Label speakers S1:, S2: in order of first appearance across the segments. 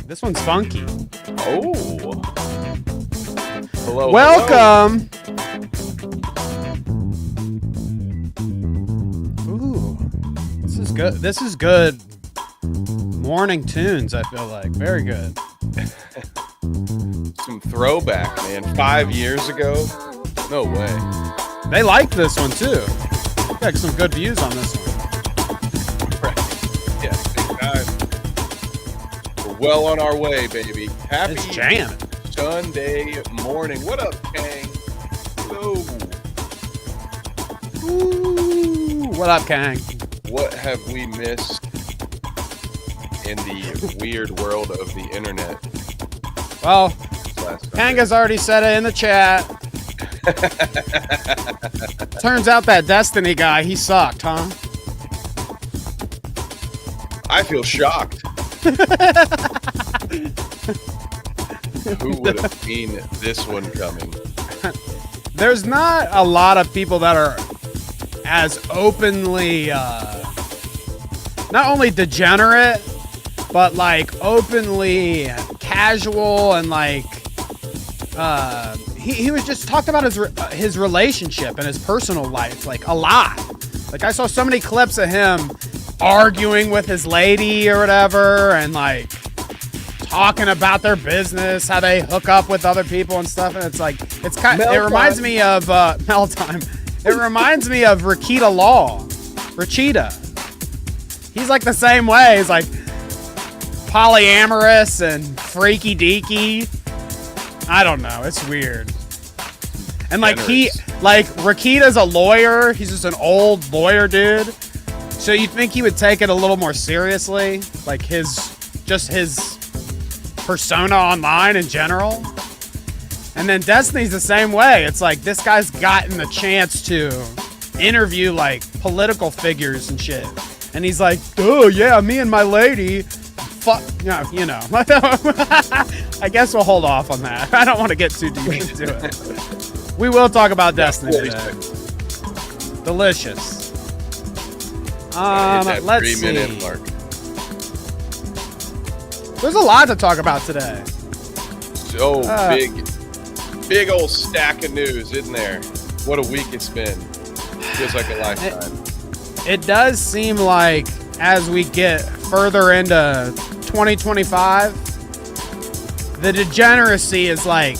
S1: This one's funky.
S2: Oh. Hello.
S1: Welcome. Ooh. This is good. This is good morning tunes, I feel like. Very good.
S2: Some throwback, man. 5 years ago? No way.
S1: They liked this one too. Got some good views on this one.
S2: Right. Yeah, big time. We're well on our way, baby. Happy
S1: It's jamming.
S2: Sunday morning. What up, Kang? Hello.
S1: Ooh, what up, Kang?
S2: What have we missed in the weird world of the internet?
S1: Well,
S2: last
S1: Kang
S2: Sunday?
S1: has already said it in the chat. Turns out that Destiny guy, he sucked, huh?
S2: I feel shocked. Who would have seen this one coming?
S1: There's not a lot of people that are as openly, not only degenerate, but like openly casual and like, he was just talked about his relationship and his personal life, like a lot. Like I saw so many clips of him arguing with his lady or whatever, and like talking about their business, how they hook up with other people and stuff. And it's like, it's kind. It reminds me of Meltime. It reminds me of Rekieta Law. Rekieta. He's like the same way. He's like polyamorous and freaky deaky. I don't know. It's weird. And like Rekieta's a lawyer. He's just an old lawyer dude. So you'd think he would take it a little more seriously, like his persona online in general. And then Destiny's the same way. It's like this guy's gotten the chance to interview like political figures and shit. And he's like, oh yeah, me and my lady, fuck, you know. I guess we'll hold off on that. I don't want to get too deep into it. We will talk about Destiny today. Delicious. Let's see.
S2: 3-minute mark.
S1: There's a lot to talk about today.
S2: So big old stack of news, isn't there? What a week it's been. Feels like a lifetime.
S1: It does seem like as we get further into 2025, the degeneracy is like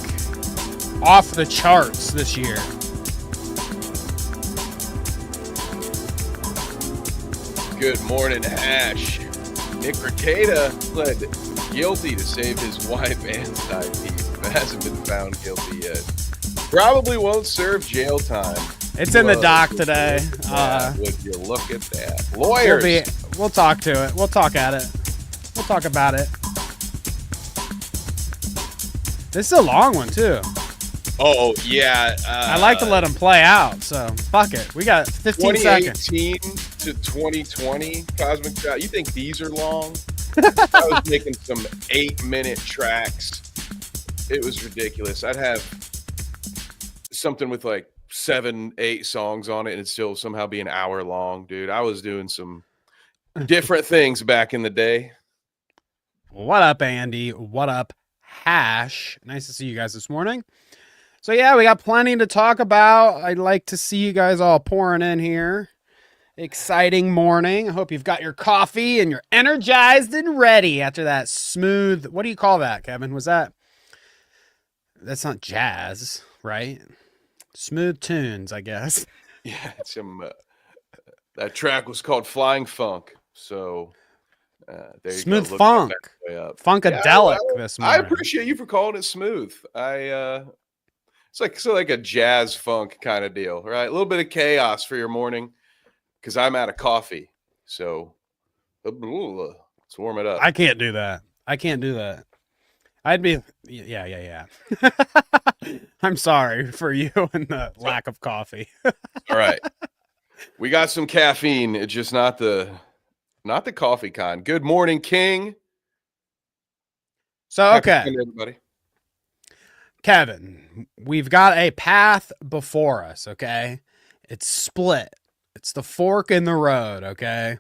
S1: off the charts this year.
S2: Good morning, Ash. Nick Rekieta pled guilty to save his wife and side piece, but hasn't been found guilty yet. Probably won't serve jail time.
S1: It's in the dock today.
S2: Would you look at that? Lawyers.
S1: We'll talk to it. We'll talk at it. We'll talk about it. This is a long one, too.
S2: Oh, yeah.
S1: I like to let them play out, so fuck it. We got 15 seconds.
S2: 2018 to 2020 Cosmic Clout. You think these are long? I was making some 8-minute tracks. It was ridiculous. I'd have something with like 7-8 songs on it and it'd still somehow be an hour long, dude. I was doing some different things back in the day.
S1: What up, Andy? What up, Hash? Nice to see you guys this morning. So yeah, we got plenty to talk about. I'd like to see you guys all pouring in here. Exciting morning. I hope you've got your coffee and you're energized and ready after that smooth. What do you call that, Kevin? That's not jazz, right? Smooth tunes, I guess.
S2: Yeah, that track was called Flying Funk. So there you
S1: smooth
S2: go.
S1: funk, funkadelic. This morning.
S2: I appreciate you for calling it smooth. It's like a jazz funk kind of deal, right? A little bit of chaos for your morning. Because I'm out of coffee, so let's warm it up.
S1: I can't do that. I'd be, yeah. I'm sorry for you and the lack of coffee.
S2: All right, we got some caffeine. It's just not the coffee kind. Good morning, King.
S1: So okay,
S2: everybody.
S1: Kevin, we've got a path before us. Okay, it's split. It's the fork in the road, okay?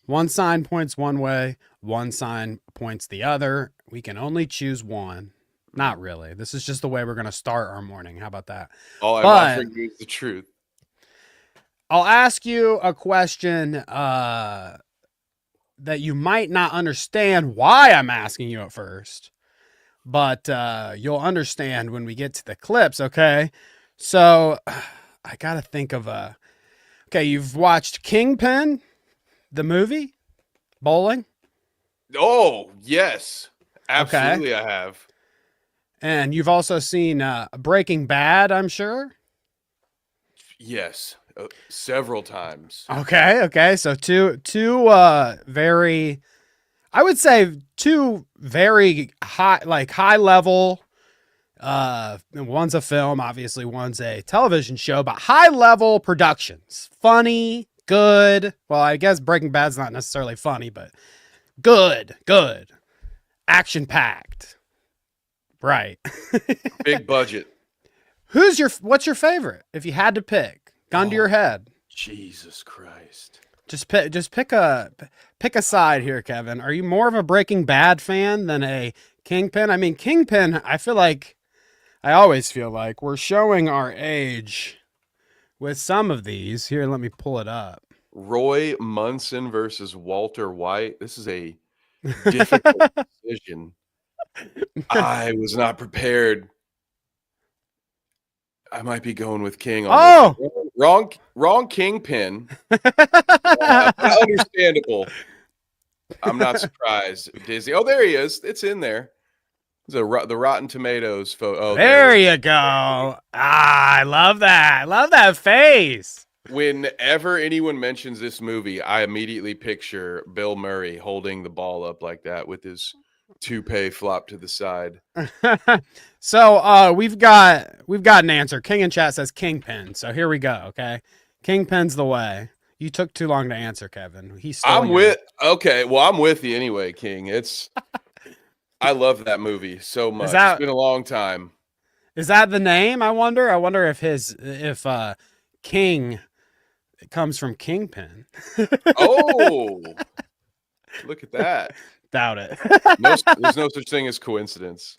S1: One sign points one way, one sign points the other, We can only choose one. Not really. This is just the way we're going to start our morning. How about that?
S2: All I'm
S1: But
S2: offering you is the truth.
S1: I'll ask you a question that you might not understand why I'm asking you at first, but you'll understand when we get to the clips, okay? So I got to think of a... Okay, you've watched Kingpin, the movie? Bowling?
S2: Oh, yes.
S1: Okay.
S2: Absolutely, I have.
S1: And you've also seen Breaking Bad, I'm sure?
S2: Yes, several times.
S1: Okay. So two very, I would say two very high level. One's a film, obviously. One's a television show, but high level productions. Funny, good. Well, I guess Breaking Bad's not necessarily funny, but good, action packed. Right.
S2: Big budget.
S1: What's your favorite? If you had to pick, gun to your head.
S2: Jesus Christ.
S1: Just pick a side here, Kevin. Are you more of a Breaking Bad fan than a Kingpin? I mean, Kingpin, I always feel like we're showing our age with some of these. Here, let me pull it up.
S2: Roy Munson versus Walter White. This is a difficult decision. I was not prepared. I might be going with King on this. Wrong Kingpin. Understandable. I'm not surprised. Disney. Oh, there he is. It's in there. The Rotten Tomatoes photo. Oh,
S1: there you go. I love that. I love that face.
S2: Whenever anyone mentions this movie, I immediately picture Bill Murray holding the ball up like that with his toupee flop to the side.
S1: So we've got an answer. King in chat says Kingpin. So here we go. Okay, Kingpin's the way. You took too long to answer, Kevin. I'm
S2: with you anyway, King. I love that movie so much. It's been a long time.
S1: Is that the name? I wonder if King comes from Kingpin.
S2: Oh, look at that.
S1: Doubt it.
S2: There's no such thing as coincidence.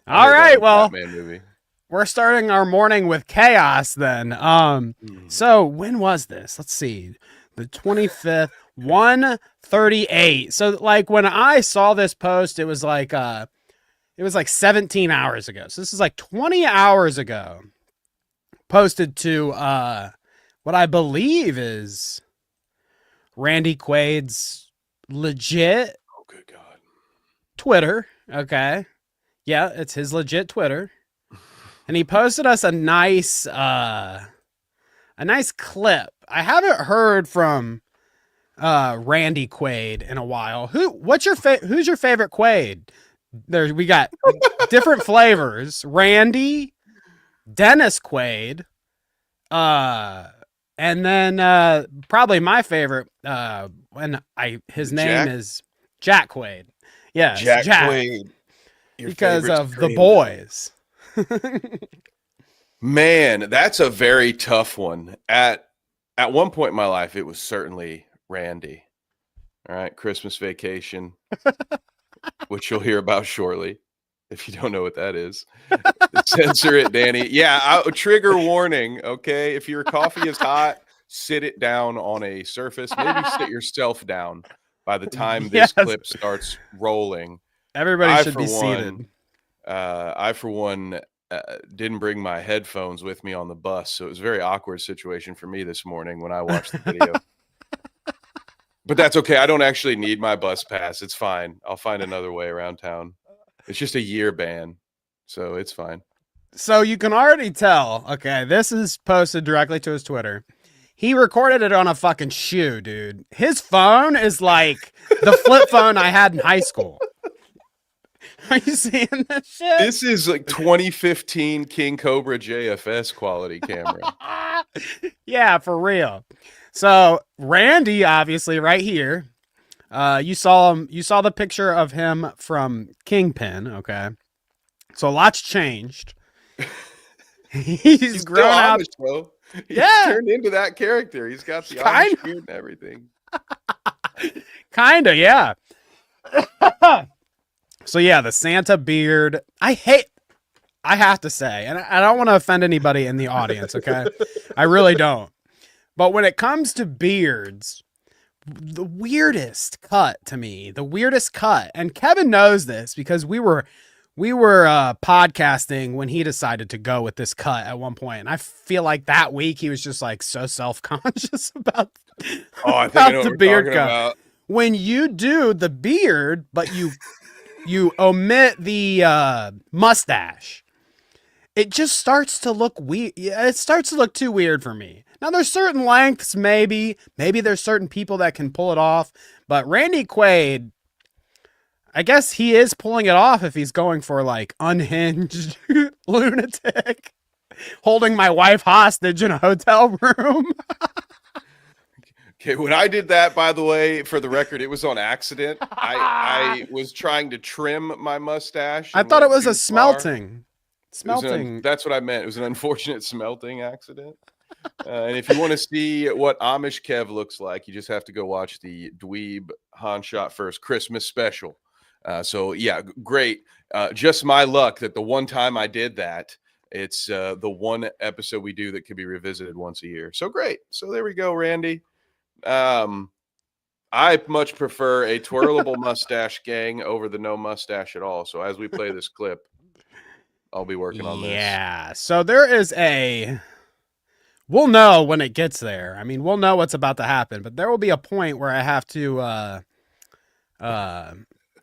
S1: All right, well,
S2: Batman movie.
S1: We're starting our morning with chaos then. So when was this? Let's see. The 25th, 1:38. So like when I saw this post, it was like 17 hours ago. So this is like 20 hours ago. Posted to what I believe is Randy Quaid's legit Twitter. Okay. Yeah, it's his legit Twitter. And he posted us a nice clip. I haven't heard from Randy Quaid in a while. Who's your favorite Quaid? We got different flavors. Randy, Dennis Quaid, and then probably my favorite his name is Jack Quaid. Yes, Jack
S2: Quaid.
S1: Because of The Boys.
S2: Man, that's a very tough one. At one point in my life, it was certainly Randy. All right, Christmas Vacation, which you'll hear about shortly, if you don't know what that is. Censor it, Danny. Yeah, trigger warning, okay? If your coffee is hot, sit it down on a surface. Maybe sit yourself down by the time this clip starts rolling.
S1: Everybody should be seated.
S2: I, for one, didn't bring my headphones with me on the bus, so it was a very awkward situation for me this morning when I watched the video. But that's okay. I don't actually need my bus pass. It's fine. I'll find another way around town. It's just a year ban, so it's fine.
S1: So you can already tell, okay, this is posted directly to his Twitter. He recorded it on a fucking shoe, dude. His phone is like the flip phone I had in high school. Are you seeing this shit?
S2: This is like 2015 King Cobra JFS quality camera.
S1: Yeah, for real. So Randy, obviously, right here. You saw him. You saw the picture of him from Kingpin. Okay, so a lot's changed. He's grown up.
S2: He's turned into that character. He's got the Amish beard and everything.
S1: Kinda, yeah. So yeah, the Santa beard. I have to say, and I don't want to offend anybody in the audience, okay? I really don't. But when it comes to beards, the weirdest cut to me, and Kevin knows this because we were podcasting when he decided to go with this cut at one point, and I feel like that week he was just like so self-conscious about,
S2: I think I know what
S1: the
S2: we're
S1: beard
S2: talking
S1: cut.
S2: about.
S1: When you do the beard, but you omit the mustache, it just starts to look weird. Yeah, it starts to look too weird for me. Now there's certain lengths, maybe there's certain people that can pull it off, but Randy Quaid, I guess he is pulling it off if he's going for like unhinged lunatic, holding my wife hostage in a hotel room.
S2: Okay, when I did that, by the way, for the record, it was on accident. I was trying to trim my mustache.
S1: I thought it was a smelting.
S2: That's what I meant. It was an unfortunate smelting accident. And if you want to see what Amish Kev looks like, you just have to go watch the Dweeb Han Shot First Christmas special. So yeah, great. Just my luck that the one time I did that, it's the one episode we do that could be revisited once a year. So great. So there we go, Randy. I much prefer a twirlable mustache gang over the no mustache at all. So as we play this clip, I'll be working on this.
S1: Yeah. So there is we'll know when it gets there. I mean, we'll know what's about to happen, but there will be a point where I have to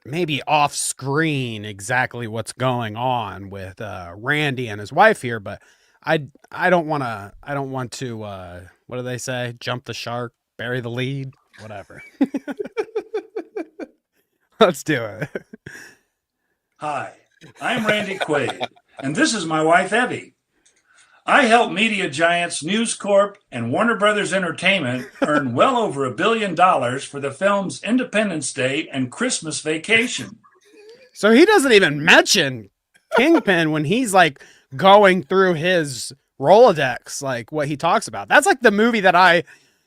S1: maybe off screen exactly what's going on with Randy and his wife here, but I don't want to what do they say? Jump the shark, bury the lead, whatever. Let's do it.
S3: Hi, I'm Randy Quaid, and this is my wife, Evie. I help media giants News Corp and Warner Brothers Entertainment earn well over $1 billion for the films Independence Day and Christmas Vacation.
S1: So he doesn't even mention Kingpin when he's like going through his Rolodex, like what he talks about. That's like the movie that I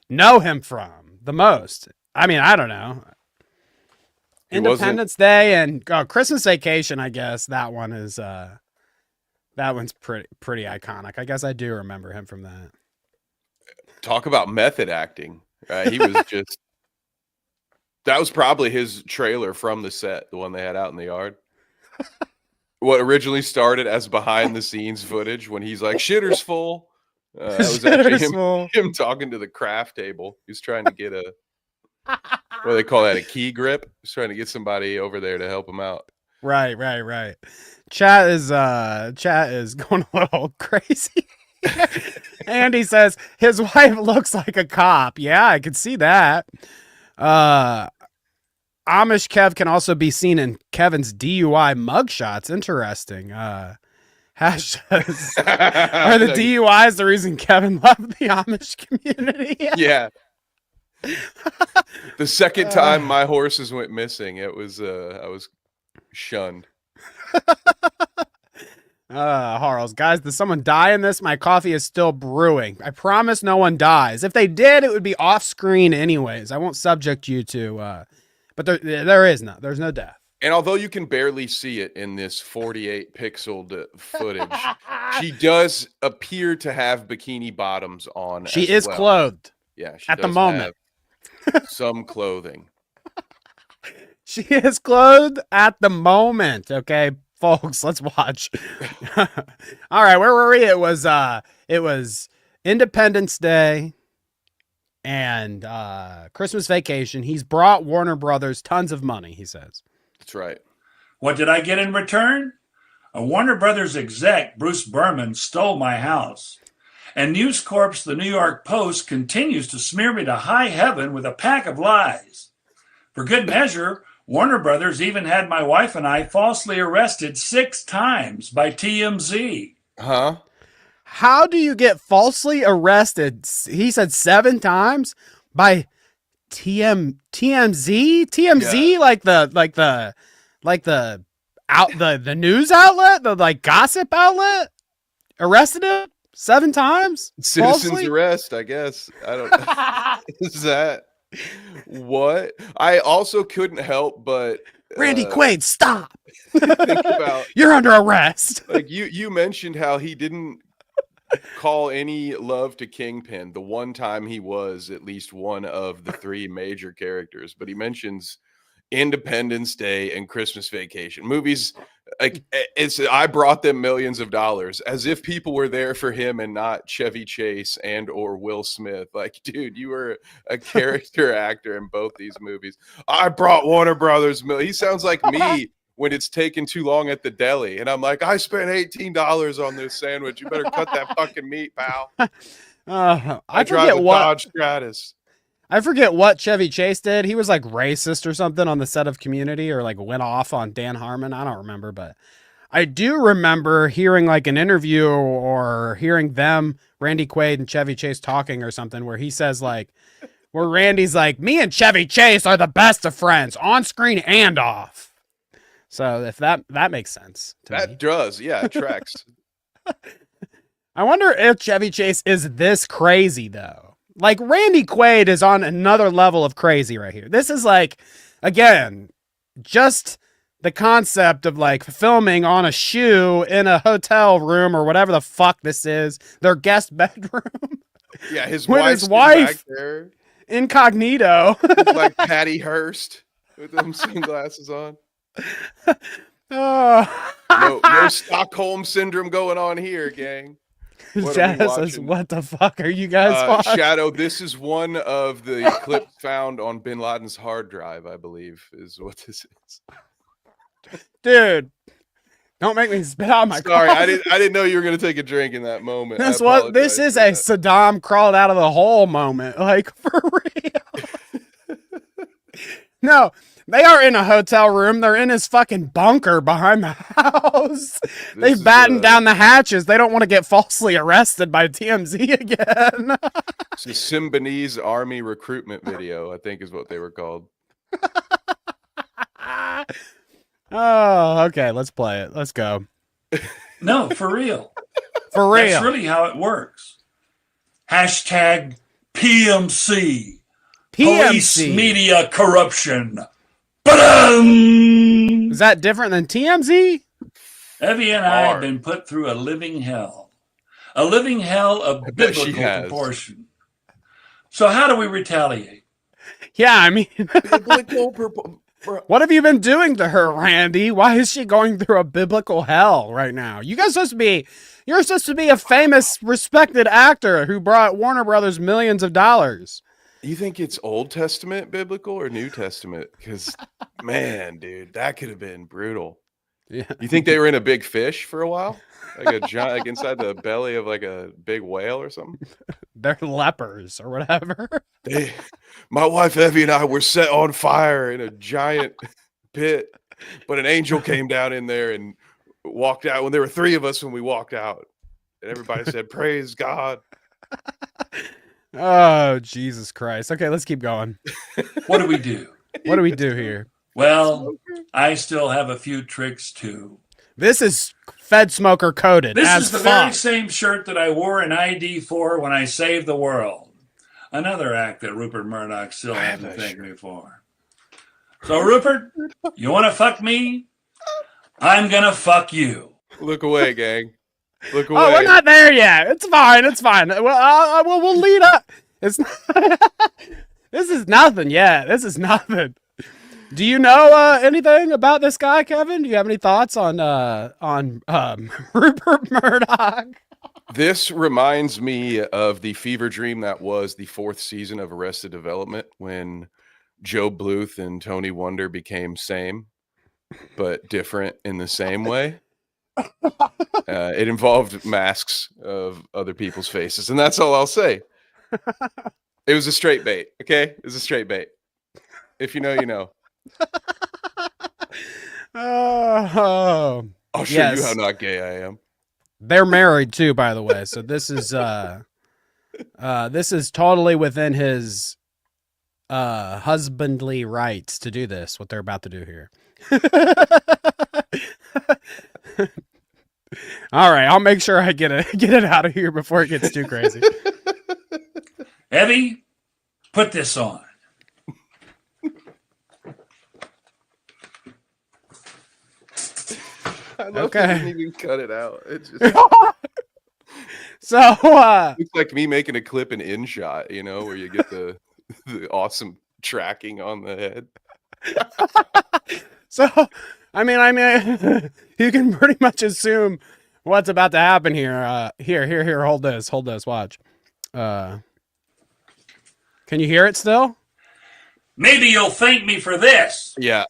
S1: know him from the most. I mean, I don't know. Independence Day and Christmas Vacation, I guess that one is that one's pretty iconic. I guess I do remember him from that.
S2: Talk about method acting. He was just that was probably his trailer from the set, the one they had out in the yard. What originally started as behind the scenes footage when he's like, shitter's full. That was actually him talking to the craft table. He was trying to get what do they call that? A key grip. He's trying to get somebody over there to help him out.
S1: Right. Chat is going a little crazy. Andy says his wife looks like a cop. Yeah, I could see that. Amish Kev can also be seen in Kevin's DUI mugshots. Interesting. Hashtags. Are the DUIs the reason Kevin left the Amish community?
S2: Yeah. The second time my horses went missing, it was I was shunned.
S1: Harles, guys, did someone die in this? My coffee is still brewing. I promise no one dies. If they did, it would be off screen anyways. I won't subject you to but there's no death.
S2: And although you can barely see it in this 48 pixeled footage, she does appear to have bikini bottoms on.
S1: She is clothed.
S2: Yeah, she
S1: at the moment.
S2: Have some clothing.
S1: She is clothed at the moment. Okay, folks, let's watch. All right, where were we? It was Independence Day and Christmas Vacation. He's brought Warner Brothers tons of money, he says.
S2: That's right.
S3: What did I get in return? A Warner Brothers exec, Bruce Berman, stole my house. And News Corp's The New York Post continues to smear me to high heaven with a pack of lies. For good measure, Warner Brothers even had my wife and I falsely arrested 6 times by TMZ.
S2: Huh?
S1: How do you get falsely arrested? He said 7 times by TMZ? TMZ, yeah. like the news outlet, the like gossip outlet, arrested him 7 times.
S2: Citizens
S1: falsely?
S2: arrest, I guess. I don't. Is that? What? I also couldn't help but
S1: Randy Quaid, stop!
S2: think about,
S1: You're under arrest.
S2: like, you mentioned how he didn't call any love to Kingpin the one time he was at least one of the three major characters, but he mentions Independence Day and Christmas Vacation movies. Like, I brought them millions of dollars, as if people were there for him and not Chevy Chase and or Will Smith. Like, dude, you were a character actor in both these movies. I brought Warner Brothers he sounds like me when it's taking too long at the deli, and I'm like, I spent $18 on this sandwich. You better cut that fucking meat, pal.
S1: I
S2: drive
S1: forget
S2: a
S1: what
S2: Dodge Stratus.
S1: I forget what Chevy Chase did. He was like racist or something on the set of Community, or like went off on Dan Harmon. I don't remember, but I do remember hearing like an interview or hearing them, Randy Quaid and Chevy Chase, talking or something where he says like, where Randy's like, me and Chevy Chase are the best of friends on screen and off. So if that makes sense to me.
S2: That does. Yeah, it tracks.
S1: I wonder if Chevy Chase is this crazy though. Like, Randy Quaid is on another level of crazy right here. This is like, again, just the concept of like filming on a shoe in a hotel room or whatever the fuck this is, their guest bedroom.
S2: Yeah, his
S1: wife
S2: back there,
S1: incognito,
S2: like Patty Hearst with them sunglasses on.
S1: Oh.
S2: No Stockholm syndrome going on here, gang.
S1: Jazz says, what the fuck are you guys watching?
S2: Shadow, this is one of the clips found on Bin Laden's hard drive, I believe, is what this is.
S1: Dude, don't make me spit out my
S2: Sorry,
S1: coffee.
S2: I didn't know you were going to take a drink in that moment.
S1: This is a Saddam crawled out of the hole moment. Like, for real. No, they are in a hotel room. They're in his fucking bunker behind the house. They've battened down the hatches. They don't want to get falsely arrested by TMZ again.
S2: It's a Symbionese army recruitment video, I think is what they were called.
S1: Oh, okay. Let's play it. Let's go.
S3: No, for real.
S1: For real.
S3: That's really how it works. Hashtag PMC. Police media corruption. Ba-dum!
S1: Is that different than TMZ?
S3: Evie and I have been put through a living hell. A living hell of biblical proportion. So how do we retaliate?
S1: Yeah, I mean... What have you been doing to her, Randy? Why is she going through a biblical hell right now? You're supposed to be a famous, respected actor who brought Warner Brothers millions of dollars.
S2: You think it's Old Testament biblical or New Testament? Because, man, dude, that could have been brutal.
S1: Yeah.
S2: You think they were in a big fish for a while? Like a giant, like inside the belly of like a big whale or something?
S1: They're lepers or whatever.
S2: My wife Evie and I were set on fire in a giant pit, but an angel came down in there and walked out. When there were three of us when we walked out, and everybody said, "Praise God."
S1: Oh, Jesus Christ. Okay, let's keep going.
S3: What do we do?
S1: What do we do here?
S3: Well, I still have a few tricks too.
S1: This is Fed Smoker coded.
S3: This is the very same shirt that I wore an ID for when I saved the world. Another act that Rupert Murdoch still had to thank me for. So, Rupert, you want to fuck me? I'm going to fuck you.
S2: Look away, gang. Look away.
S1: Oh, we're not there yet. It's fine. It's fine. We'll lead up. It's not, this is nothing yet. This is nothing. Do you know anything about this guy, Kevin? Do you have any thoughts on Rupert Murdoch?
S2: This reminds me of the fever dream that was the 4th season of Arrested Development when Joe Bluth and Tony Wonder became same, but different in the same way. It involved masks of other people's faces, and that's all I'll say. It was a straight bait, okay? It was a straight bait. If you know, you know.
S1: Oh,
S2: I'll show you how not gay I am.
S1: They're married too, by the way. So this is totally within his husbandly rights to do this. What they're about to do here. All right, I'll make sure I get it out of here before it gets too crazy.
S3: Evie, put this on.
S2: I love
S1: Okay.
S2: they didn't even cut it out. It just
S1: So,
S2: looks like me making a clip in InShot, you know, where you get the awesome tracking on the head.
S1: so, I mean, you can pretty much assume what's about to happen here. Here, hold this, watch. Can you hear it still?
S3: Maybe you'll thank me for this.
S2: Yeah.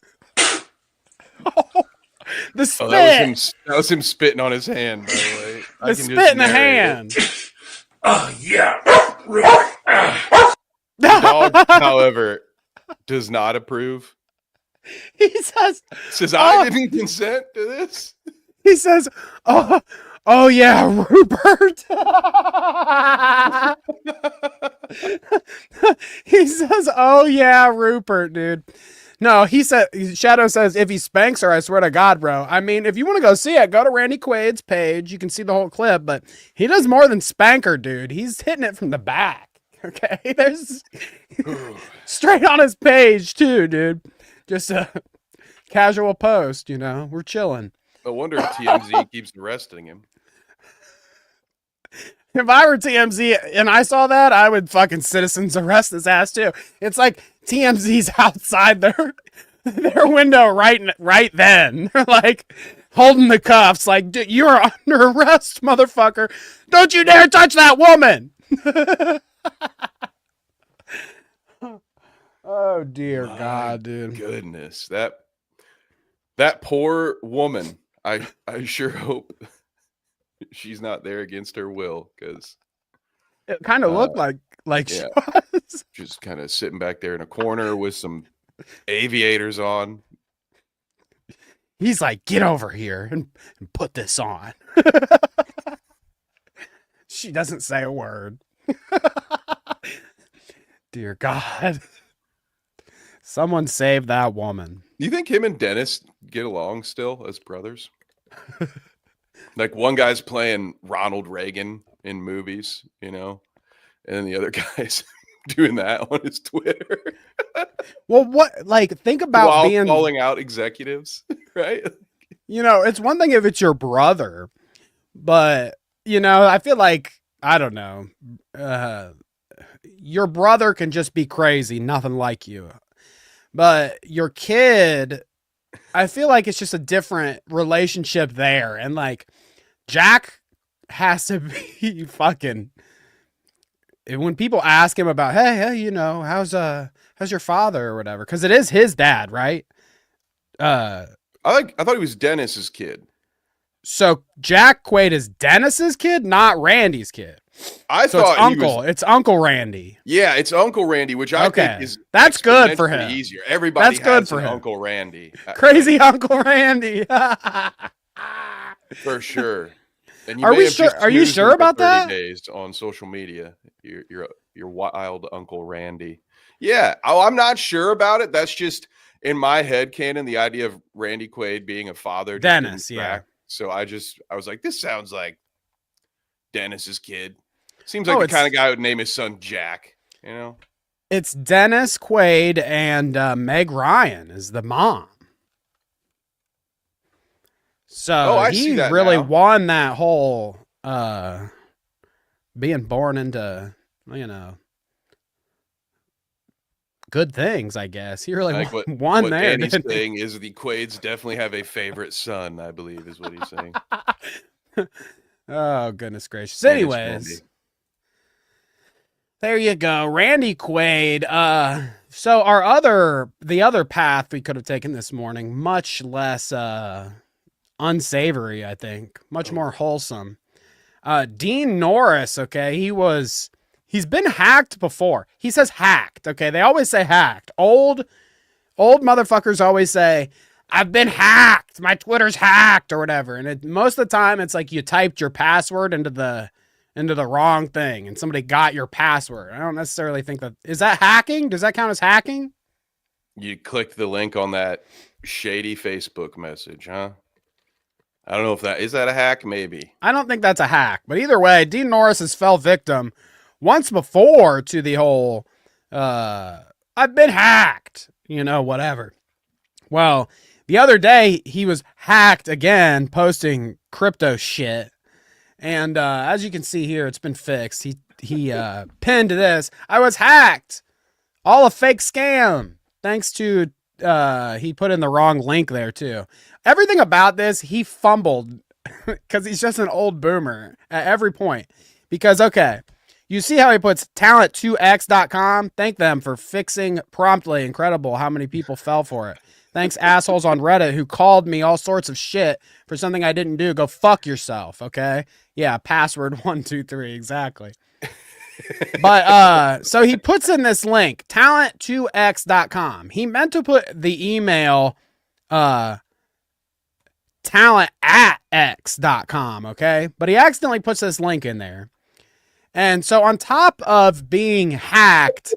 S1: The spit.
S2: Oh, that was him spitting on his hand, by the way.
S1: The spit in the hand.
S3: Oh, yeah.
S2: The dog, however, does not approve.
S1: He says,
S2: I didn't consent to this.
S1: He says, oh yeah, Rupert. He says, oh yeah, Rupert, dude. No, he said, Shadow says, if he spanks her, I swear to God, bro. I mean, if you want to go see it, go to Randy Quaid's page. You can see the whole clip, but he does more than spank her, dude. He's hitting it from the back. Okay, there's straight on his page too, dude. Just a casual post, you know. We're chilling.
S2: No wonder TMZ keeps arresting him.
S1: If I were TMZ and I saw that, I would fucking citizens arrest his ass too. It's like TMZ's outside their window right then. They're like holding the cuffs like, you're under arrest, motherfucker. Don't you dare touch that woman. Oh dear God, dude.
S2: Goodness. That poor woman. I sure hope she's not there against her will, because
S1: it kind of looked like she was.
S2: Just kind of sitting back there in a corner with some aviators on.
S1: He's like, get over here and put this on. She doesn't say a word. Dear God. Someone save that woman.
S2: Do you think him and Dennis get along still as brothers? Like one guy's playing Ronald Reagan in movies, you know, and then the other guy's doing that on his Twitter.
S1: Well, think about
S2: while
S1: being
S2: calling out executives, right?
S1: You know, it's one thing if it's your brother, but you know, I feel like, I don't know, your brother can just be crazy, nothing like you. But your kid, I feel like it's just a different relationship there. And like, Jack has to be fucking, when people ask him about, hey, you know, how's your father or whatever? Because it is his dad, right?
S2: I thought he was Dennis's kid.
S1: So Jack Quaid is Dennis's kid, not Randy's kid.
S2: I
S1: so
S2: thought
S1: it's Uncle. It's Uncle Randy.
S2: Yeah, it's Uncle Randy, which I think is
S1: that's good for him.
S2: Easier. Everybody
S1: that's good for him.
S2: Uncle Randy.
S1: Crazy Uncle Randy.
S2: For sure. And
S1: are we sure? Are you sure about that?
S2: Days on social media, your wild Uncle Randy. Yeah. Oh, I'm not sure about it. That's just in my head canon. The idea of Randy Quaid being a father.
S1: Dennis. Yeah.
S2: So I was like, this sounds like Dennis's kid. Seems like the kind of guy who would name his son Jack, you know?
S1: It's Dennis Quaid and Meg Ryan is the mom. So he really won that whole being born into, you know, good things, I guess. He really won
S2: what
S1: there.
S2: Danny's saying is the Quaids definitely have a favorite son, I believe is what he's saying.
S1: Oh, goodness gracious. Anyways, there you go. Randy Quaid. So the other path we could have taken this morning, much less unsavory, I think. Much more wholesome. Dean Norris, okay, he's been hacked before. He says hacked, okay? They always say hacked. Old motherfuckers always say, I've been hacked. My Twitter's hacked or whatever. And most of the time it's like you typed your password into the wrong thing and somebody got your password. I don't necessarily think is that hacking? Does that count as hacking?
S2: You clicked the link on that shady Facebook message, huh? I don't know if is that a hack? Maybe.
S1: I don't think that's a hack, but either way, Dean Norris has fell victim once before to the whole, I've been hacked, you know, whatever. Well, the other day he was hacked again, posting crypto shit. And as you can see here, it's been fixed. He pinned this. I was hacked. All a fake scam. Thanks to he put in the wrong link there too. Everything about this he fumbled because he's just an old boomer at every point. Because okay, you see how he puts talent2x.com. Thank them for fixing promptly. Incredible how many people fell for it. Thanks, assholes on Reddit who called me all sorts of shit for something I didn't do. Go fuck yourself, okay? Yeah, password 123, exactly. But so he puts in this link, talent2x.com. He meant to put the email talent@x.com, okay? But he accidentally puts this link in there. And so on top of being hacked,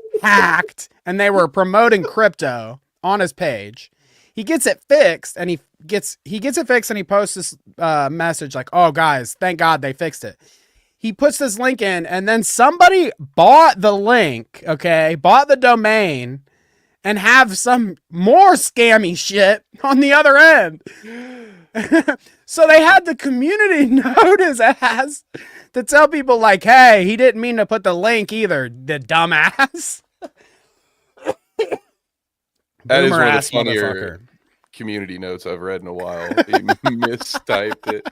S1: and they were promoting crypto on his page, he gets it fixed, and he gets it fixed, and he posts this message like, "Oh guys, thank God they fixed it." He puts this link in, and then somebody bought the link, okay, bought the domain, and have some more scammy shit on the other end. So they had the community note his ass to tell people like, "Hey, he didn't mean to put the link either, the dumbass."
S2: That is
S1: Boomer
S2: one of the
S1: ass
S2: funnier
S1: motherfucker.
S2: community notes I've read in a while. He mistyped it.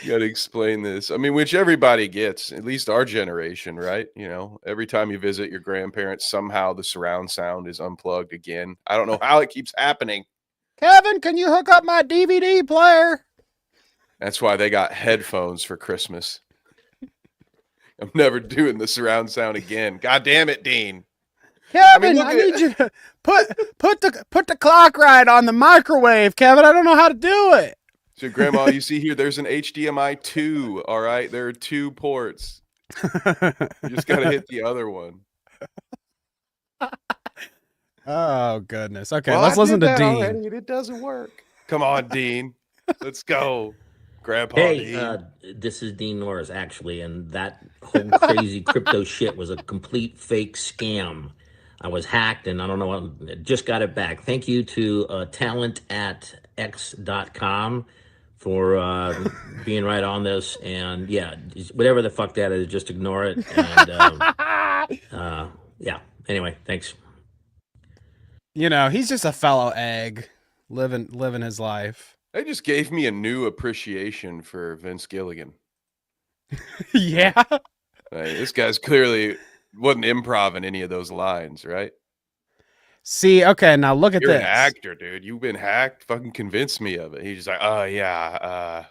S2: You got to explain this. I mean, which everybody gets, at least our generation, right? You know, every time you visit your grandparents, somehow the surround sound is unplugged again. I don't know how it keeps happening.
S1: Kevin, can you hook up my DVD player?
S2: That's why they got headphones for Christmas. I'm never doing the surround sound again. God damn it, Dean.
S1: Kevin, I need you to put the clock right on the microwave, Kevin. I don't know how to do it.
S2: So, Grandma, you see here, there's an HDMI 2, all right? There are 2 ports. You just got to hit the other one.
S1: Oh, goodness. Okay,
S2: Well,
S1: let's listen to Dean.
S2: Already, and it doesn't work. Come on, Dean. Let's go. Grandpa
S4: Hey,
S2: Dean.
S4: this is Dean Norris, actually, and that whole crazy crypto shit was a complete fake scam. I was hacked, and I don't know, I just got it back. Thank you to talent@x.com for being right on this. And yeah, whatever the fuck that is, just ignore it. And yeah, anyway, thanks.
S1: You know, he's just a fellow egg living his life.
S2: They just gave me a new appreciation for Vince Gilligan.
S1: Yeah.
S2: This guy's clearly wasn't improv in any of those lines, right?
S1: See, okay, now look at
S2: You're
S1: this.
S2: an actor, dude. You've been hacked. Fucking convince me of it. He's just like, oh, yeah.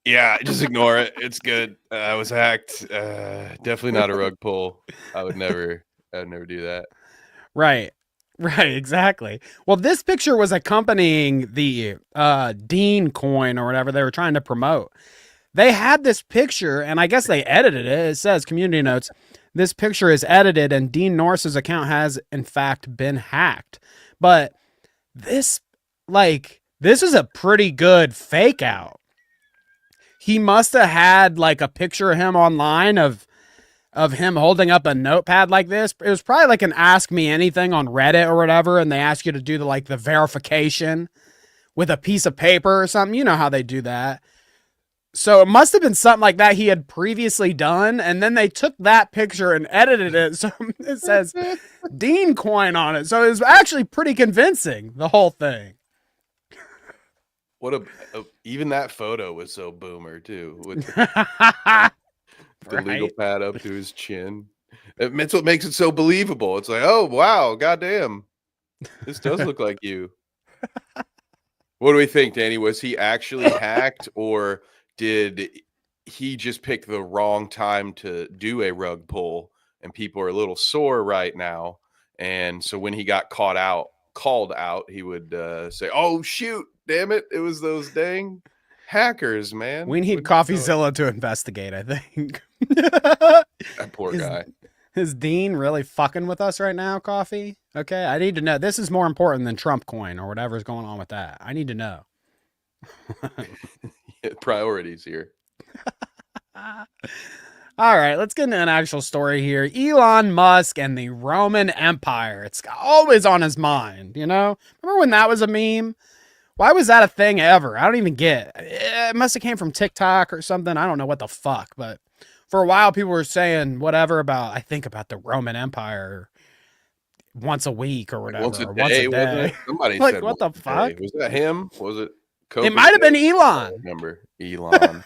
S2: Yeah, just ignore it. It's good. I was hacked. Definitely not a rug pull. I would never do that.
S1: Right, exactly. Well, this picture was accompanying the Dean coin or whatever they were trying to promote. They had this picture, and I guess they edited it. It says community notes. This picture is edited, and Dean Norris's account has, in fact, been hacked. But this is a pretty good fake out. He must have had like a picture of him online of him holding up a notepad like this. It was probably like an Ask Me Anything on Reddit or whatever, and they ask you to do the verification with a piece of paper or something. You know how they do that. So it must have been something like that he had previously done, and then they took that picture and edited it so it says Dean coin on it. So it was actually pretty convincing, the whole thing.
S2: What even that photo was so boomer too, with the legal pad up to his chin. It's what makes it so believable. It's like, oh wow, goddamn, this does look like you. What do we think, Danny? Was he actually hacked, or did he just pick the wrong time to do a rug pull, and people are a little sore right now? And so when he got called out, he would say, "Oh shoot, damn it! It was those dang hackers, man."
S1: We need CoffeeZilla to investigate, I think.
S2: That poor guy.
S1: Is Dean really fucking with us right now, Coffee? Okay, I need to know. This is more important than Trump coin or whatever's going on with that. I need to know.
S2: Priorities here.
S1: All right, let's get into an actual story here. Elon Musk and the Roman Empire. It's always on his mind, you know? Remember when that was a meme? Why was that a thing ever? I don't even get it. It must have came from TikTok or something. I don't know what the fuck, but for a while people were saying whatever about, I think about the Roman Empire once a week or whatever.
S2: Once a
S1: or
S2: day,
S1: once a
S2: wasn't
S1: day.
S2: it? Somebody
S1: Like,
S2: said
S1: what the
S2: once a
S1: fuck?
S2: day. Was that him? Was it Kobe?
S1: It might have been
S2: I
S1: Elon.
S2: don't remember Elon.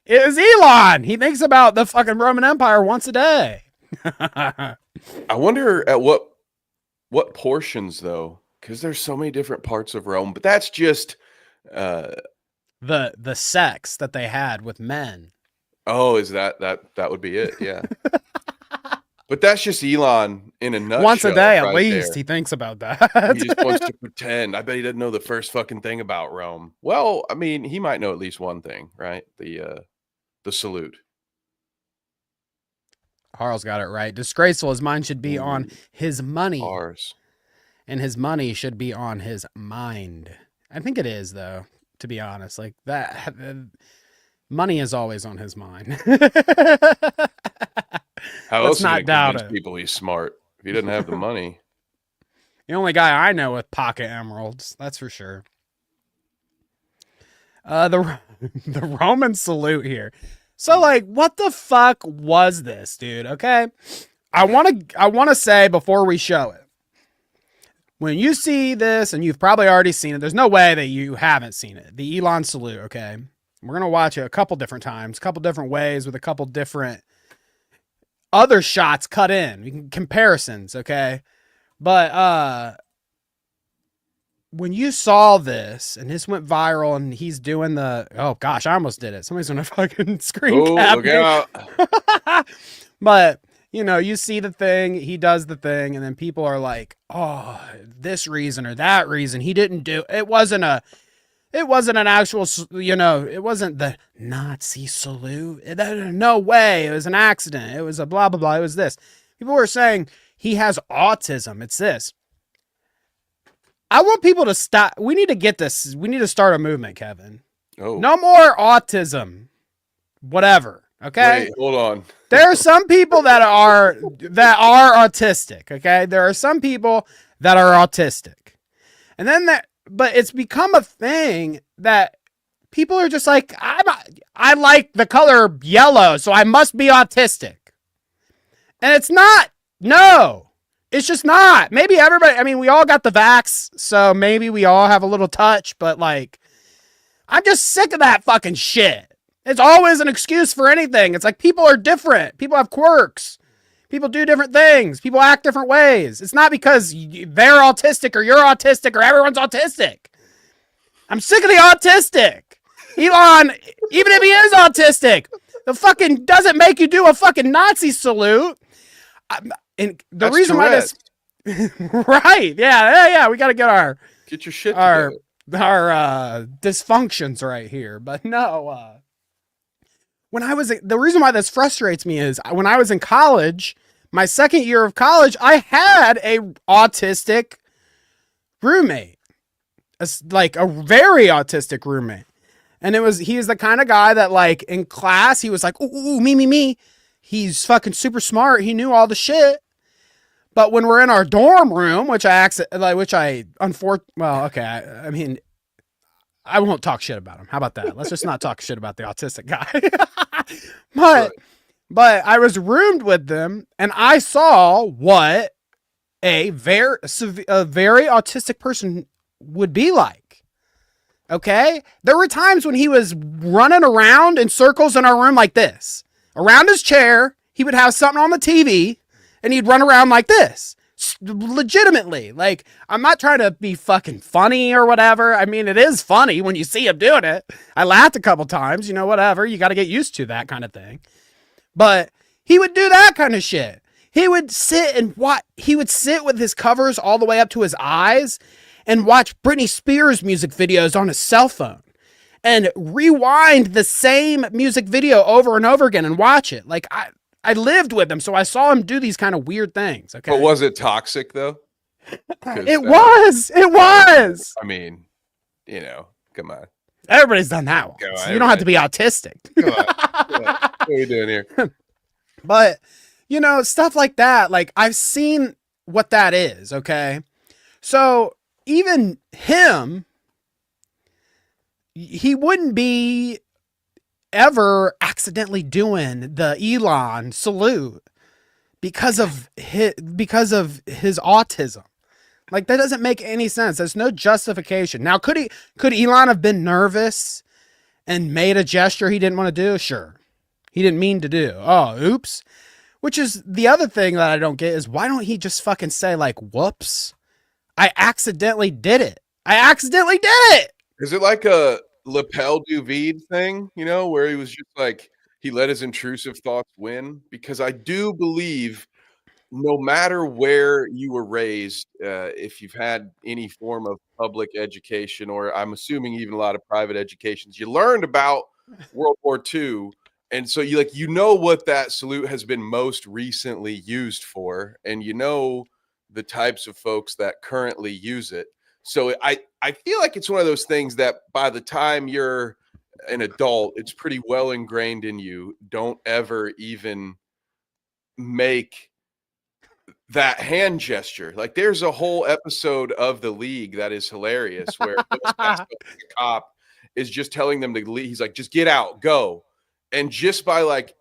S1: It was Elon. He thinks about the fucking Roman Empire once a day.
S2: I wonder at what portions though, because there's so many different parts of Rome. But that's just
S1: the sex that they had with men.
S2: oh, is that would be it? Yeah. But that's just Elon in a nutshell.
S1: Once a day, at
S2: right
S1: least,
S2: there.
S1: he thinks about that.
S2: He just wants to pretend. I bet he doesn't know the first fucking thing about Rome. Well, I mean, he might know at least one thing, right? The salute.
S1: Harl's got it right. Disgraceful. His mind should be on his money.
S2: Ours.
S1: And his money should be on his mind. I think it is, though, to be honest. Like, that money is always on his mind.
S2: How
S1: Let's
S2: else
S1: not
S2: is
S1: doubt
S2: convince
S1: it.
S2: people he's smart if he doesn't have the money?
S1: The only guy I know with pocket emeralds, that's for sure. The Roman salute here. So, like, what the fuck was this, dude? Okay, I want to say before we show it, when you see this, and you've probably already seen it, there's no way that you haven't seen it. The Elon salute. Okay, we're gonna watch it a couple different times, a couple different ways, with a couple different other shots cut in, comparisons. Okay, but when you saw this and this went viral and he's doing the, oh gosh, I almost did it. Somebody's gonna fucking screen cap
S2: look
S1: me.
S2: out.
S1: But you know, you see the thing, he does the thing, and then people are like, oh, this reason or that reason. He didn't do it. Wasn't an actual, you know, it wasn't the Nazi salute. No way. It was an accident. It was a blah, blah, blah. It was this. People were saying he has autism. It's this. I want people to stop. We need to get this. We need to start a movement, Kevin.
S2: Oh.
S1: No more autism. Whatever. Okay.
S2: Wait, hold on.
S1: There are some people that are autistic. Okay. There are some people that are autistic. And then but it's become a thing that people are just like, I like the color yellow, so I must be autistic. And it's not. No. It's just not. Maybe everybody, I mean, we all got the vax, so maybe we all have a little touch, but like, I'm just sick of that fucking shit. It's always an excuse for anything. It's like people are different. People have quirks. People do different things. People act different ways. It's not because they're autistic or you're autistic or everyone's autistic. I'm sick of the autistic. Elon, even if he is autistic, the fucking doesn't make you do a fucking Nazi salute. And the
S2: That's
S1: reason why this, right? Yeah. We got to get our
S2: Get your shit together.
S1: our dysfunctions right here. But no, the reason why this frustrates me is when I was in college, my second year of college, I had a autistic roommate, like a very autistic roommate. And he was the kind of guy that like in class, he was like, ooh, me. He's fucking super smart. He knew all the shit. But when we're in our dorm room, I mean, I won't talk shit about him. How about that? Let's just not talk shit about the autistic guy. But I was roomed with them, and I saw what a very autistic person would be like. Okay? There were times when he was running around in circles in our room like this. Around his chair, he would have something on the TV, and he'd run around like this. Legitimately. Like, I'm not trying to be fucking funny or whatever. I mean, it is funny when you see him doing it. I laughed a couple times, you know, whatever. You got to get used to that kind of thing. But he would do that kind of shit. He would sit with his covers all the way up to his eyes and watch Britney Spears music videos on his cell phone and rewind the same music video over and over again and watch it. Like, I lived with him, so I saw him do these kind of weird things. Okay.
S2: But was it toxic though?
S1: It was.
S2: I mean, you know, come on.
S1: Everybody's done that once.
S2: Come on,
S1: You don't have to be autistic.
S2: Come on. What are we doing here?
S1: But, you know, stuff like that, like, I've seen what that is, okay? So, even him, he wouldn't be ever accidentally doing the Elon salute because of his autism. Like, that doesn't make any sense. There's no justification. Now, could Elon have been nervous and made a gesture he didn't want to do? Sure. He didn't mean to do. Oh, oops. Which is the other thing that I don't get is why don't he just fucking say like, whoops, I accidentally did it. I accidentally did it.
S2: Is it like a lapel du vide thing, you know, where he was just like, he let his intrusive thoughts win? Because I do believe no matter where you were raised, if you've had any form of public education, or I'm assuming even a lot of private educations, you learned about World War II. And so you know what that salute has been most recently used for, and you know the types of folks that currently use it. So I feel like it's one of those things that by the time you're an adult, it's pretty well ingrained in you. Don't ever even make that hand gesture. Like, there's a whole episode of The League that is hilarious where the cop is just telling them to leave. He's like, just get out, go. And just by like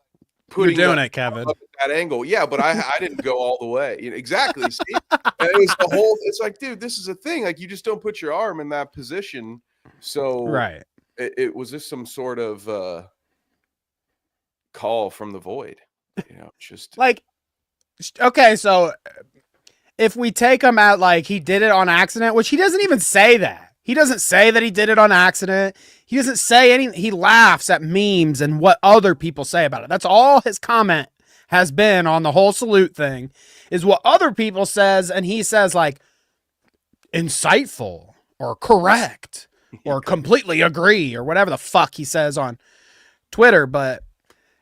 S2: putting
S1: You're doing it, Kevin,
S2: up at that angle, yeah, but I didn't go all the way. You know, exactly. See, and it was the whole. It's like, dude, this is a thing. Like, you just don't put your arm in that position. So
S1: right.
S2: It was just some sort of call from the void. You know, just
S1: like, okay, so if we take him at like he did it on accident, which he doesn't even say that. He doesn't say that he did it on accident. He doesn't say anything. He laughs at memes and what other people say about it. That's all his comment has been on the whole salute thing, is what other people says. And he says like insightful or correct or completely agree or whatever the fuck he says on Twitter. But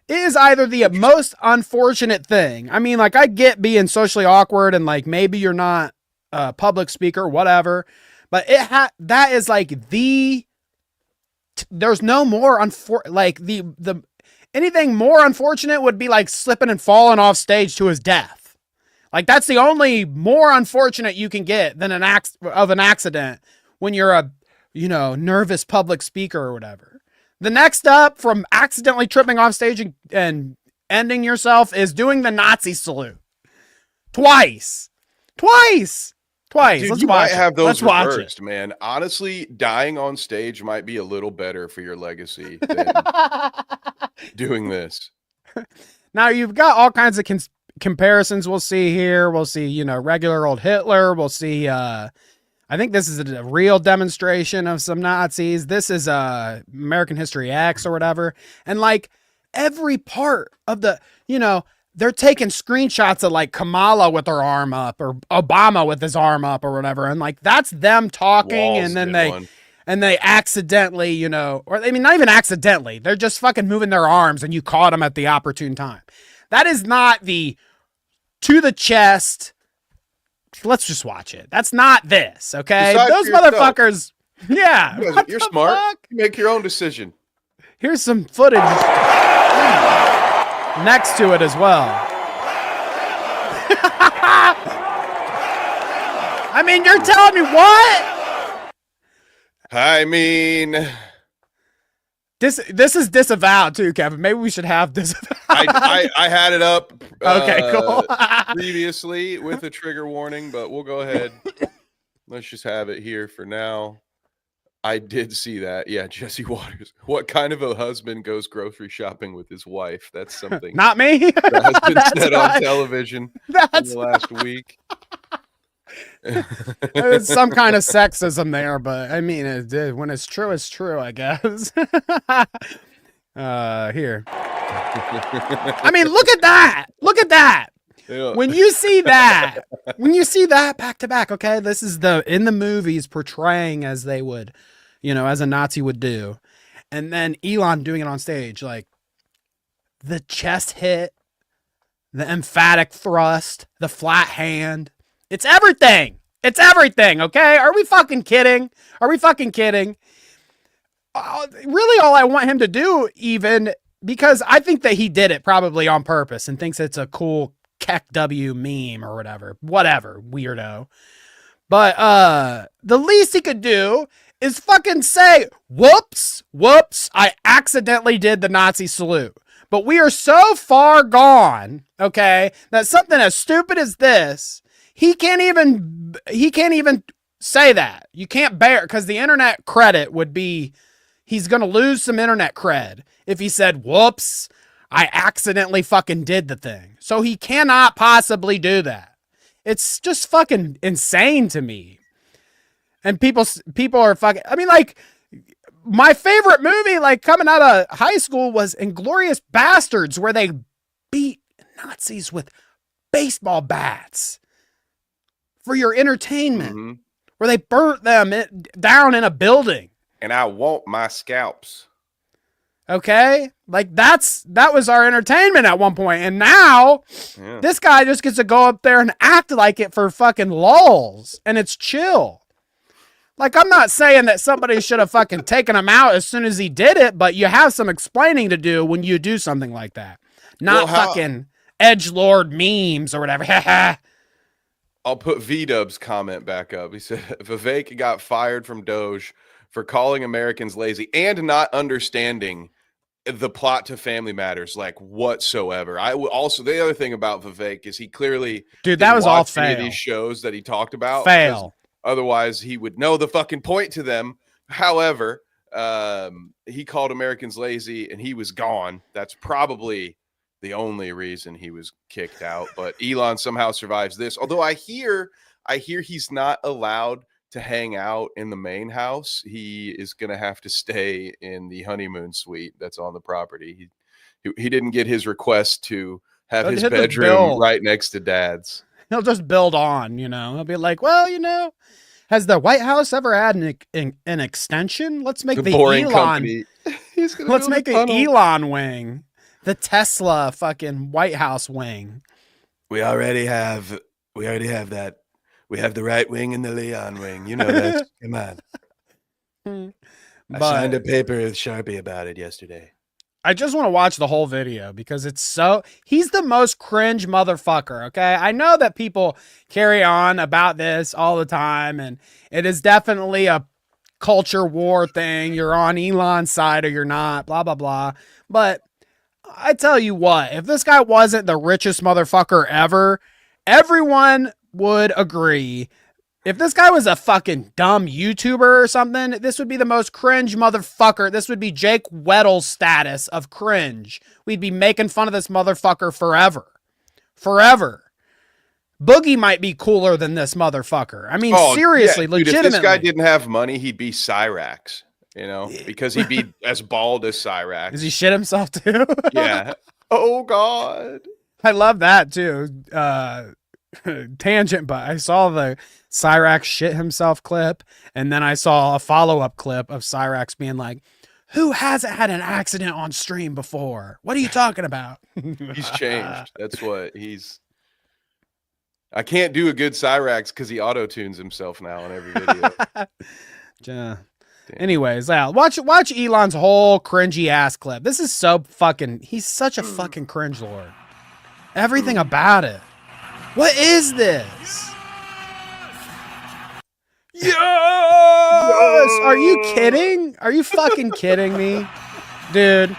S1: it is either the most unfortunate thing. I mean, like, I get being socially awkward and like maybe you're not a public speaker, whatever. But that is like there's no more anything more unfortunate would be like slipping and falling off stage to his death. Like, that's the only more unfortunate you can get than an accident when you're a, you know, nervous public speaker or whatever. The next up from accidentally tripping off stage and ending yourself is doing the Nazi salute. Twice. Dude,
S2: you might have those reversed, man. Honestly, dying on stage might be a little better for your legacy than doing this.
S1: Now, you've got all kinds of comparisons we'll see here. We'll see, you know, regular old Hitler. We'll see, I think this is a real demonstration of some Nazis. This is American History X or whatever. And like every part of the, you know, they're taking screenshots of like Kamala with her arm up or Obama with his arm up or whatever. And like, that's them talking.
S2: Walls
S1: and then they accidentally, you know, or I mean, not even accidentally, they're just fucking moving their arms and you caught them at the opportune time. That is not the to the chest. Let's just watch it. That's not this. Okay.
S2: Decide
S1: those motherfuckers. Yeah.
S2: You're smart. You make your own decision.
S1: Here's some footage next to it as well. I mean, you're telling me what?
S2: I mean,
S1: this is disavowed too, Kevin. Maybe we should have disavowed.
S2: I had it up
S1: okay, cool.
S2: previously with a trigger warning, but we'll go ahead. Let's just have it here for now. I did see that. Yeah, Jesse Waters. What kind of a husband goes grocery shopping with his wife? That's something
S1: not me.
S2: that has been said on television in the last week.
S1: There's some kind of sexism there, but I mean, when it's true, I guess. Here. I mean, look at that. Yeah. When you see that back to back, okay, this is in the movies portraying as they would, you know, as a Nazi would do. And then Elon doing it on stage, like the chest hit, the emphatic thrust, the flat hand. It's everything. Okay. Are we fucking kidding? really all I want him to do, even because I think that he did it probably on purpose and thinks it's a cool Keck W meme or whatever, weirdo. But the least he could do is fucking say, whoops, I accidentally did the Nazi salute. But we are so far gone, okay, that something as stupid as this, he can't even say that. You can't bear, because the internet credit would be, he's going to lose some internet cred if he said, whoops, I accidentally fucking did the thing. So he cannot possibly do that. It's just fucking insane to me. And people are fucking, I mean, like, my favorite movie, like, coming out of high school was Inglourious Bastards, where they beat Nazis with baseball bats for your entertainment, where they burnt them down in a building.
S2: And I want my scalps.
S1: Okay? Like, that was our entertainment at one point. And now, this guy just gets to go up there and act like it for fucking lulz. And it's chill. Like, I'm not saying that somebody should have fucking taken him out as soon as he did it, but you have some explaining to do when you do something like that. Not fucking edgelord memes or whatever.
S2: I'll put V-Dub's comment back up. He said, Vivek got fired from Doge for calling Americans lazy and not understanding the plot to Family Matters, like, whatsoever. Also, the other thing about Vivek is he clearly
S1: that was all fail.
S2: These shows that he talked about.
S1: Fail.
S2: Otherwise, he would know the fucking point to them. However, he called Americans lazy and he was gone. That's probably the only reason he was kicked out. But Elon somehow survives this. Although I hear he's not allowed to hang out in the main house. He is going to have to stay in the honeymoon suite that's on the property. He didn't get his request to have his bedroom right next to Dad's.
S1: He'll just build on, He'll be like, well, has the White House ever had an extension? Let's make the Elon. Let's make an Elon wing, the Tesla fucking White House wing.
S2: We already have that. We have the right wing and the Leon wing. You know that. Come on. I signed a paper with Sharpie about it yesterday.
S1: I just want to watch the whole video because he's the most cringe motherfucker, okay? I know that people carry on about this all the time, and it is definitely a culture war thing. You're on Elon's side or you're not, blah, blah, blah. But I tell you what, if this guy wasn't the richest motherfucker ever, everyone would agree. If this guy was a fucking dumb YouTuber or something, this would be the most cringe motherfucker. This would be Jake Weddle's status of cringe. We'd be making fun of this motherfucker forever. Forever. Boogie might be cooler than this motherfucker. I mean, seriously, legitimately.
S2: If this guy didn't have money, he'd be Cyrax, because he'd be as bald as Cyrax.
S1: Does he shit himself too?
S2: Yeah. Oh, God.
S1: I love that too. Tangent, but I saw the Cyrax shit himself clip, and then I saw a follow-up clip of Cyrax being like, who hasn't had an accident on stream before? What are you talking about?
S2: He's changed. That's what I can't do a good Cyrax because he auto-tunes himself now in every video.
S1: Anyways, watch Elon's whole cringy ass clip. This is so fucking, he's such a fucking cringe lord. Everything about it. What is this? Yes! Are you kidding? Are you fucking kidding me? Dude.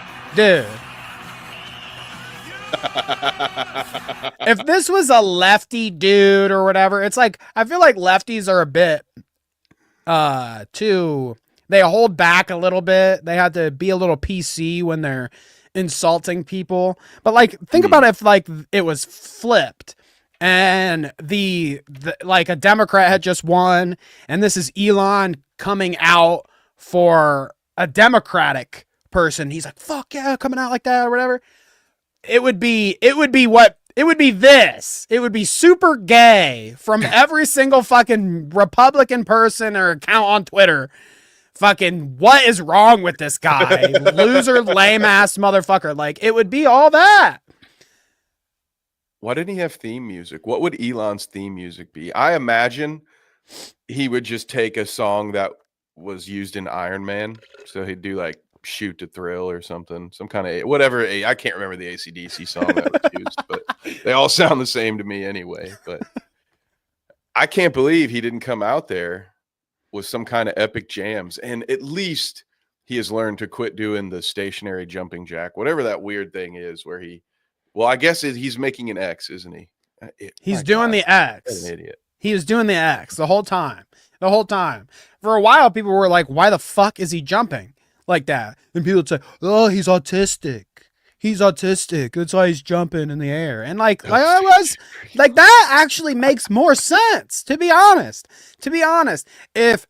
S1: If this was a lefty dude or whatever, it's like, I feel like lefties are a bit, they hold back a little bit. They have to be a little PC when they're insulting people. But like, think about if like it was flipped. And like a Democrat had just won, and this is Elon coming out for a Democratic person. He's like, fuck yeah, coming out like that or whatever. It would be this. It would be super gay from every single fucking Republican person or account on Twitter. Fucking, what is wrong with this guy? Loser, lame ass motherfucker. Like, it would be all that.
S2: Why didn't he have theme music? What would Elon's theme music be? I imagine he would just take a song that was used in Iron Man. So he'd do like Shoot to Thrill or something, some kind of whatever. I can't remember the AC/DC song that was used, but they all sound the same to me anyway. But I can't believe he didn't come out there with some kind of epic jams. And at least he has learned to quit doing the stationary jumping jack, whatever that weird thing is where I guess he's making an X, isn't he?
S1: He's doing the X.
S2: What an idiot.
S1: He was doing the X the whole time. The whole time. For a while, people were like, why the fuck is he jumping like that? And people would say, oh, he's autistic. He's autistic. That's why he's jumping in the air. And like I was like, that actually makes more sense, to be honest. To be honest, if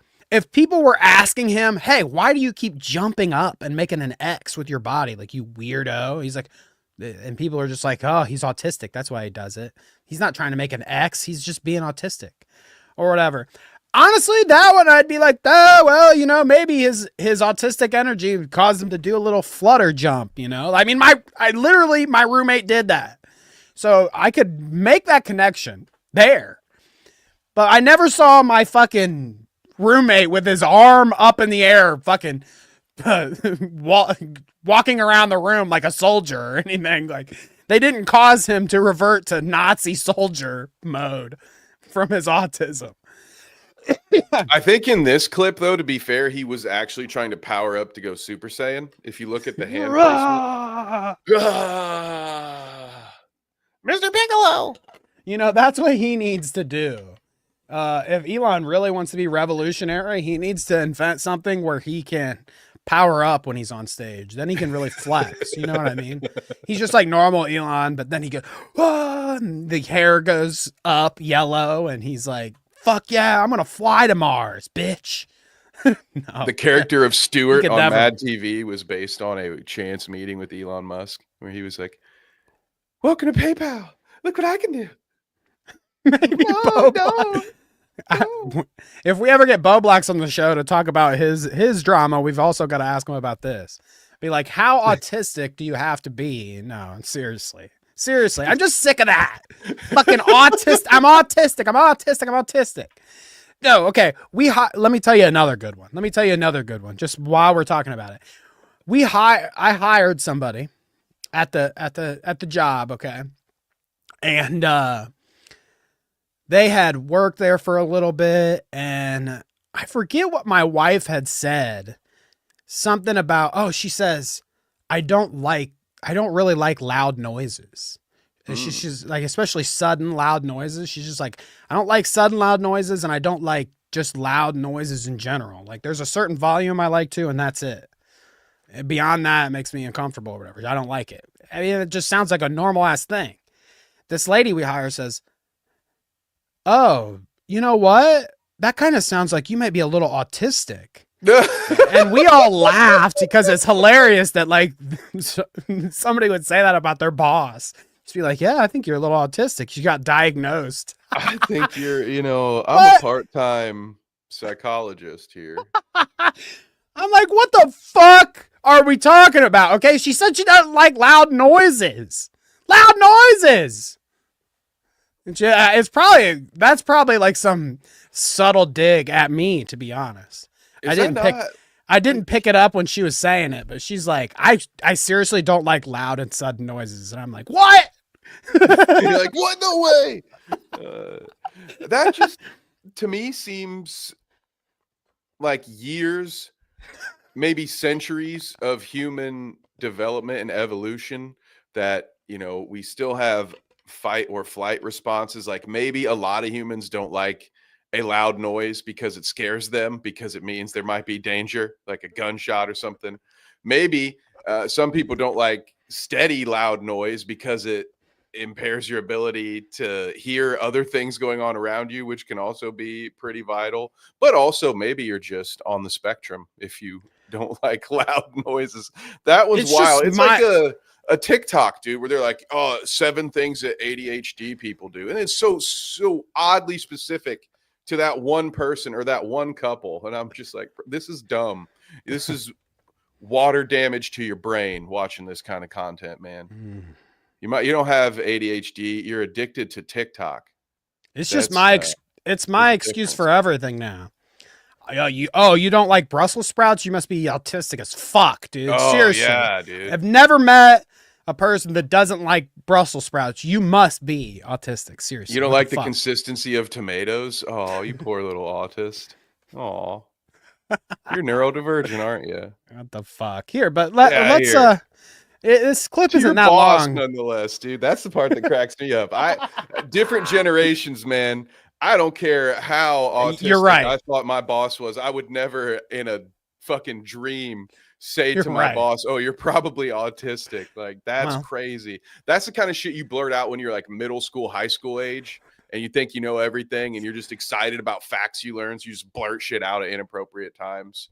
S1: people were asking him, hey, why do you keep jumping up and making an X with your body? Like, you weirdo. He's like, and people are just like, oh, he's autistic. That's why he does it. He's not trying to make an X. He's just being autistic or whatever. Honestly, that one I'd be like, oh, well, you know, maybe his autistic energy caused him to do a little flutter jump, you know? I mean, my roommate did that. So I could make that connection there. But I never saw my fucking roommate with his arm up in the air fucking walking around the room like a soldier or anything. Like, they didn't cause him to revert to Nazi soldier mode from his autism.
S2: I think in this clip, though, to be fair, he was actually trying to power up to go Super Saiyan. If you look at the hand placement.
S1: Mr. Piccolo! You know, that's what he needs to do. If Elon really wants to be revolutionary, he needs to invent something where he can power up when he's on stage. Then he can really flex. You know what I mean? He's just like normal Elon, but then he goes, oh, and the hair goes up yellow, and he's like, fuck yeah, I'm gonna fly to Mars, bitch. No,
S2: the character of Stewart on Mad TV was based on a chance meeting with Elon Musk, where he was like, welcome to PayPal. Look what I can do.
S1: Maybe no. If we ever get Bo Blacks on the show to talk about his drama, we've also got to ask him about this. Be like, how autistic do you have to be? No, seriously. Seriously, I'm just sick of that. Fucking autistic. I'm autistic. No, okay. Let me tell you another good one. Just while we're talking about it. I hired somebody at the job, okay? And they had worked there for a little bit, and I forget what my wife had said. Something about, she says, I don't really like loud noises. And she's like, especially sudden loud noises. She's just like, I don't like sudden loud noises, and I don't like just loud noises in general. Like, there's a certain volume I like to, and that's it. And beyond that, it makes me uncomfortable or whatever. I don't like it. I mean, it just sounds like a normal ass thing. This lady we hire says, oh, you know what? That kind of sounds like you might be a little autistic. And we all laughed because it's hilarious that like somebody would say that about their boss. Just be like, yeah, I think you're a little autistic. You got diagnosed.
S2: I think you're, I'm a part-time psychologist here.
S1: I'm like, what the fuck are we talking about? Okay, she said she doesn't like loud noises. Loud noises. That's probably like some subtle dig at me, to be honest. I didn't pick it up when she was saying it, but she's like, I seriously don't like loud and sudden noises. And I'm like, what?
S2: You're like, what? No way. That just, to me, seems like years, maybe centuries of human development and evolution that, we still have fight or flight responses. Like, maybe a lot of humans don't like a loud noise because it scares them, because it means there might be danger, like a gunshot or something. Maybe some people don't like steady loud noise because it impairs your ability to hear other things going on around you, which can also be pretty vital. But also maybe you're just on the spectrum if you don't like loud noises. That was wild. It's like a TikTok, dude, where they're like, 7 things that ADHD people do. And it's so oddly specific to that one person or that one couple. And I'm just like, this is dumb. This is water damage to your brain watching this kind of content, man. You don't have ADHD. You're addicted to TikTok.
S1: It's just my excuse for everything now. You don't like Brussels sprouts? You must be autistic as fuck, dude.
S2: Oh,
S1: Seriously.
S2: yeah, dude.
S1: I've never met a person that doesn't like Brussels sprouts. You must be autistic. Seriously.
S2: You don't
S1: What
S2: like the
S1: fuck?
S2: consistency of tomatoes? Oh, you poor little autist. Oh, you're neurodivergent, aren't you?
S1: What the fuck? Here, but
S2: Yeah,
S1: let's
S2: here.
S1: This clip
S2: To your
S1: isn't that
S2: boss,
S1: long.
S2: nonetheless, dude. That's the part that cracks me up. Different generations, man. I don't care how autistic
S1: You're right.
S2: I thought my boss was. I would never in a fucking dream say
S1: You're
S2: to my
S1: right.
S2: boss, "Oh, you're probably autistic." Like, that's
S1: Well.
S2: crazy. That's the kind of shit you blurt out when you're like middle school, high school age, and you think you know everything, and you're just excited about facts you learn. So you just blurt shit out at inappropriate times.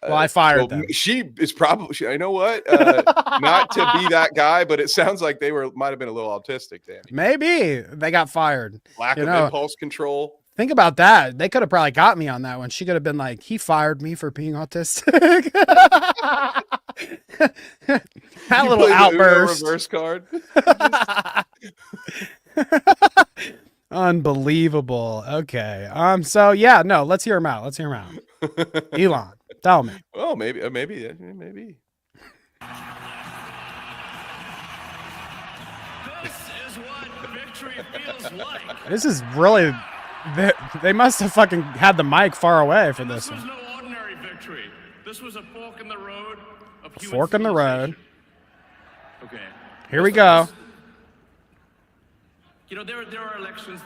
S1: Well, I fired them.
S2: She is probably, you know what? Not to be that guy, but it sounds like they might have been a little autistic, Danny.
S1: Maybe they got fired.
S2: Lack of impulse control.
S1: Think about that. They could have probably got me on that one. She could have been like, he fired me for being autistic. That
S2: You
S1: little
S2: play the Uno
S1: outburst.
S2: reverse card.
S1: Unbelievable. Okay. So yeah, no, let's hear him out. Let's hear him out. Elon, tell me.
S2: Oh, maybe.
S5: This is what victory feels like.
S1: This is really, they must have fucking had the mic far away for this
S5: This was
S1: one.
S5: no ordinary victory. This was a fork in the road of human
S1: Fork in the road.
S5: civilization. Okay.
S1: Here we go.
S5: You know, there are elections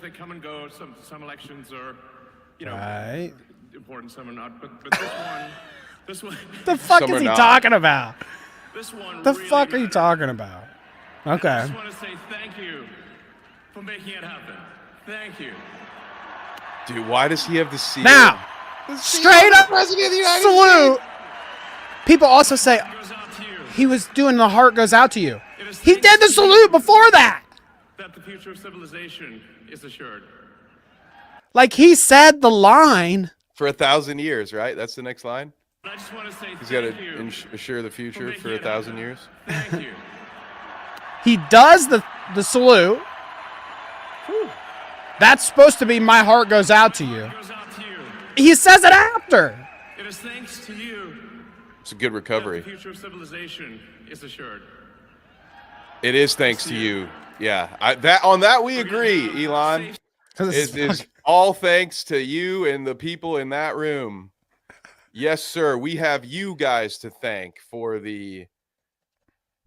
S5: that come and go. Some elections are, you know,
S1: Right.
S5: important. Some are not. But this one,
S1: The fuck
S2: Some
S1: is
S2: are
S1: he
S2: not.
S1: talking about?
S5: this one.
S1: The
S5: really
S1: fuck are you
S5: matters.
S1: talking about?
S5: I
S1: Okay.
S5: just want to say thank you for making it happen. Thank you.
S2: Dude, why does he have the seal?
S1: Now,
S2: The seal
S1: straight
S2: of the
S1: up
S2: President of the United
S1: salute. People also say
S5: It goes out to you.
S1: he was doing the heart goes out to you.
S5: It is
S1: He
S5: thanks
S1: did the
S5: to
S1: salute
S5: you
S1: before that.
S5: that the future of civilization is assured.
S1: Like he said the line.
S2: For 1,000 years, right? That's the next line.
S5: I just want to say
S2: He's got
S5: thank
S2: to
S5: you.
S2: assure the future
S5: making
S2: for
S5: it
S2: 1,000
S5: happen.
S2: years.
S5: Thank you.
S1: He does the salute. That's supposed to be my heart goes out to you.
S5: It goes out to you.
S1: He says it after.
S5: It is thanks to you
S2: It's a good
S5: that
S2: recovery.
S5: the future of civilization is assured.
S2: It is thanks to you. Yeah, on that we agree, Elon.
S1: 'Cause
S2: It
S1: it's
S2: is all thanks to you and the people in that room. Yes, sir. We have you guys to thank for the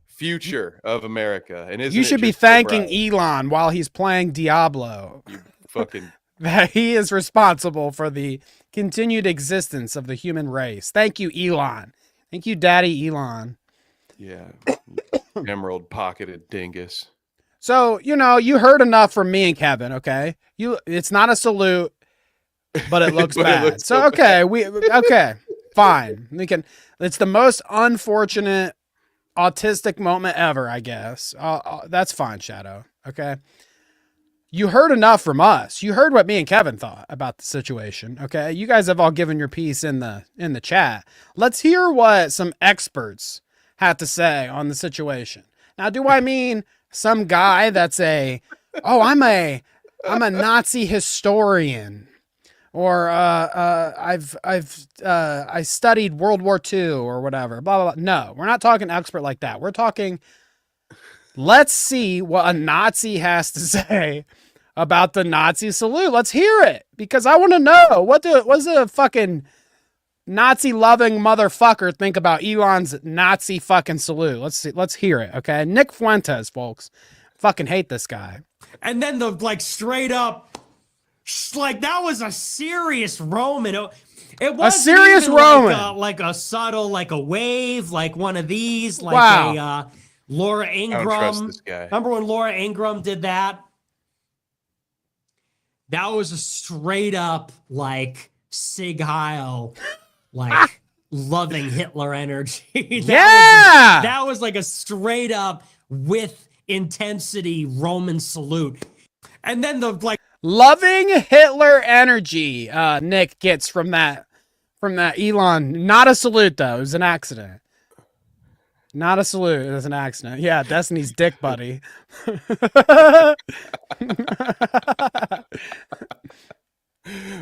S2: future of America. And
S1: you should be thanking Elon while he's playing Diablo.
S2: fucking
S1: That he is responsible for the continued existence of the human race. Thank you, Elon. Thank you, Daddy Elon.
S2: yeah, emerald pocketed dingus.
S1: So, you heard enough from me and Kevin, okay? It's not a salute, but it looks
S2: But it
S1: bad.
S2: looks
S1: So,
S2: so
S1: okay, fine. It's the most unfortunate autistic moment ever, I guess. That's fine, Shadow. Okay. You heard enough from us. You heard what me and Kevin thought about the situation. Okay. You guys have all given your piece in the chat. Let's hear what some experts had to say on the situation. Now, do I mean some guy that's I'm a Nazi historian, or I studied World War II or whatever, blah, blah, blah. No, we're not talking expert like that. We're talking, let's see what a Nazi has to say about the Nazi salute. Let's hear it, because I want to know what does a fucking Nazi loving motherfucker think about Elon's Nazi fucking salute. Let's hear it. Okay. Nick Fuentes, folks. Fucking hate this guy.
S6: And then the straight up, that was a serious Roman. It wasn't
S1: serious
S6: even
S1: Roman.
S6: like a subtle, like a wave, like one of these, like
S1: Wow.
S6: a Laura
S2: I don't trust
S6: Ingram.
S2: this guy.
S6: Remember when Laura Ingram did that? That was a straight up Sig Heil, loving Hitler energy. That was like a straight up with intensity Roman salute. And then the
S1: Loving Hitler energy, Nick gets from that Elon. Not a salute though. It was an accident. Not a salute. It was an accident. Yeah, Destiny's dick buddy.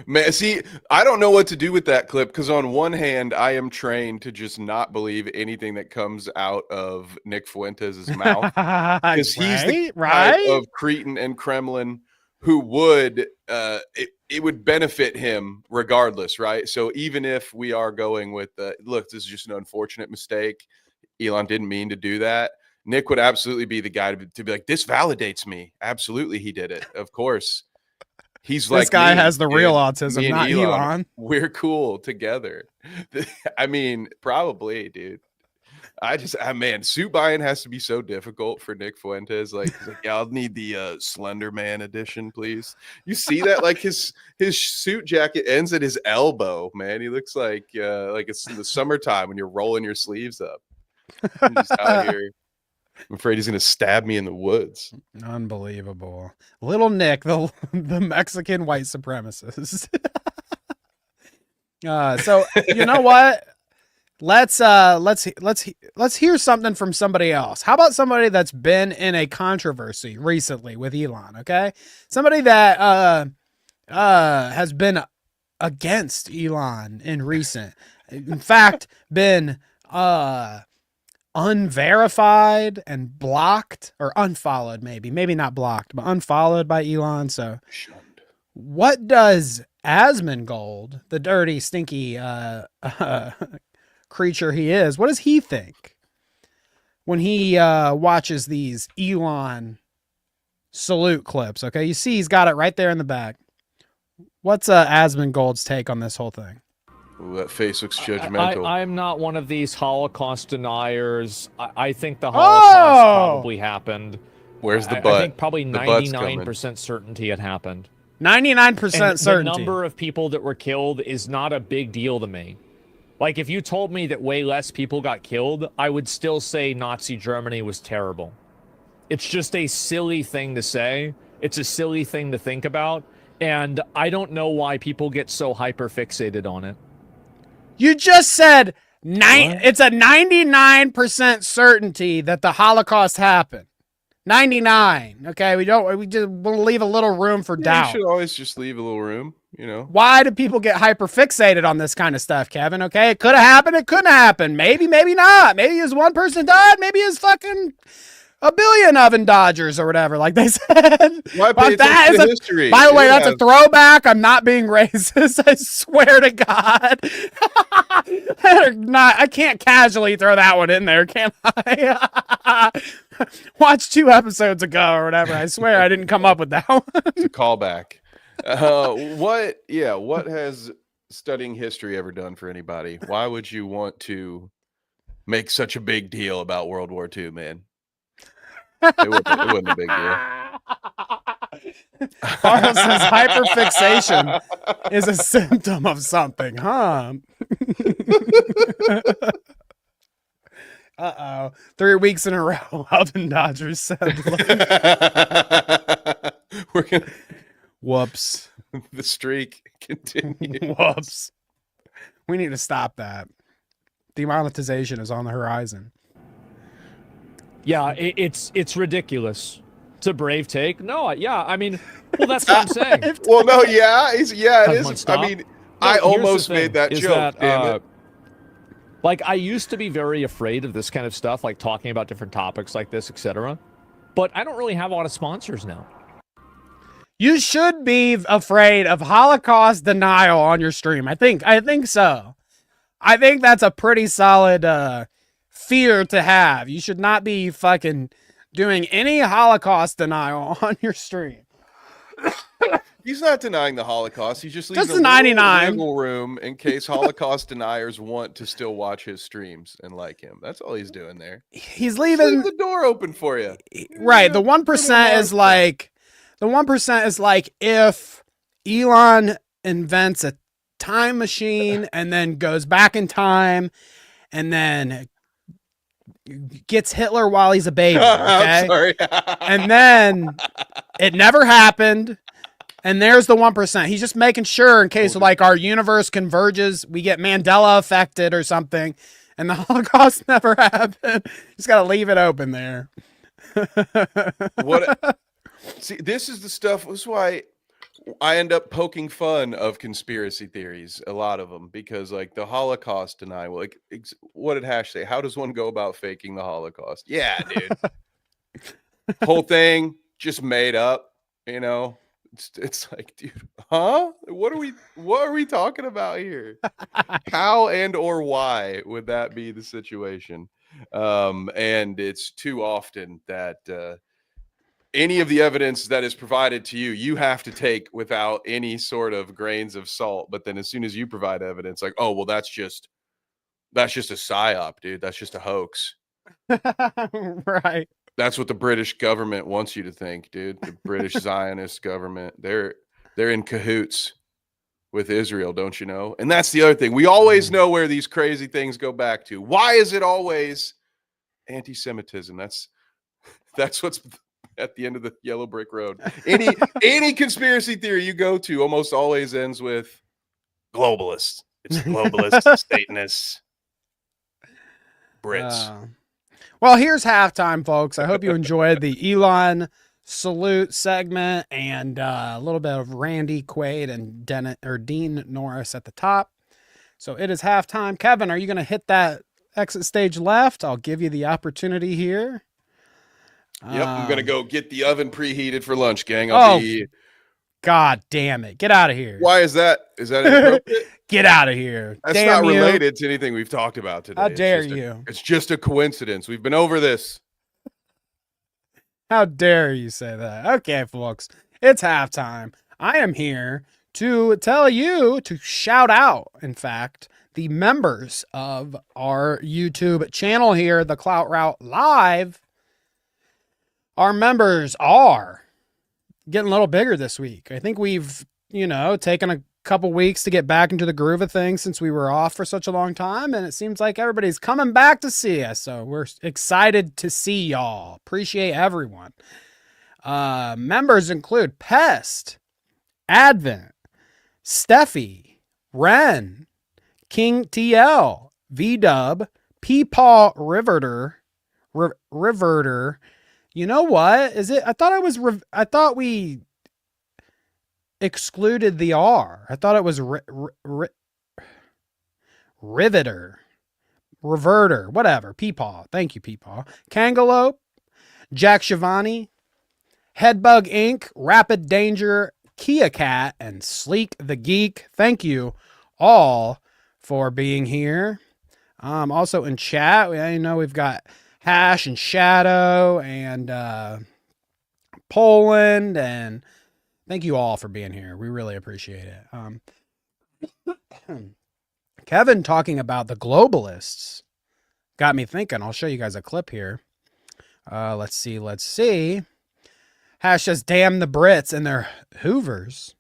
S2: Man, see, I don't know what to do with that clip because on one hand, I am trained to just not believe anything that comes out of Nick Fuentes' mouth because he's the type of cretin and Kremlin who would it would benefit him regardless, right? So even if we are going with look, this is just an unfortunate mistake. Elon didn't mean to do that. Nick would absolutely be the guy to be like, this validates me. Absolutely, he did it. Of course. He's like,
S1: this guy has the real autism, not Elon.
S2: We're cool together. I mean, probably, dude. Man, suit buying has to be so difficult for Nick Fuentes. Like, he's like, yeah, I'll need the Slender Man edition, please. You see that? Like his suit jacket ends at his elbow, man. He looks like it's in the summertime when you're rolling your sleeves up. I'm just out here. I'm afraid he's going to stab me in the woods.
S1: Unbelievable. Little Nick, the Mexican white supremacist. So you know what? Let's hear something from somebody else. How about somebody that's been in a controversy recently with Elon, okay? Somebody that has been against Elon in fact, been unverified and blocked or unfollowed, maybe not blocked, but unfollowed by Elon. So what does Asmongold, the dirty, stinky creature he is, what does he think when he watches these Elon salute clips? Okay, you see he's got it right there in the back. What's Asmongold's take on this whole thing?
S2: Ooh, that face looks judgmental.
S7: I'm not one of these Holocaust deniers. I think the Holocaust probably happened.
S2: Where's the butt?
S7: I think probably 99% certainty it happened.
S1: 99% certainty.
S7: The number of people that were killed is not a big deal to me. Like, if you told me that way less people got killed, I would still say Nazi Germany was terrible. It's just a silly thing to say. It's a silly thing to think about. And I don't know why people get so hyper-fixated on it.
S1: You just said it's a 99% certainty that the Holocaust happened. 99. Okay, we just want to leave a little room for doubt.
S2: You should always just leave a little room, you know.
S1: Why do people get hyper fixated on this kind of stuff, Kevin? Okay, it could have happened, it couldn't happen. Maybe not. Maybe his one person died, maybe his fucking a billion oven dodgers or whatever, like they said.
S2: Why pay attention to history?
S1: By the way, that's a throwback. I'm not being racist. I swear to God. I can't casually throw that one in there, can I? Watch 2 episodes ago or whatever. I swear I didn't come up with that one.
S2: It's a callback. What has studying history ever done for anybody? Why would you want to make such a big deal about World War II, man? It wasn't a big deal.
S1: Carl says hyperfixation is a symptom of something, huh? Uh-oh. 3 weeks in a row, Alvin Dodgers said.
S2: We're gonna...
S1: Whoops.
S2: The streak continues.
S1: Whoops. We need to stop that. Demonetization is on the horizon.
S7: Yeah, it's ridiculous. It's a brave take. No, yeah, I mean, well, that's what I'm saying.
S2: Well, no, it is. I mean, I almost made that joke, damn it.
S7: Like, I used to be very afraid of this kind of stuff, like talking about different topics like this, etc. But I don't really have a lot of sponsors now.
S1: You should be afraid of Holocaust denial on your stream. I think so. I think that's a pretty solid fear to have. You should not be fucking doing any Holocaust denial on your stream.
S2: He's not denying the Holocaust. He's just leaving
S1: a 99
S2: wiggle room in case Holocaust deniers want to still watch his streams and like him. That's all he's doing there.
S1: He's leaving
S2: the door open for you.
S1: Right. The 1% is like if Elon invents a time machine and then goes back in time and then gets Hitler while he's a baby, okay?
S2: I'm sorry.
S1: And then it never happened, and there's the 1%. He's just making sure in case like our universe converges, we get Mandela affected or something, and the Holocaust never happened. Just got to leave it open there.
S2: See, this is the stuff. This is why I end up poking fun of conspiracy theories, a lot of them, because like the Holocaust denial, like what did Hash say? How does one go about faking the Holocaust? Yeah, dude. Whole thing just made up, you know. It's like, dude, huh? What are we talking about here? How and or why would that be the situation? And it's too often that any of the evidence that is provided to you, you have to take without any sort of grains of salt. But then as soon as you provide evidence, like, oh, well, that's just a psyop, dude. That's just a hoax.
S1: Right.
S2: That's what the British government wants you to think, dude. The British Zionist government, they're in cahoots with Israel, don't you know? And that's the other thing. We always know where these crazy things go back to. Why is it always anti-Semitism? That's what's at the end of the yellow brick road. Any conspiracy theory you go to almost always ends with globalists. It's globalists, Satanists, Brits.
S1: Well, here's halftime, folks. I hope you enjoyed the Elon salute segment and a little bit of Randy Quaid and Dean Norris at the top. So it is halftime. Kevin, are you going to hit that exit stage left? I'll give you the opportunity here.
S2: Yep, I'm going to go get the oven preheated for lunch, gang.
S1: God damn it. Get out of here.
S2: Why is that? Is that inappropriate?
S1: Get out of here.
S2: That's not related to anything we've talked about today.
S1: How dare you?
S2: It's just a coincidence. We've been over this.
S1: How dare you say that? Okay, folks, it's halftime. I am here to tell you to shout out, in fact, the members of our YouTube channel here, the Clout Route Live. Our members are getting a little bigger this week. I think we've, taken a couple weeks to get back into the groove of things since we were off for such a long time, and it seems like everybody's coming back to see us, so we're excited to see y'all. Appreciate everyone. Members include Pest, Advent, Steffi, Ren, King TL, VDub, Peepaw Riverter. You know what? Is it? I thought we excluded the R. I thought it was Riveter, Reverter, whatever. Peepaw. Thank you, Peepaw. Kangaloope, Jack Shivani, Headbug Inc., Rapid Danger, Kia Cat, and Sleek the Geek. Thank you all for being here. Also in chat, we've got Hash and Shadow and Poland, and thank you all for being here. We really appreciate it. Kevin talking about the globalists got me thinking. I'll show you guys a clip here. Let's see. Hash says, damn the Brits and their Hoovers.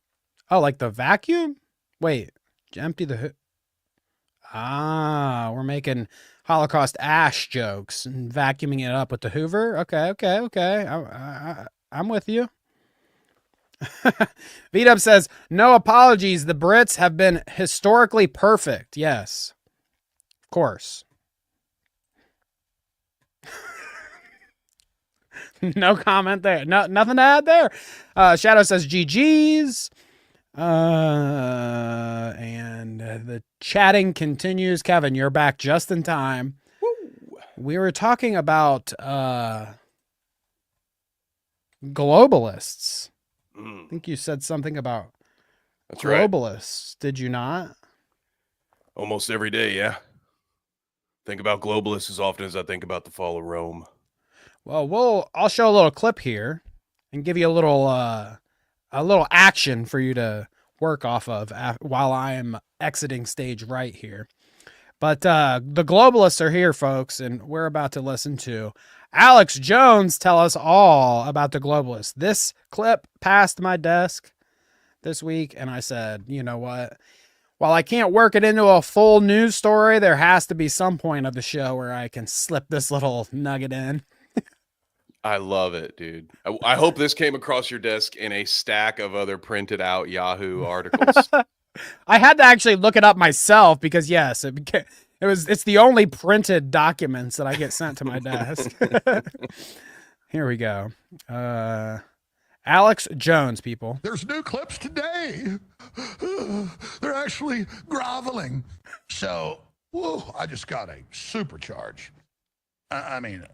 S1: Oh, like the vacuum? Wait, empty the we're making Holocaust ash jokes and vacuuming it up with the Hoover. Okay. I'm with you. VDub says, no apologies. The Brits have been historically perfect. Yes, of course. No comment there. Nothing to add there. Shadow says GG's. And the chatting continues. Kevin, you're back just in time. Woo. We were talking about globalists. I think you said something about globalists. Right. Did you not?
S2: Almost every day, yeah. Think about globalists as often as I think about the fall of Rome.
S1: Well, I'll show a little clip here and give you a little action for you to work off of while I am exiting stage right here. But the globalists are here, folks, and we're about to listen to Alex Jones tell us all about the globalists. This clip passed my desk this week, and I said, you know what? While I can't work it into a full news story, there has to be some point of the show where I can slip this little nugget in.
S2: I love it, dude. I hope this came across your desk in a stack of other printed out Yahoo articles.
S1: I had to actually look it up myself because yes, it's the only printed documents that I get sent to my desk. Here we go. Alex Jones, people.
S8: There's new clips today. They're actually groveling. So, whoa, I just got a supercharge. I mean,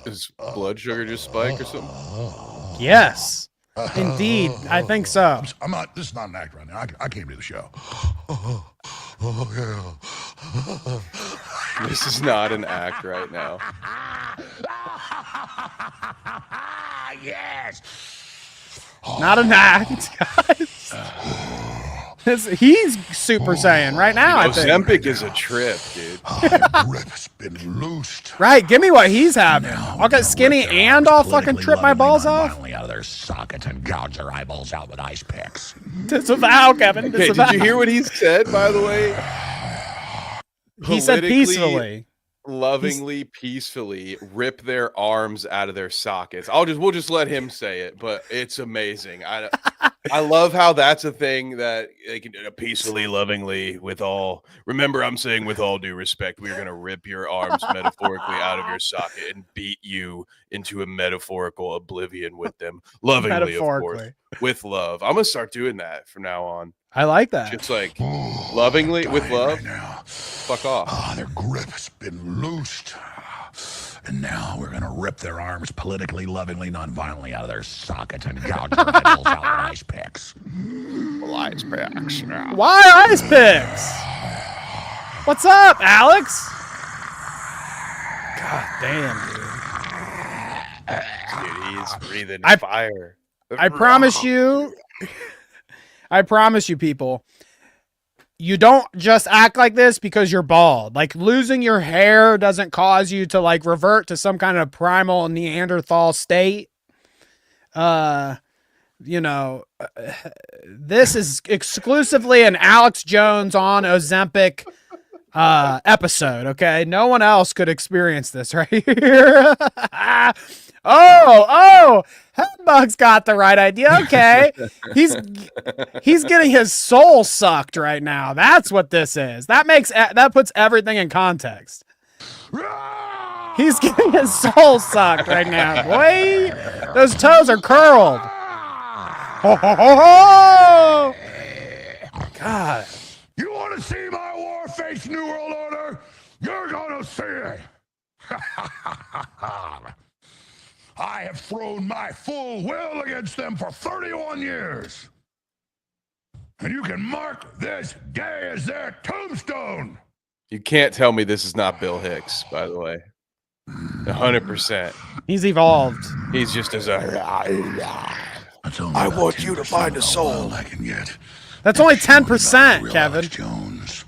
S2: Is blood sugar just spike or something?
S1: Yes. Indeed. I think so.
S8: I'm not, this is not an act right now. I came to the show.
S2: This is not an act right now.
S8: Yes.
S1: Not an act, guys. He's Super Saiyan right now, I think.
S2: Ozempic is a trip, dude.
S8: The grip has been loosed.
S1: Right, give me what he's having. I'll get skinny and I'll fucking trip my balls off.
S8: Finally out of their sockets and gouge their eyeballs out with ice picks.
S1: Disavow, Kevin.
S2: Okay,
S1: Disavow.
S2: did you hear what he said, by the way?
S1: He said
S2: Politically,
S1: peacefully.
S2: Lovingly, peacefully rip their arms out of their sockets. We'll just let him say it, but it's amazing. I love how that's a thing that they can do peacefully, lovingly, with all. Remember, I'm saying with all due respect, we're gonna rip your arms metaphorically out of your socket and beat you into a metaphorical oblivion with them, lovingly, of course, with love. I'm gonna start doing that from now on.
S1: I like that.
S2: Just like lovingly with love.
S8: Right,
S2: fuck off.
S8: Their grip has been loosed. And now we're going to rip their arms politically, lovingly, non-violently out of their sockets and gouge their eyeballs out with ice picks.
S2: Well, ice picks. Yeah.
S1: Why ice picks? What's up, Alex? God damn, dude.
S2: Dude, he's breathing fire.
S1: I promise you, people, you don't just act like this because you're bald. Like, losing your hair doesn't cause you to like revert to some kind of primal Neanderthal state. This is exclusively an Alex Jones on Ozempic episode. Okay, no one else could experience this right here. Oh, Headbug's got the right idea. Okay, he's getting his soul sucked right now. That's what this is. That puts everything in context. He's getting his soul sucked right now, boy. Those toes are curled. Oh, God.
S8: You want to see my war-faced New World Order? You're going to see it. I have thrown my full will against them for 31 years. And you can mark this day as their tombstone.
S2: You can't tell me this is not Bill Hicks, by the way. 100%.
S1: He's evolved.
S2: He's just as
S8: I
S2: want you to find a soul.
S8: I can get.
S1: That's only 10%, Kevin.
S8: Jones.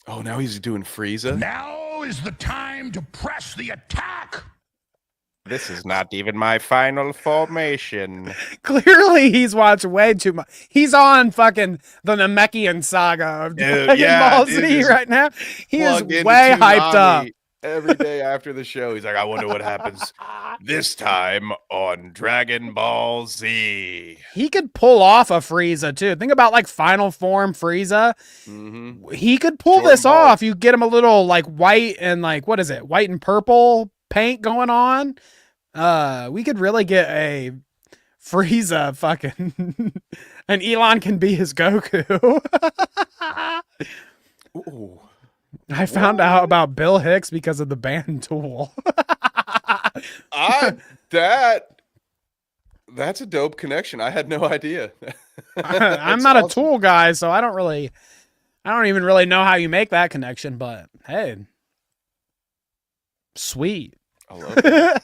S2: Oh, now he's doing Frieza?
S8: Now is the time to press the attack.
S2: This is not even my final formation.
S1: Clearly, he's watched way too much. He's on fucking the Namekian saga of Dragon Ball Z right now. He is way hyped up.
S2: Every day after the show, he's like, I wonder what happens this time on Dragon Ball Z.
S1: He could pull off a Frieza, too. Think about, like, Final Form Frieza. Mm-hmm. He could pull this off. You get him a little, like, white and, like, what is it? White and purple paint going on. We could really get a Frieza fucking... and Elon can be his Goku.
S2: Ooh.
S1: I found out about Bill Hicks because of the band Tool.
S2: That's a dope connection. I had no idea.
S1: I'm not awesome. A Tool guy, so I don't even really know how you make that connection, but hey. Sweet.
S2: I love it.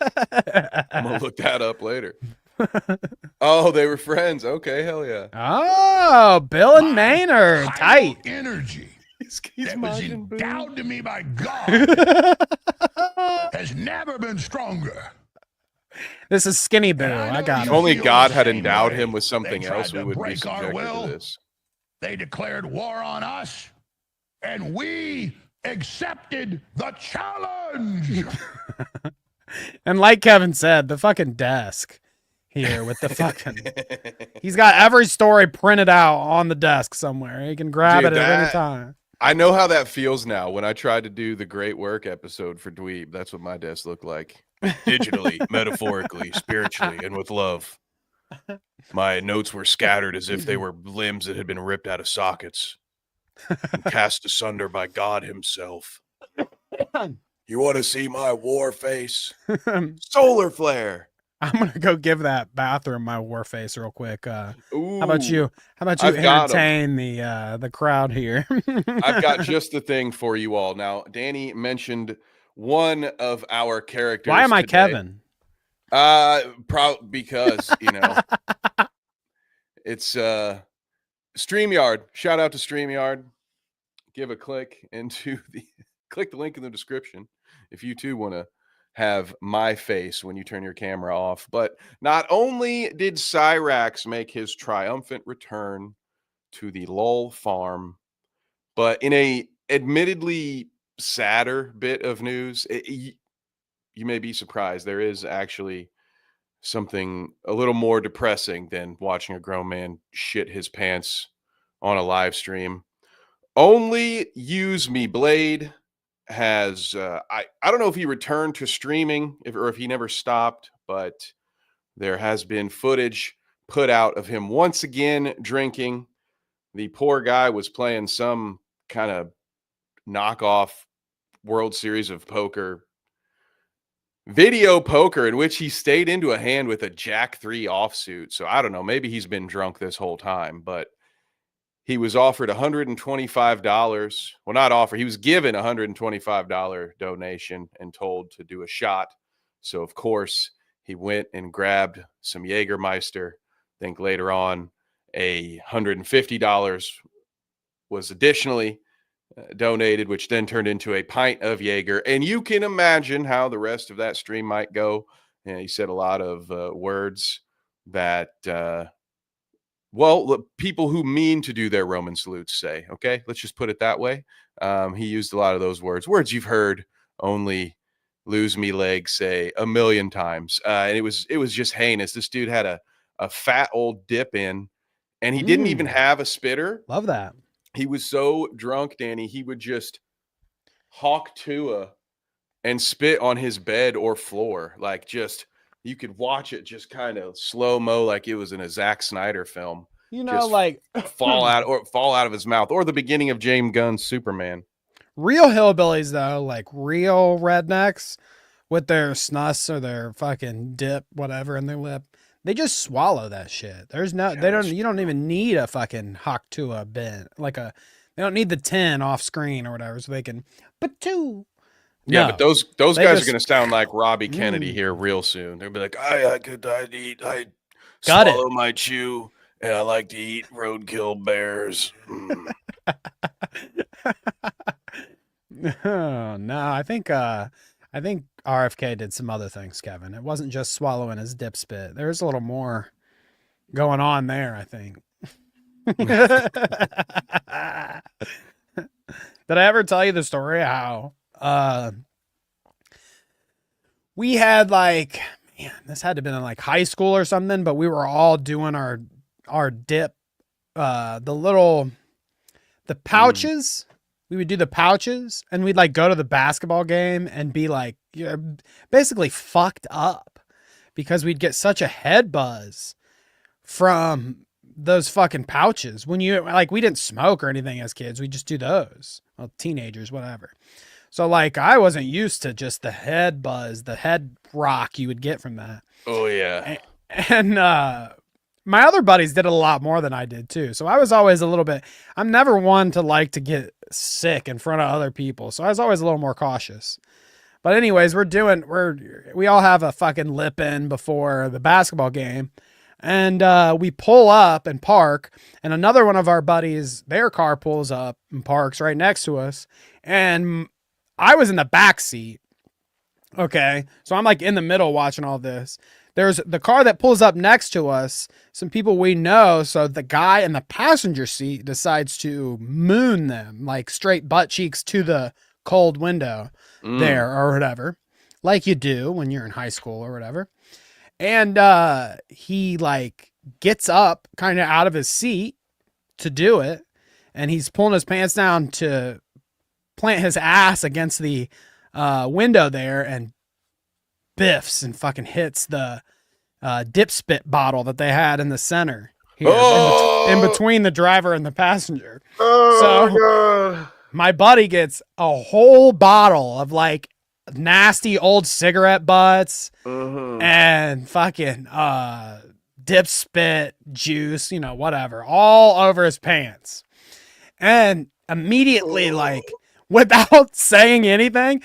S2: I'm gonna look that up later. Oh, they were friends. Okay, hell yeah.
S1: Oh, Bill and Maynard. Tight.
S8: Energy.
S2: He's
S8: that was endowed to me by God has never been stronger.
S1: This is Skinny Boo. I got it.
S2: If only God had endowed him with something else, we would be subjected to this.
S8: They declared war on us, and we accepted the challenge.
S1: And like Kevin said, the fucking desk here with the fucking... He's got every story printed out on the desk somewhere. He can grab it at any time.
S2: I know how that feels now. When I tried to do the Great Work episode for Dweeb, that's what my desk looked like. digitally, metaphorically, spiritually, and with love. My notes were scattered as if they were limbs that had been ripped out of sockets and cast asunder by God himself. You want to see my war face? Solar flare.
S1: I'm gonna go give that bathroom my war face real quick. How about
S2: Ooh,
S1: you? How about you
S2: I've got 'em.
S1: entertain the crowd here?
S2: I've got just the thing for you all. Now, Danny mentioned one of our characters.
S1: Why am I
S2: today.
S1: Kevin?
S2: Because, it's StreamYard. Shout out to StreamYard. Give a click into click the link in the description if you too want to have my face when you turn your camera off. But not only did Cyrax make his triumphant return to the LOL farm, but in a admittedly sadder bit of news, you may be surprised. There is actually something a little more depressing than watching a grown man shit his pants on a live stream. Only Use Me Blade has I don't know if he returned to streaming or if he never stopped, but there has been footage put out of him once again drinking. The poor guy was playing some kind of knockoff World Series of Poker, video poker, in which he stayed into a hand with a Jack 3 offsuit. So I don't know, maybe he's been drunk this whole time, but he was offered $125. Well, not offered. He was given a $125 donation and told to do a shot. So, of course, he went and grabbed some Jägermeister. I think later on, $150 was additionally donated, which then turned into a pint of Jaeger. And you can imagine how the rest of that stream might go. And he said a lot of words that people who mean to do their Roman salutes say. Okay, let's just put it that way. He used a lot of those words you've heard only Lose Me Leg say a million times. And it was just heinous. This dude had a fat old dip in, and he didn't even have a spitter.
S1: Love that.
S2: He was so drunk, Danny, he would just hawk Tua and spit on his bed or floor. Like, just, you could watch it just kind of slow-mo like it was in a Zack Snyder film. Just
S1: like
S2: fall out of his mouth, or the beginning of James Gunn's Superman.
S1: Real hillbillies, though, like real rednecks with their snus or their fucking dip, whatever, in their lip, they just swallow that shit. There's no, you don't even need a fucking hawk to a bin, they don't need the 10 off screen or whatever, so they can, but two.
S2: Yeah,
S1: No,
S2: but those guys
S1: just,
S2: are going to sound like Robbie Kennedy here real soon. They'll be like, I
S1: Got
S2: swallow my chew, and I like to eat roadkill bears.
S1: Oh, no, I think RFK did some other things, Kevin. It wasn't just swallowing his dip spit. There's a little more going on there, I think. Did I ever tell you the story how we had this had to have been in like high school or something, but we were all doing our dip, the pouches. We would do the pouches, and we'd like go to the basketball game and be like, basically fucked up because we'd get such a head buzz from those fucking pouches. When we didn't smoke or anything as kids, we just do those. Well, teenagers, whatever. So I wasn't used to just the head buzz, the head rock you would get from that.
S2: Oh yeah.
S1: And my other buddies did it a lot more than I did too. So I was always a little bit, I'm never one to like to get sick in front of other people. So I was always a little more cautious. But anyways, we all have a fucking lip in before the basketball game. And we pull up and park, and another one of our buddies, their car pulls up and parks right next to us. And I was in the back seat. Okay. So I'm in the middle watching all this. There's the car that pulls up next to us, some people we know. So the guy in the passenger seat decides to moon them, straight butt cheeks to the cold window there or whatever, like you do when you're in high school or whatever. And he gets up kind of out of his seat to do it. And he's pulling his pants down to plant his ass against the window there and biffs and fucking hits the dip spit bottle that they had in the center here, in between the driver and the passenger.
S2: God.
S1: My buddy gets a whole bottle of like nasty old cigarette butts and fucking dip spit juice, you know, whatever, all over his pants. And immediately, like, without saying anything,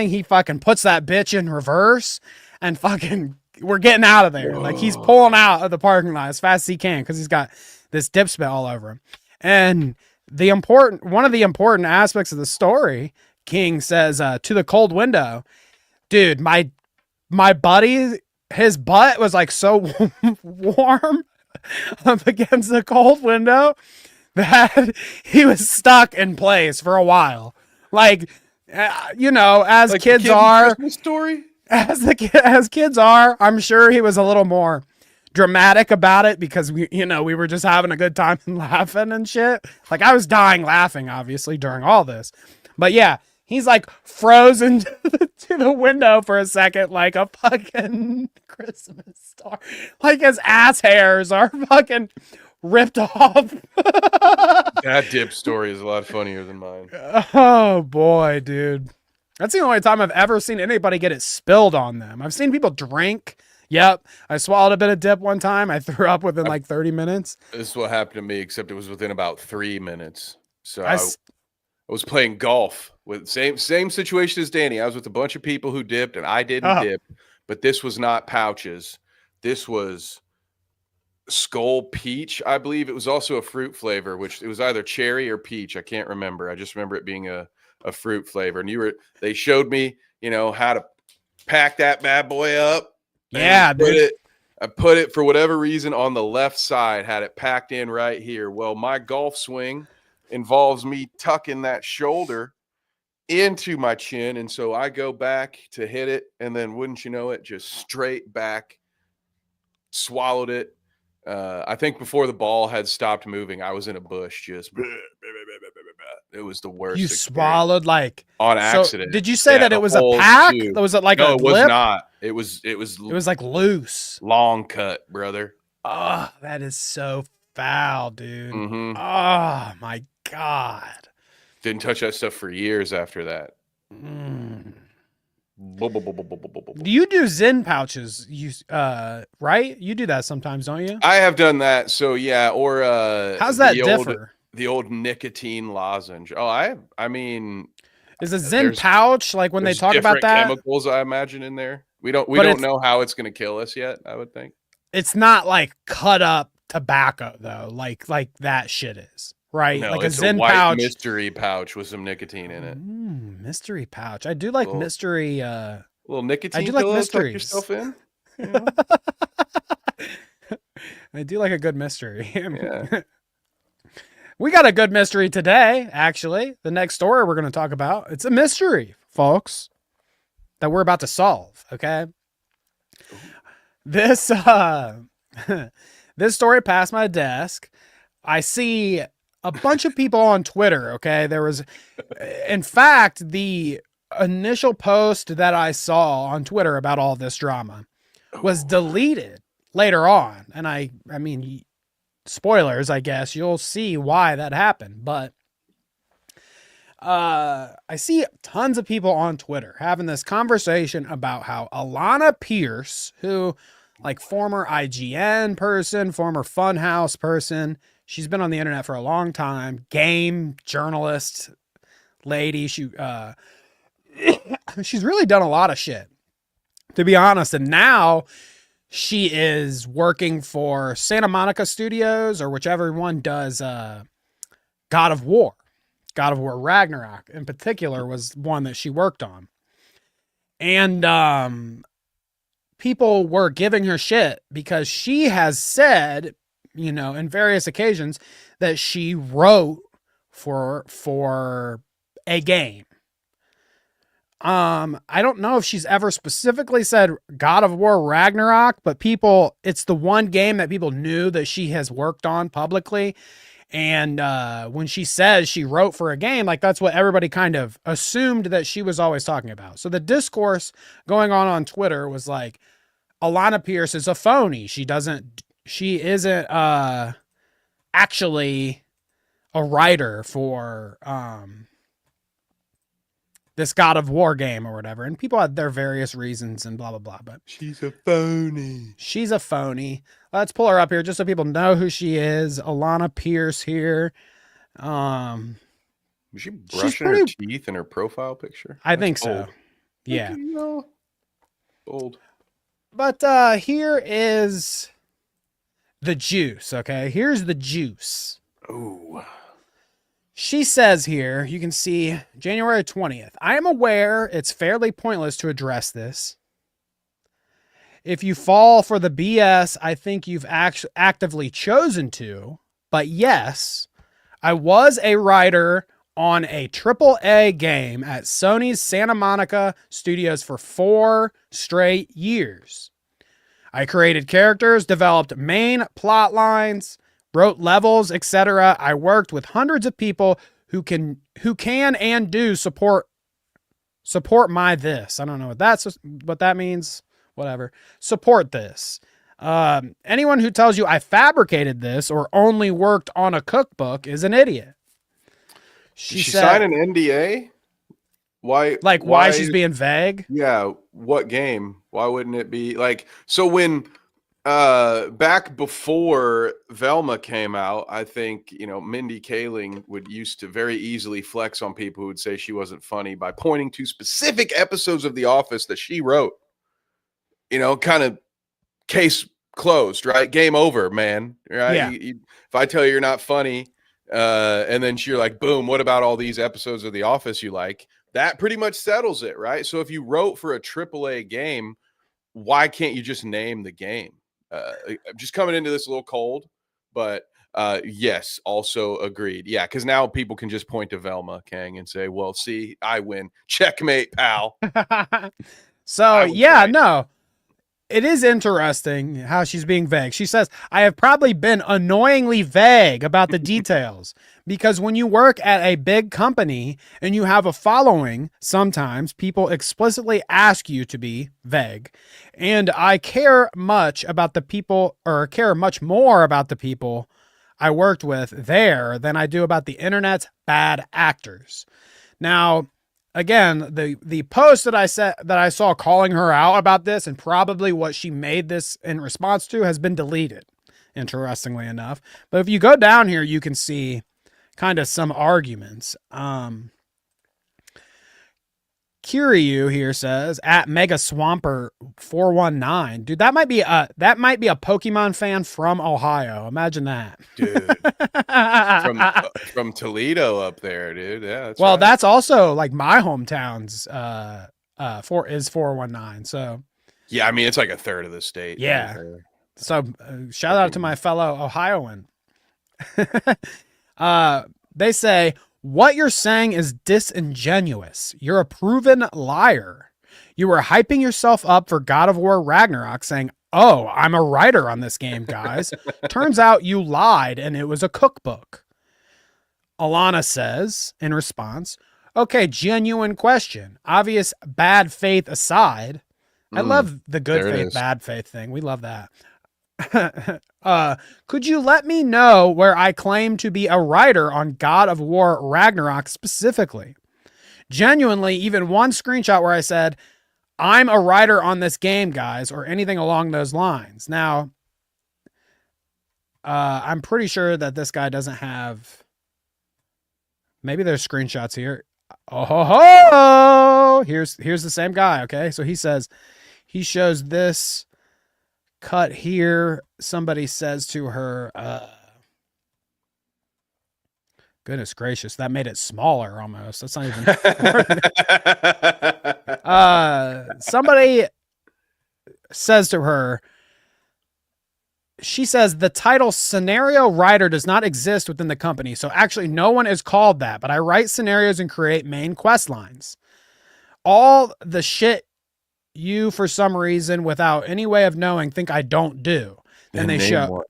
S1: he fucking puts that bitch in reverse and fucking, we're getting out of there. Like, he's pulling out of the parking lot as fast as he can because he's got this dip spit all over him. And one of the important aspects of the story, King says to the cold window, dude, my buddy, his butt was like so warm up against the cold window that he was stuck in place for a while. Like, you know, as like kids are,
S2: story?
S1: as kids are, I'm sure he was a little more dramatic about it because we were just having a good time and laughing and shit. Like, I was dying laughing, obviously, during all this. But yeah, he's like frozen to the window for a second, like a fucking Christmas star. Like, his ass hairs are fucking ripped off.
S2: That dip story is a lot funnier than mine.
S1: Oh boy, dude. That's the only time I've ever seen anybody get it spilled on them. I've seen people drink. Yep. I swallowed a bit of dip one time. I threw up within like 30 minutes.
S2: This is what happened to me, except it was within about 3 minutes. So I was playing golf with same situation as Danny. I was with a bunch of people who dipped and I didn't dip, but this was not pouches. This was Skull Peach, I believe. It was also a fruit flavor, which it was either cherry or peach. I can't remember. I just remember it being a fruit flavor. And they showed me, you know, how to pack that bad boy up.
S1: Yeah, dude.
S2: I put it for whatever reason on the left side, had it packed in right here. Well, my golf swing involves me tucking that shoulder into my chin. And so I go back to hit it. And then wouldn't you know it, just straight back, swallowed it. I think before the ball had stopped moving, I was in a bush. Just it was the worst.
S1: You swallowed like
S2: on accident.
S1: So did you say that it was a pack? Was it like
S2: no?
S1: A
S2: it
S1: lip?
S2: Was not. It was
S1: like loose,
S2: long cut, brother.
S1: Oh, that is so foul, dude.
S2: Mm-hmm.
S1: Oh my god.
S2: Didn't touch that stuff for years after that.
S1: Do you do Zen pouches? Right? You do that sometimes, don't you?
S2: I have done that. So yeah, or
S1: how's that differ?
S2: The old nicotine lozenge. Oh, I mean,
S1: is a Zen pouch like when they talk about that?
S2: Chemicals, I imagine, in there. We don't know how it's going to kill us yet. I would think
S1: it's not like cut up tobacco though, like that shit is. Right?
S2: No,
S1: like
S2: it's
S1: a Zen
S2: white
S1: pouch.
S2: mystery pouch with some nicotine in it.
S1: Mystery pouch. I do like mystery.
S2: Little nicotine.
S1: I do like mysteries.
S2: Yourself in. You know?
S1: I do like a good mystery.
S2: Yeah.
S1: We got a good mystery today, actually. The next story we're going to talk about. It's a mystery, folks, that we're about to solve. Okay. This this story passed my desk. I see a bunch of people on Twitter. Okay. There was, in fact, the initial post that I saw on Twitter about all this drama was deleted later on. And I mean, spoilers, I guess you'll see why that happened, but I see tons of people on Twitter having this conversation about how Alanah Pearce, who like former IGN person, former Funhouse person, she's been on the internet for a long time, game journalist lady. She's really done a lot of shit, to be honest. And now she is working for Santa Monica Studios, or whichever one does God of War. God of War Ragnarok in particular was one that she worked on. And people were giving her shit because she has said, you know, in various occasions that she wrote for a game. I don't know if she's ever specifically said God of War Ragnarok, but it's the one game that people knew that she has worked on publicly. And when she says she wrote for a game, like that's what everybody kind of assumed that she was always talking about. So the discourse going on Twitter was like, Alanah Pearce is a phony. She isn't actually a writer for this God of War game or whatever. And people had their various reasons and blah, blah, blah. But
S2: she's a phony.
S1: She's a phony. Let's pull her up here just so people know who she is. Alanah Pearce here.
S2: Was she brushing her teeth in her profile picture?
S1: I think so. Yeah.
S2: Bold.
S1: But here is the juice, okay? Here's the juice.
S2: Oh.
S1: She says here, you can see January 20th. I am aware it's fairly pointless to address this. If you fall for the BS, I think you've actively chosen to. But yes, I was a writer on a AAA game at Sony's Santa Monica studios for 4 straight years. I created characters, developed main plot lines, wrote levels, etc. I worked with hundreds of people who can and do support my this. I don't know what that means. Whatever. Support this. Anyone who tells you I fabricated this or only worked on a cookbook is an idiot.
S2: She signed an NDA? Why
S1: she's being vague?
S2: Yeah. What game? Why wouldn't it be like, so when back before Velma came out, I think, Mindy Kaling used to very easily flex on people who would say she wasn't funny by pointing to specific episodes of The Office that she wrote. Kind of case closed, right? Game over, man. Right?
S1: Yeah.
S2: If I tell you you're not funny, and then you're like, boom, what about all these episodes of The Office you like? That pretty much settles it, right? So if you wrote for a AAA game, why can't you just name the game? I'm just coming into this a little cold, but yes, also agreed. Yeah, because now people can just point to Velma Kang and say, well, see, I win. Checkmate, pal.
S1: So, yeah, no. It is interesting how she's being vague. She says, I have probably been annoyingly vague about the details because when you work at a big company and you have a following, sometimes people explicitly ask you to be vague. And I care much about the people, or care much more about the people I worked with there than I do about the internet's bad actors. Now, again, the post that I saw calling her out about this and probably what she made this in response to has been deleted, interestingly enough. But if you go down here, you can see kind of some arguments. Kiryu here says at Mega Swamper 419, dude, that might be a Pokemon fan from Ohio. Imagine that,
S2: dude. from Toledo up there, dude. Yeah.
S1: That's also like my hometown's 419. So
S2: yeah, I mean it's like a third of the state.
S1: Yeah. So shout out to my fellow Ohioan. They say, what you're saying is disingenuous. You're a proven liar. You were hyping yourself up for God of War Ragnarok saying, oh, I'm a writer on this game, guys. Turns out you lied and it was a cookbook. Alanah says in response, okay, genuine question. Obvious bad faith aside. I love the good faith, bad faith thing. We love that. Could you let me know where I claim to be a writer on God of War Ragnarok specifically? Genuinely, even one screenshot where I said, I'm a writer on this game, guys, or anything along those lines. Now, I'm pretty sure that this guy doesn't have, maybe there's screenshots here. Oh, here's the same guy. Okay. So he says, he shows this cut here. Somebody says to her, goodness gracious, that made it smaller almost. That's not even. Somebody says to her, she says the title scenario writer does not exist within the company. So actually no one is called that, but I write scenarios and create main quest lines. All the shit you, for some reason, without any way of knowing, think I don't do. Then they show.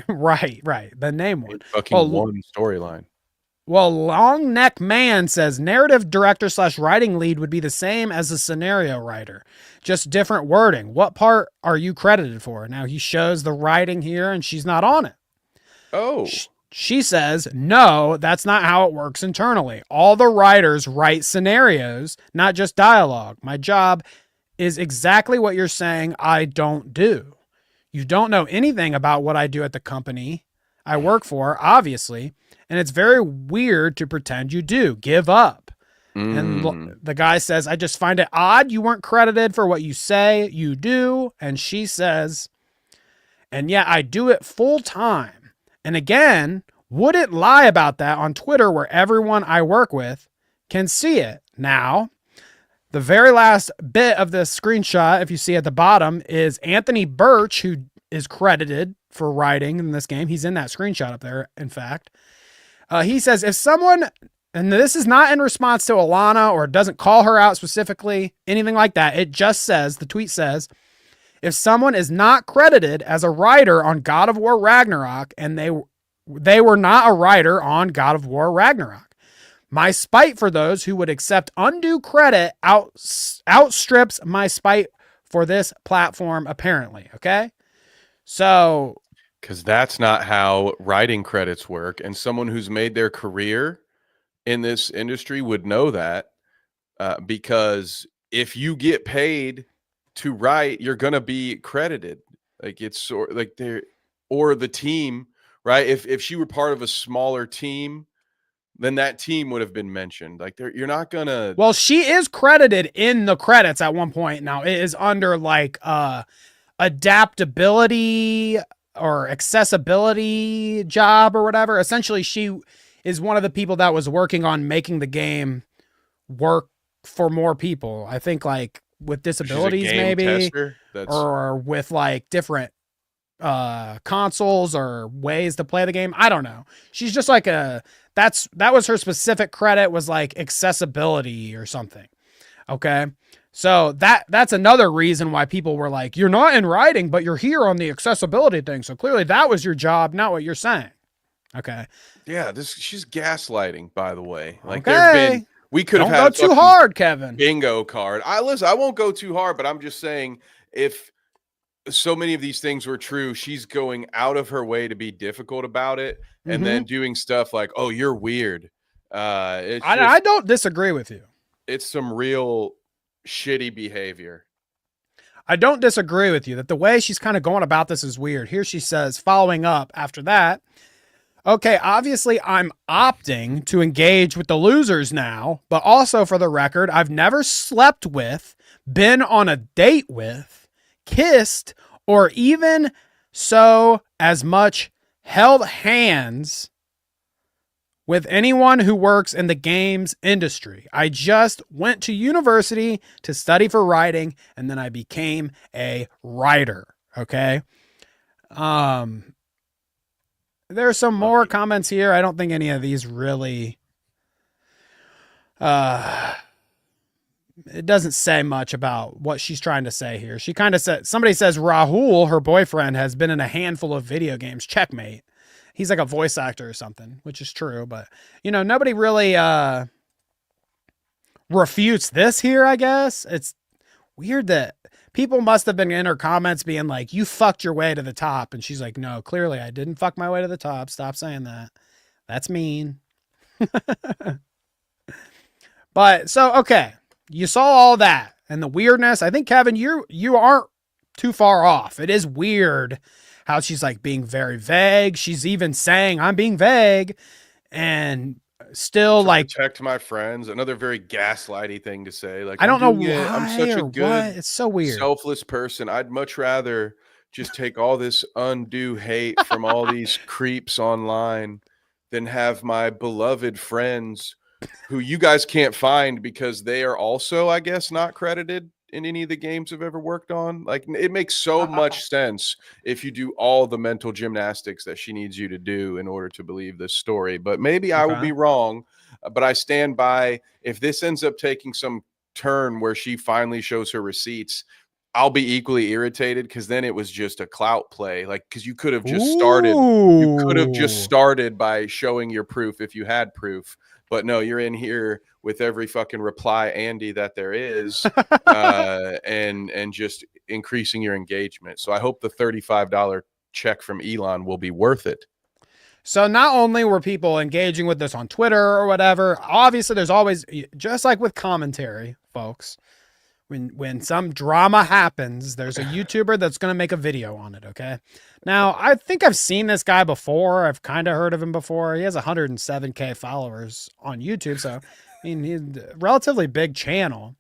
S1: Right. The name one.
S2: Fucking one storyline.
S1: Well, Long Neck Man says narrative director / writing lead would be the same as a scenario writer, just different wording. What part are you credited for? Now he shows the writing here and she's not on it.
S2: Oh.
S1: She says, no, that's not how it works internally. All the writers write scenarios, not just dialogue. My job is exactly what you're saying I don't do. You don't know anything about what I do at the company I work for, obviously, and it's very weird to pretend you do. Give up. And the guy says, I just find it odd you weren't credited for what you say you do. And she says, and yeah, I do it full time. And again, wouldn't lie about that on Twitter where everyone I work with can see it. Now, the very last bit of this screenshot, if you see at the bottom, is Anthony Birch, who is credited for writing in this game. He's in that screenshot up there, in fact. He says, if someone, and this is not in response to Alanah or doesn't call her out specifically, anything like that. It just says, the tweet says, if someone is not credited as a writer on God of War Ragnarok and they were not a writer on God of War Ragnarok, my spite for those who would accept undue credit outstrips my spite for this platform, apparently. Okay. So,
S2: because that's not how writing credits work. And someone who's made their career in this industry would know that, because if you get paid to write, you're going to be credited. Like it's sort like they're, or the team, right? If she were part of a smaller team, then that team would have been mentioned. Like you're not going to.
S1: Well, she is credited in the credits at one point. Now it is under like, adaptability or accessibility job or whatever. Essentially, she is one of the people that was working on making the game work for more people. I think like with disabilities maybe, or with like different consoles or ways to play the game. I don't know. She's just like that was her specific credit, was like accessibility or something. Okay. So that's another reason why people were like, you're not in writing, but you're here on the accessibility thing. So clearly that was your job, not what you're saying. Okay.
S2: Yeah, she's gaslighting, by the way. Like
S1: okay.
S2: We could have
S1: had
S2: go
S1: too hard, Kevin.
S2: Bingo card. I won't go too hard, but I'm just saying, if so many of these things were true, she's going out of her way to be difficult about it, and then doing stuff like, "Oh, you're weird."
S1: I don't disagree with you.
S2: It's some real shitty behavior.
S1: I don't disagree with you that the way she's kind of going about this is weird. Here she says, following up after that, okay, obviously I'm opting to engage with the losers now, but also for the record, I've never slept with, been on a date with, kissed, or even so as much held hands with anyone who works in the games industry. I just went to university to study for writing, and then I became a writer. Okay. There's some more comments here. I don't think any of these really, it doesn't say much about what she's trying to say here. She kind of said, somebody says Rahul, her boyfriend, has been in a handful of video games. Checkmate. He's like a voice actor or something, which is true, but nobody really refutes this here, I guess. It's weird that people must have been in her comments being like, you fucked your way to the top. And she's like, no, clearly I didn't fuck my way to the top. Stop saying that. That's mean. But so, okay. You saw all that and the weirdness. I think, Kevin, you aren't too far off. It is weird how she's like being very vague. She's even saying I'm being vague and still like
S2: protect my friends. Another very gaslighty thing to say. Like,
S1: I don't know why
S2: I'm such a good,
S1: it's so weird,
S2: selfless person. I'd much rather just take all this undue hate from all these creeps online than have my beloved friends who you guys can't find because they are also, I guess, not credited in any of the games I've ever worked on. Like, it makes so much sense if you do all the mental gymnastics that she needs you to do in order to believe this story. But maybe I will be wrong, but I stand by, if this ends up taking some turn where she finally shows her receipts, I'll be equally irritated because then it was just a clout play. Like, because you could have just started. You could have just started by showing your proof if you had proof. But no, you're in here with every fucking reply Andy that there is, and just increasing your engagement. So I hope the $35 check from Elon will be worth it.
S1: So not only were people engaging with this on Twitter or whatever, obviously there's always, just like with commentary, folks, when some drama happens, there's a YouTuber that's going to make a video on it. Okay. Now I think I've seen this guy before. I've kind of heard of him before. He has 107K followers on YouTube. So, I mean, he's a relatively big channel.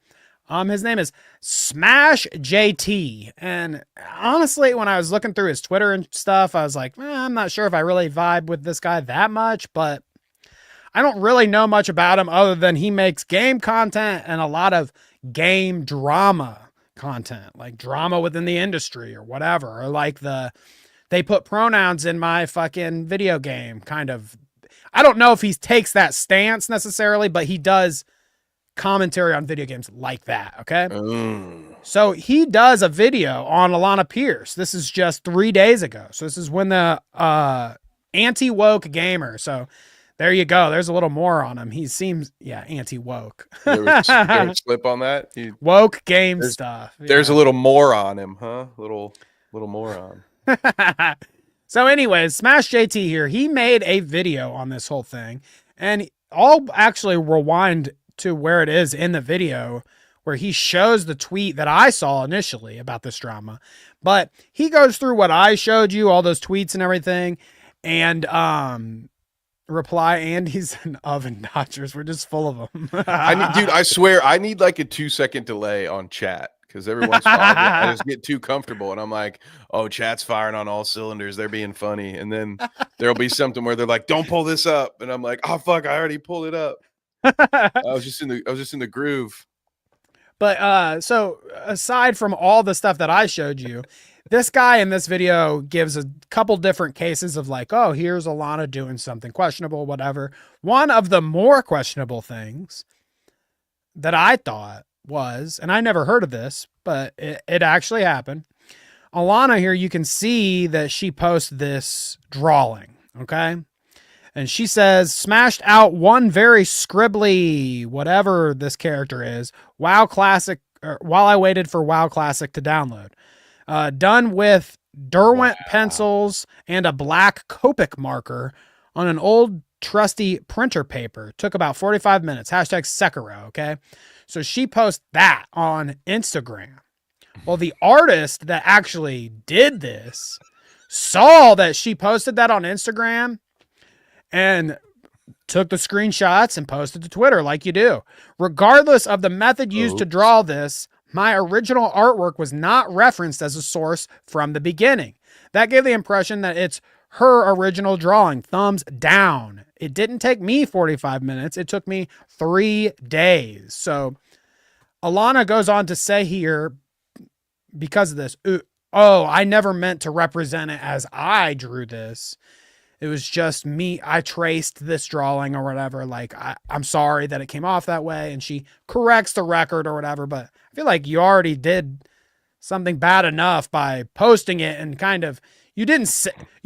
S1: His name is Smash JT. And honestly, when I was looking through his Twitter and stuff, I was like, I'm not sure if I really vibe with this guy that much, but I don't really know much about him other than he makes game content and a lot of game drama content, like drama within the industry or whatever, or like they put pronouns in my fucking video game kind of. I don't know if he takes that stance necessarily, but he does commentary on video games like that. Okay. So he does a video on Alanah Pearce. This is just 3 days ago. So this is when the anti-woke gamer. So there you go. There's a little more on him. He seems, anti-woke.
S2: There was a slip on that.
S1: Woke game stuff.
S2: There's a little more on him, huh? Little more on.
S1: So anyways, Smash JT here. He made a video on this whole thing, and I'll actually rewind to where it is in the video where he shows the tweet that I saw initially about this drama, but he goes through what I showed you, all those tweets and everything, and reply Andy's and oven dodgers. We're just full of them.
S2: I swear I need like a 2-second delay on chat because every once in a while I just get too comfortable and I'm like, oh, chat's firing on all cylinders. They're being funny. And then there'll be something where they're like, don't pull this up. And I'm like, oh fuck, I already pulled it up. I was just in the groove.
S1: But so aside from all the stuff that I showed you, this guy in this video gives a couple different cases of like, oh, here's Alanah doing something questionable, whatever. One of the more questionable things that I thought was, and I never heard of this, but it actually happened. Alanah here, you can see that she posts this drawing. Okay. And she says, smashed out one very scribbly, whatever this character is, WoW Classic, while I waited for WoW Classic to download. Done with Derwent pencils and a black Copic marker on an old trusty printer paper. Took about 45 minutes. Hashtag Sekiro, okay? So she posts that on Instagram. Well, the artist that actually did this saw that she posted that on Instagram and took the screenshots and posted to Twitter like you do. Regardless of the method used to draw this, my original artwork was not referenced as a source from the beginning. That gave the impression that it's her original drawing. Thumbs down. It didn't take me 45 minutes. It took me 3 days. So Alanah goes on to say here, because of this, oh, I never meant to represent it as I drew this. It was just me. I traced this drawing or whatever. Like, I'm sorry that it came off that way. And she corrects the record or whatever. But I feel like you already did something bad enough by posting it and kind of, you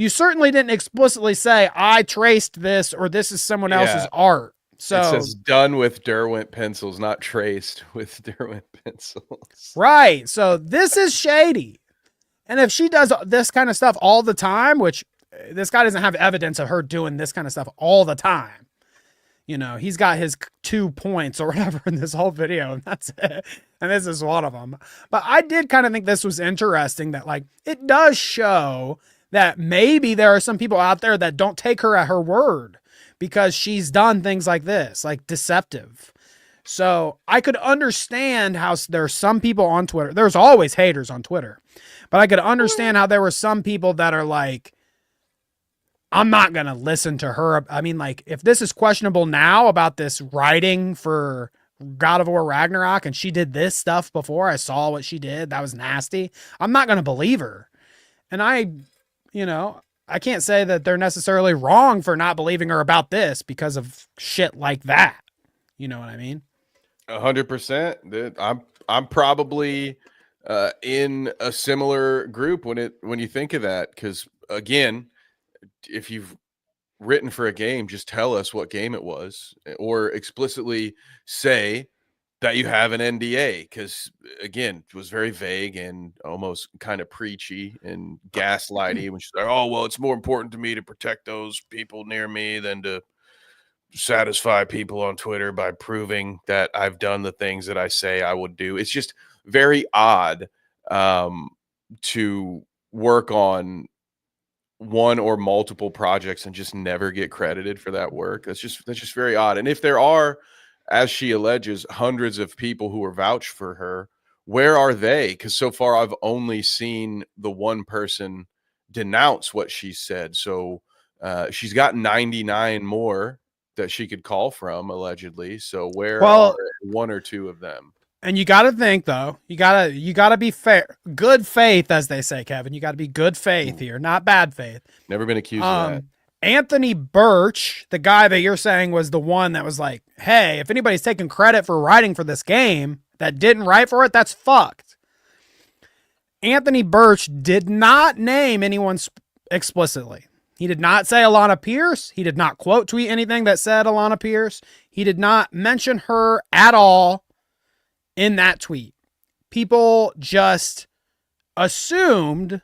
S1: certainly didn't explicitly say, I traced this or this is someone else's art. So
S2: it says done with Derwent pencils, not traced with Derwent pencils.
S1: Right. So this is shady. And if she does this kind of stuff all the time, which this guy doesn't have evidence of her doing this kind of stuff all the time. You know, he's got his 2 points or whatever in this whole video, and that's it. And this is one of them. But I did kind of think this was interesting that, like, it does show that maybe there are some people out there that don't take her at her word because she's done things like this, like deceptive. So I could understand how there are some people on Twitter. There's always haters on Twitter, but I could understand how there were some people that are like, I'm not going to listen to her. I mean, like, if this is questionable now about this writing for God of War Ragnarok and she did this stuff before, I saw what she did, that was nasty, I'm not going to believe her. And I can't say that they're necessarily wrong for not believing her about this because of shit like that. You know what I mean?
S2: 100%. I'm probably in a similar group when you think of that. Because again, if you've written for a game, just tell us what game it was, or explicitly say that you have an NDA. Because again, it was very vague and almost kind of preachy and gaslighty when she's like, "Oh well, it's more important to me to protect those people near me than to satisfy people on Twitter by proving that I've done the things that I say I would do." It's just very odd to work on one or multiple projects and just never get credited for that work. That's just very odd. And if there are, as she alleges, hundreds of people who are vouched for her, where are they? Because so far I've only seen the one person denounce what she said. So she's got 99 more that she could call from, allegedly. So where are one or two of them?
S1: And you got to think, though, you gotta be fair, good faith, as they say, Kevin. You got to be good faith here, not bad faith.
S2: Never been accused of that.
S1: Anthony Birch, the guy that you're saying was the one that was like, "Hey, if anybody's taking credit for writing for this game that didn't write for it, that's fucked." Anthony Birch did not name anyone explicitly. He did not say Alanah Pearce. He did not quote tweet anything that said Alanah Pearce. He did not mention her at all in that tweet. People just assumed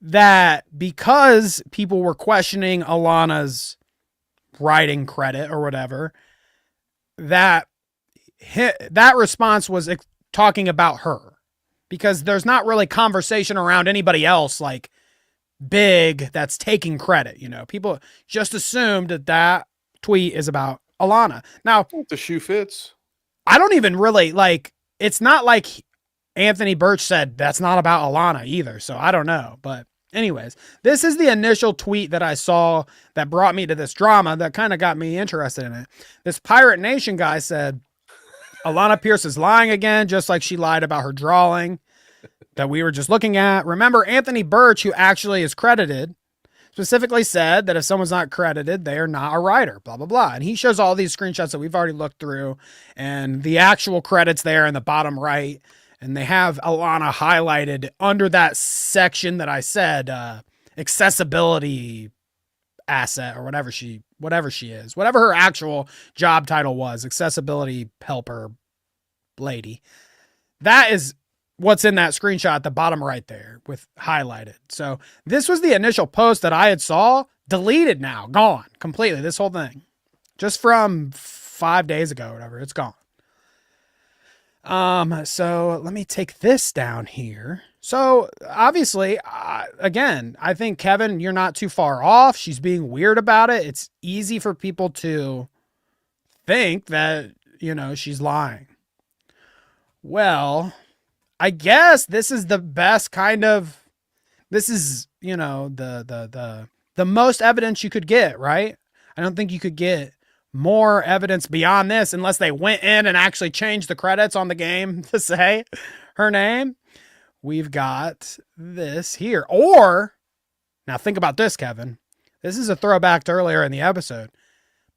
S1: that because people were questioning Alanah's writing credit or whatever, that response was talking about her, because there's not really conversation around anybody else like big that's taking credit. You know, people just assumed that tweet is about Alanah. Now,
S2: the shoe fits.
S1: I don't even really like, it's not like Anthony Birch said that's not about Alanah either. So I don't know. But anyways, this is the initial tweet that I saw that brought me to this drama that kind of got me interested in it. This Pirate Nation guy said, Alanah Pearce is lying again, just like she lied about her drawing that we were just looking at. Remember, Anthony Birch, who actually is credited, specifically said that if someone's not credited, they are not a writer, blah, blah, blah. And he shows all these screenshots that we've already looked through and the actual credits there in the bottom right. And they have Alanah highlighted under that section that I said, accessibility asset or whatever she is, whatever her actual job title was, accessibility helper lady. That is what's in that screenshot at the bottom right there with highlighted. So this was the initial post that I had saw, deleted now, gone completely. This whole thing just from 5 days ago, or whatever, it's gone. So let me take this down here. So obviously, again, I think Kevin, you're not too far off. She's being weird about it. It's easy for people to think that, you know, she's lying. Well, I guess this is the best kind of, this is, you know, the most evidence you could get, right? I don't think you could get more evidence beyond this unless they went in and actually changed the credits on the game to say her name. We've got this here. Or, now think about this, Kevin. This is a throwback to earlier in the episode.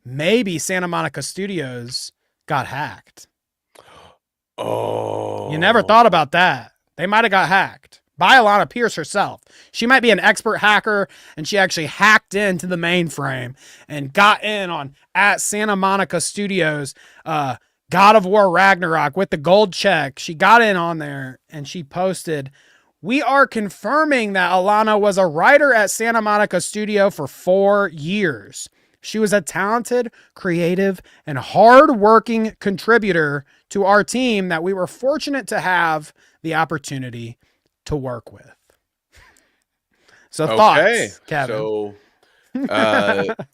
S1: Maybe Santa Monica Studios got hacked.
S2: Oh.
S1: You never thought about that. They might have got hacked by Alanah Pearce herself. She might be an expert hacker, and she actually hacked into the mainframe and got in on at Santa Monica Studios, God of War Ragnarok with the gold check. She got in on there and she posted, "We are confirming that Alanah was a writer at Santa Monica Studio for 4 years. She was a talented, creative, and hardworking contributor to our team that we were fortunate to have the opportunity to work with." So thoughts, Kevin?
S2: So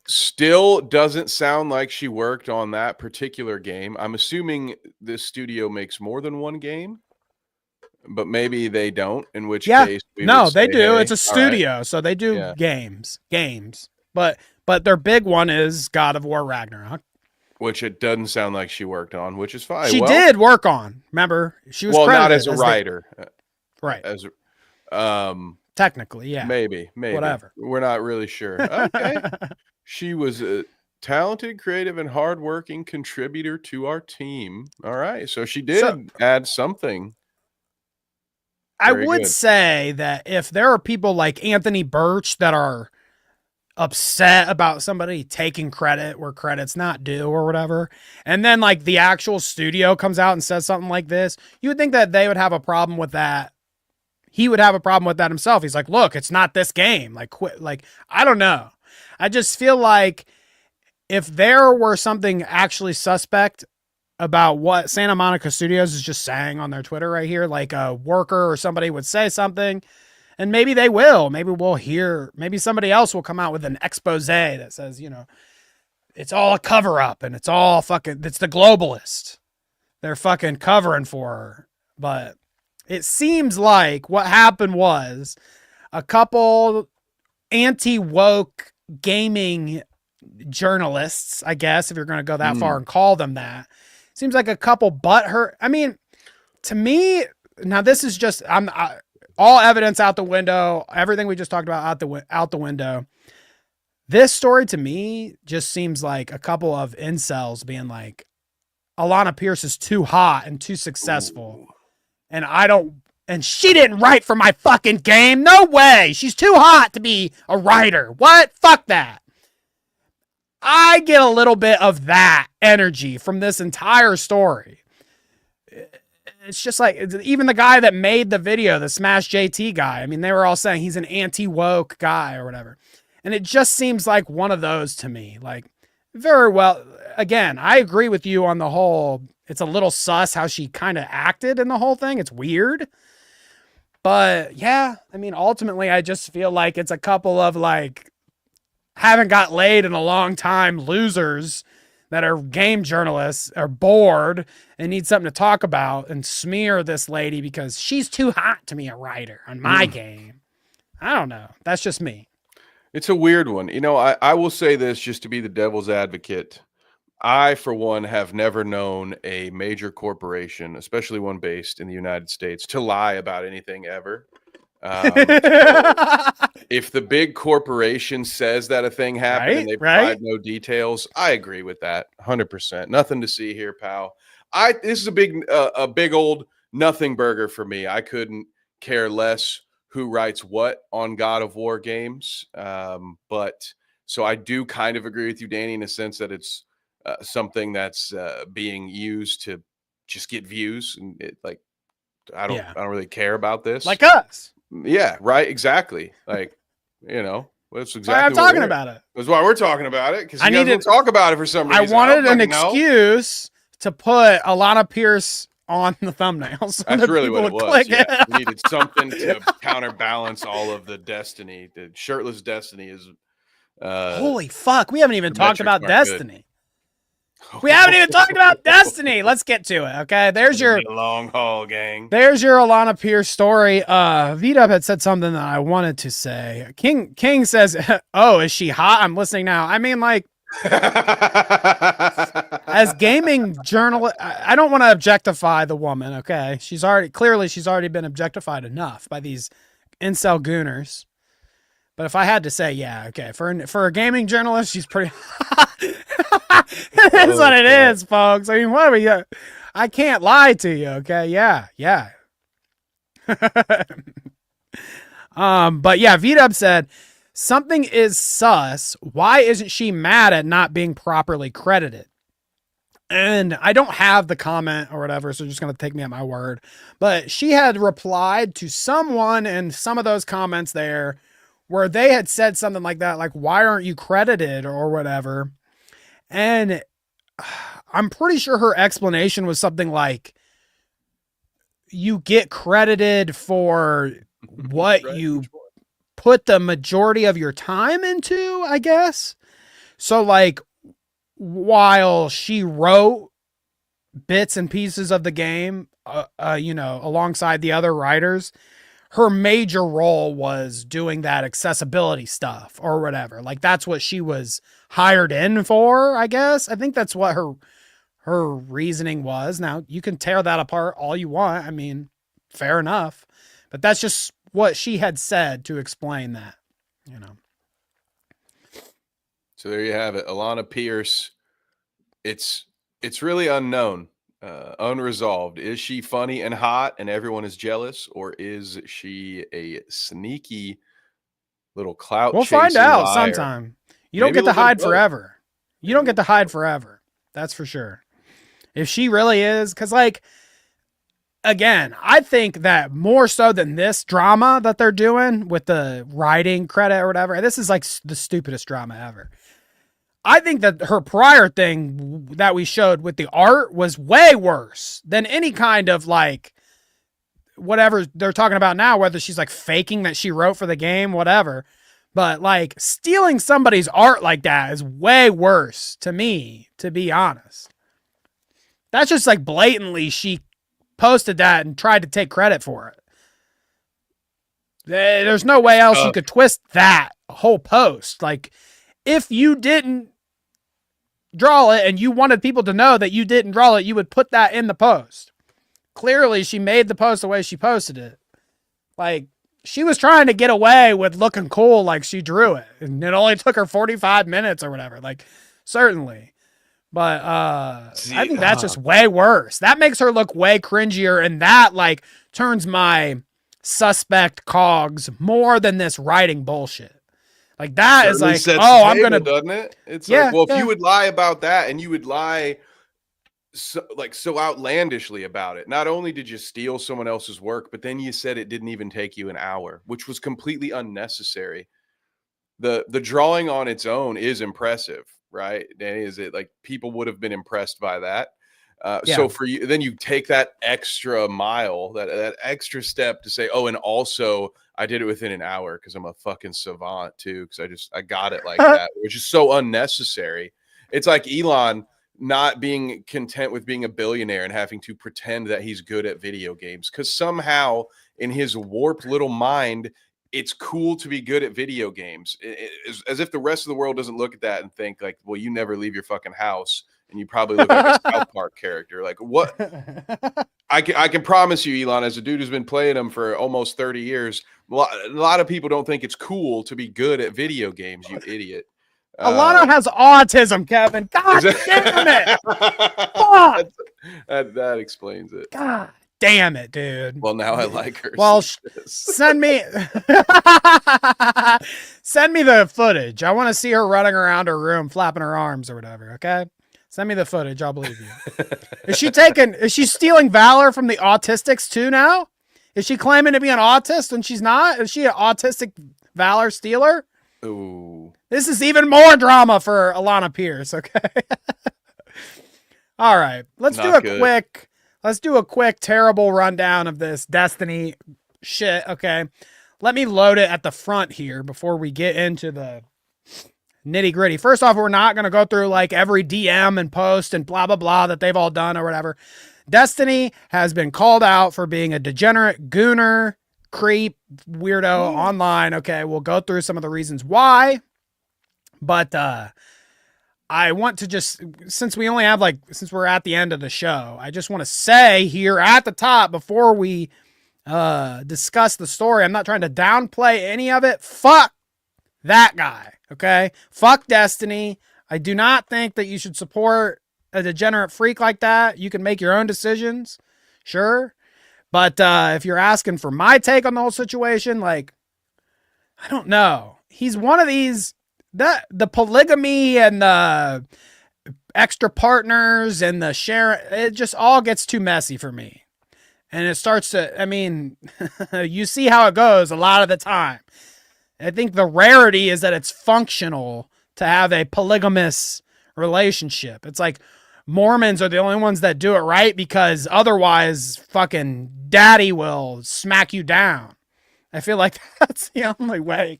S2: still doesn't sound like she worked on that particular game. I'm assuming this studio makes more than one game, but maybe they don't, in which case
S1: no, they do.
S2: Hey,
S1: it's a studio, so they do games. But their big one is God of War Ragnarok,
S2: which it doesn't sound like she worked on, which is fine.
S1: She did work on. Remember, she was
S2: not as a writer,
S1: right?
S2: As
S1: technically, yeah,
S2: maybe
S1: whatever.
S2: We're not really sure. Okay, she was a talented, creative, and hardworking contributor to our team. All right, so she did add something.
S1: I
S2: Very
S1: would
S2: good.
S1: say that if there are people like Anthony Birch that are upset about somebody taking credit where credit's not due or whatever, and then like the actual studio comes out and says something like this, you would think that they would have a problem with that. He would have a problem with that himself. He's like, look, it's not this game. Like, quit. Like, I don't know. I just feel like if there were something actually suspect about what Santa Monica Studios is just saying on their Twitter right here, like a worker or somebody would say something, and maybe they will. Maybe we'll hear, maybe somebody else will come out with an expose that says, you know, it's all a cover up and it's all fucking, it's the globalist. They're fucking covering for her. But it seems like what happened was a couple anti-woke gaming journalists, I guess, if you're going to go that far and call them that, seems like a couple butthurt. I mean, to me, now this is just, all evidence out the window, everything we just talked about out the window. This story to me just seems like a couple of incels being like, Alanah Pearce is too hot and too successful. And she didn't write for my fucking game. No way. She's too hot to be a writer. What? Fuck that. I get a little bit of that energy from this entire story. It's just like, even the guy that made the video, the Smash JT guy, I mean, they were all saying he's an anti-woke guy or whatever. And it just seems like one of those to me. Like, very well, again, I agree with you on the whole, it's a little sus how she kind of acted in the whole thing. It's weird. But yeah, I mean, ultimately, I just feel like it's a couple of like, haven't got laid in a long time losers that are game journalists, are bored and need something to talk about, and smear this lady because she's too hot to be a writer on my game. I don't know. That's just me.
S2: It's a weird one. You know, I will say this just to be the devil's advocate. I, for one, have never known a major corporation, especially one based in the United States, to lie about anything ever. If the big corporation says that a thing happened and they provide no details, I agree with that 100%. Nothing to see here, pal. This is a big old nothing burger for me. I couldn't care less who writes what on God of War games. But so I do kind of agree with you, Danny, in a sense that it's something that's being used to just get views, and it like I don't really care about this.
S1: Like us.
S2: Yeah, right. Exactly. Like, you know, that's exactly
S1: why I'm talking about it.
S2: That's why we're talking about it, because I need to talk about it for some
S1: reason. I wanted an
S2: excuse
S1: to put Alanah Pearce on the thumbnail. So
S2: that's really what it was. Yeah. We needed something to counterbalance all of the Destiny. The shirtless Destiny is.
S1: Holy fuck! We haven't even talked about Destiny. We haven't even talked about Destiny. Let's get to it. Okay. There's your
S2: long haul, gang.
S1: There's your Alanah Pearce story. V-Dub had said something that I wanted to say. King says, oh, is she hot? I'm listening now. I mean, like, as gaming journalist, I don't want to objectify the woman. Okay. She's already been objectified enough by these incel gooners. But if I had to say, yeah, okay, for a gaming journalist, she's pretty hot. It is what it is, folks. I mean, what are we? I can't lie to you, okay? Yeah. But yeah, V-Dub said something is sus. Why isn't she mad at not being properly credited? And I don't have the comment or whatever, so just gonna take me at my word. But she had replied to someone in some of those comments there, where they had said something like that, like, why aren't you credited or whatever? And I'm pretty sure her explanation was something like, you get credited for what you put the majority of your time into, I guess. So like, while she wrote bits and pieces of the game, alongside the other writers, her major role was doing that accessibility stuff or whatever. Like, that's what she was hired in for, I guess. I think that's what her reasoning was. Now, you can tear that apart all you want. I mean, fair enough. But that's just what she had said to explain that, you know.
S2: So there you have it. Alanah Pearce. It's really unknown. Unresolved. Is she funny and hot and everyone is jealous, or is she a sneaky little clout
S1: We'll
S2: chasing
S1: find out
S2: liar?
S1: sometime. You don't
S2: Maybe
S1: get
S2: a
S1: to
S2: little bit
S1: hide
S2: of both.
S1: forever. You don't get to hide forever. That's for sure. If she really is, because like, again, I think that more so than this drama that they're doing with the writing credit or whatever, this is like the stupidest drama ever. I think that her prior thing that we showed with the art was way worse than any kind of like whatever they're talking about now, whether she's like faking that she wrote for the game, whatever. But like stealing somebody's art like that is way worse to me, to be honest. That's just like blatantly she posted that and tried to take credit for it. There's no way else you could twist that whole post. Like, if you didn't draw it and you wanted people to know that you didn't draw it, you would put that in the post. Clearly, she made the post the way she posted it. Like, she was trying to get away with looking cool like she drew it. And it only took her 45 minutes or whatever. Like, certainly. But I think that's just way worse. That makes her look way cringier, and that like turns my suspect cogs more than this writing bullshit. Like that is like, oh, I'm gonna,
S2: doesn't it? It's
S1: yeah,
S2: like, well,
S1: yeah.
S2: if you would lie about that, and you would lie so outlandishly about it. Not only did you steal someone else's work, but then you said it didn't even take you an hour, which was completely unnecessary. The drawing on its own is impressive. Right, Danny? Is it like people would have been impressed by that? So for you, then you take that extra mile, that extra step to say, oh, and also I did it within an hour because I'm a fucking savant too, because I got it like that, which is so unnecessary. It's like Elon not being content with being a billionaire and having to pretend that he's good at video games because somehow in his warped little mind, it's cool to be good at video games. As if the rest of the world doesn't look at that and think like, well, you never leave your fucking house and you probably look like a South Park character. Like what? I can promise you, Elon, as a dude who's been playing them for almost 30 years, a lot of people don't think it's cool to be good at video games, you idiot.
S1: Alanah has autism, Kevin. God damn it. Fuck.
S2: That explains it.
S1: God damn it, dude.
S2: Well, now I like her.
S1: Well, send me the footage. I want to see her running around her room, flapping her arms or whatever. Okay, send me the footage. I'll believe you. Is she stealing valor from the autistics too now? Is she claiming to be an autist when she's not? Is she an autistic valor stealer?
S2: Ooh.
S1: This is even more drama for Alanah Pearce. Okay. All right, let's do a quick terrible rundown of this Destiny shit. Okay. Let me load it at the front here before we get into the nitty gritty. First off, we're not going to go through like every DM and post and blah, blah, blah that they've all done or whatever. Destiny has been called out for being a degenerate, gooner, creep, weirdo online. Okay. We'll go through some of the reasons why, but, I want to just, since we're at the end of the show, I just want to say here at the top before we discuss the story, I'm not trying to downplay any of it. Fuck that guy. Okay. Fuck Destiny. I do not think that you should support a degenerate freak like that. You can make your own decisions. Sure. But if you're asking for my take on the whole situation, like, I don't know. He's one of these, the polygamy and the extra partners and the share, it just all gets too messy for me. And it starts to, I mean, you see how it goes a lot of the time. I think the rarity is that it's functional to have a polygamous relationship. It's like Mormons are the only ones that do it right because otherwise fucking daddy will smack you down. I feel like that's the only way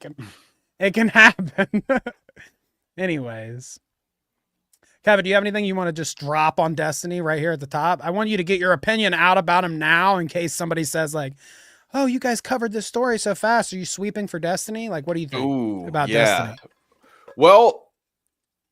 S1: it can happen. Anyways. Kevin, do you have anything you want to just drop on Destiny right here at the top? I want you to get your opinion out about him now in case somebody says like, oh, you guys covered this story so fast. Are you sweeping for Destiny? Like, what do you think about Destiny?
S2: Well,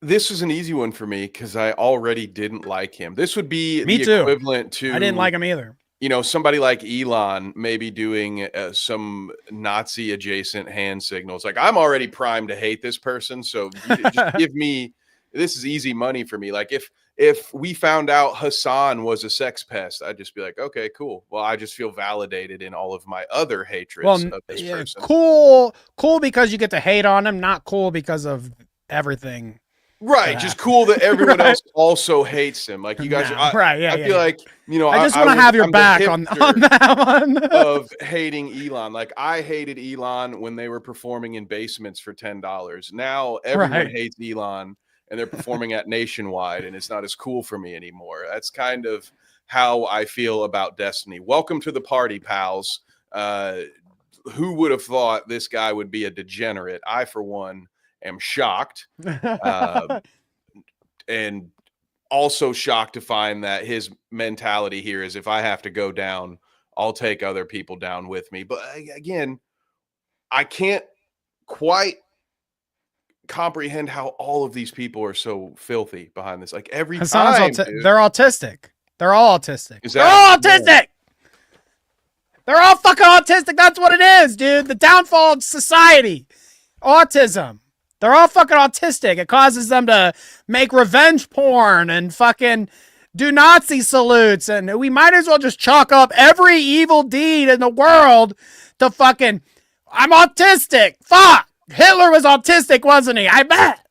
S2: this is an easy one for me because I already didn't like him. This would be equivalent to...
S1: I didn't like him either.
S2: You know, somebody like Elon maybe doing some Nazi adjacent hand signals. Like, I'm already primed to hate this person, so just this is easy money for me. Like if we found out Hassan was a sex pest, I'd just be like, okay, cool. Well, I just feel validated in all of my other hatreds of this person.
S1: Cool because you get to hate on him, not cool because of everything.
S2: Right, just cool that everyone else also hates him. Like you guys,
S1: right? Yeah,
S2: I feel like I
S1: just want to have your back on that one
S2: of hating Elon. Like I hated Elon when they were performing in basements for $10. Now everyone hates Elon, and they're performing at Nationwide, and it's not as cool for me anymore. That's kind of how I feel about Destiny. Welcome to the party, pals. Who would have thought this guy would be a degenerate? I, for one, am shocked, and also shocked to find that his mentality here is, if I have to go down, I'll take other people down with me. But again, I can't quite comprehend how all of these people are so filthy behind this. Like every time,
S1: they're autistic. They're all autistic.
S2: They're all autistic.
S1: They're all fucking autistic. That's what it is, dude. The downfall of society. Autism. They're all fucking autistic. It causes them to make revenge porn and fucking do Nazi salutes. And we might as well just chalk up every evil deed in the world to fucking, I'm autistic. Fuck. Hitler was autistic, wasn't he? I bet.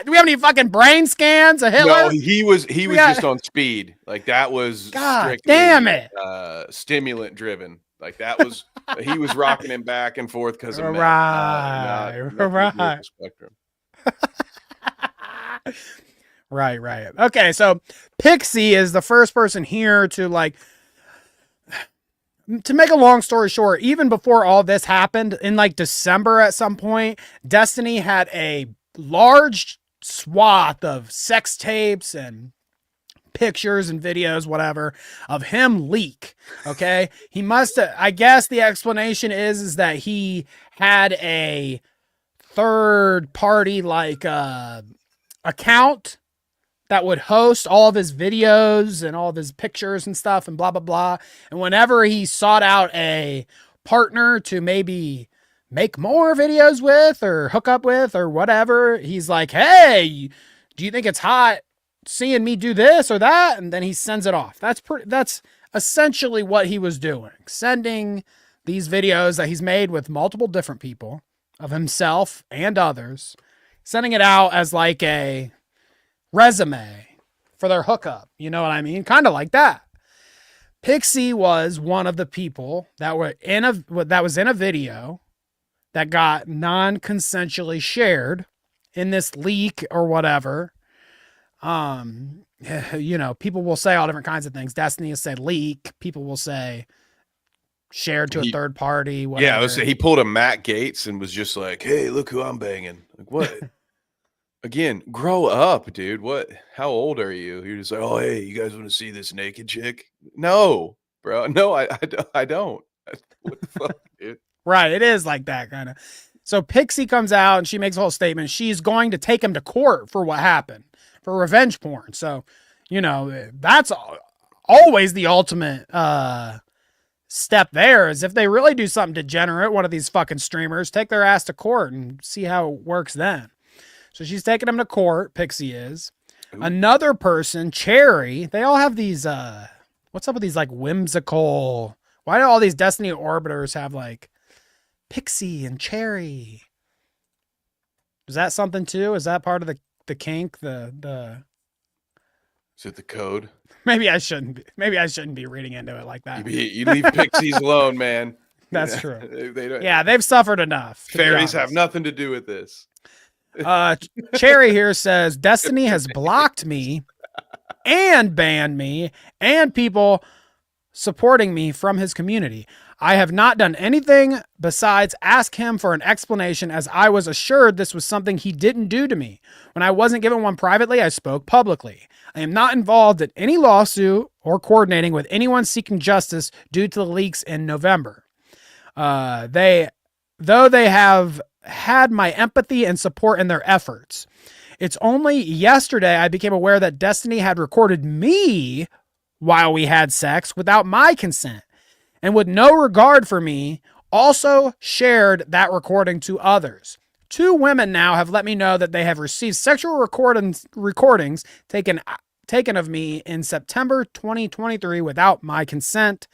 S1: Do we have any fucking brain scans of Hitler?
S2: No, he was just on speed. Like that was
S1: God damn it.
S2: Stimulant driven. Like that was he was rocking him back and forth because of
S1: right.
S2: Spectrum.
S1: Right. Okay, so Pixie is the first person here to make a long story short, even before all this happened, in like December at some point, Destiny had a large swath of sex tapes and pictures and videos, whatever, of him leak. Okay. He must have, I guess the explanation is that he had a third party account that would host all of his videos and all of his pictures and stuff and blah, blah, blah. And whenever he sought out a partner to maybe make more videos with or hook up with or whatever, he's like, hey, do you think it's hot seeing me do this or that? And then he sends it off. That's essentially what he was doing. Sending these videos that he's made with multiple different people of himself and others, sending it out as like a resume for their hookup. You know what I mean? Kind of like that. Pixie was one of the people that was in a video that got non-consensually shared in this leak or whatever. People will say all different kinds of things. Destiny has said leak. People will say shared to a third party. Whatever.
S2: Yeah, I was saying he pulled a Matt Gaetz and was just like, hey, look who I'm banging. Like, what? Again, grow up, dude. What? How old are you? You're just like, oh, hey, you guys want to see this naked chick? No, bro. No, I don't. What the fuck, dude?
S1: Right. It is like that kind of. So Pixie comes out and she makes a whole statement. She's going to take him to court for what happened, for revenge porn. So, that's always the ultimate step there, is if they really do something degenerate, one of these fucking streamers, take their ass to court and see how it works then. So she's taking him to court. Pixie is. Ooh. Another person, Cherry. They all have these, what's up with these like whimsical, why do all these Destiny orbiters have like Pixie and Cherry? Is that something too? Is that part of the kink? The
S2: Is it the code?
S1: Maybe I shouldn't be reading into it like that.
S2: You leave pixies alone, man.
S1: That's true.
S2: They don't,
S1: yeah, they've suffered enough.
S2: Fairies have nothing to do with this.
S1: Cherry here says Destiny has blocked me and banned me and people supporting me from his community. I have not done anything besides ask him for an explanation, as I was assured this was something he didn't do to me. When I wasn't given one privately, I spoke publicly. I am not involved in any lawsuit or coordinating with anyone seeking justice due to the leaks in November. They have had my empathy and support in their efforts. It's only yesterday I became aware that Destiny had recorded me while we had sex without my consent, and with no regard for me, also shared that recording to others. 2 women now have let me know that they have received sexual recordings taken of me in September 2023 without my consent.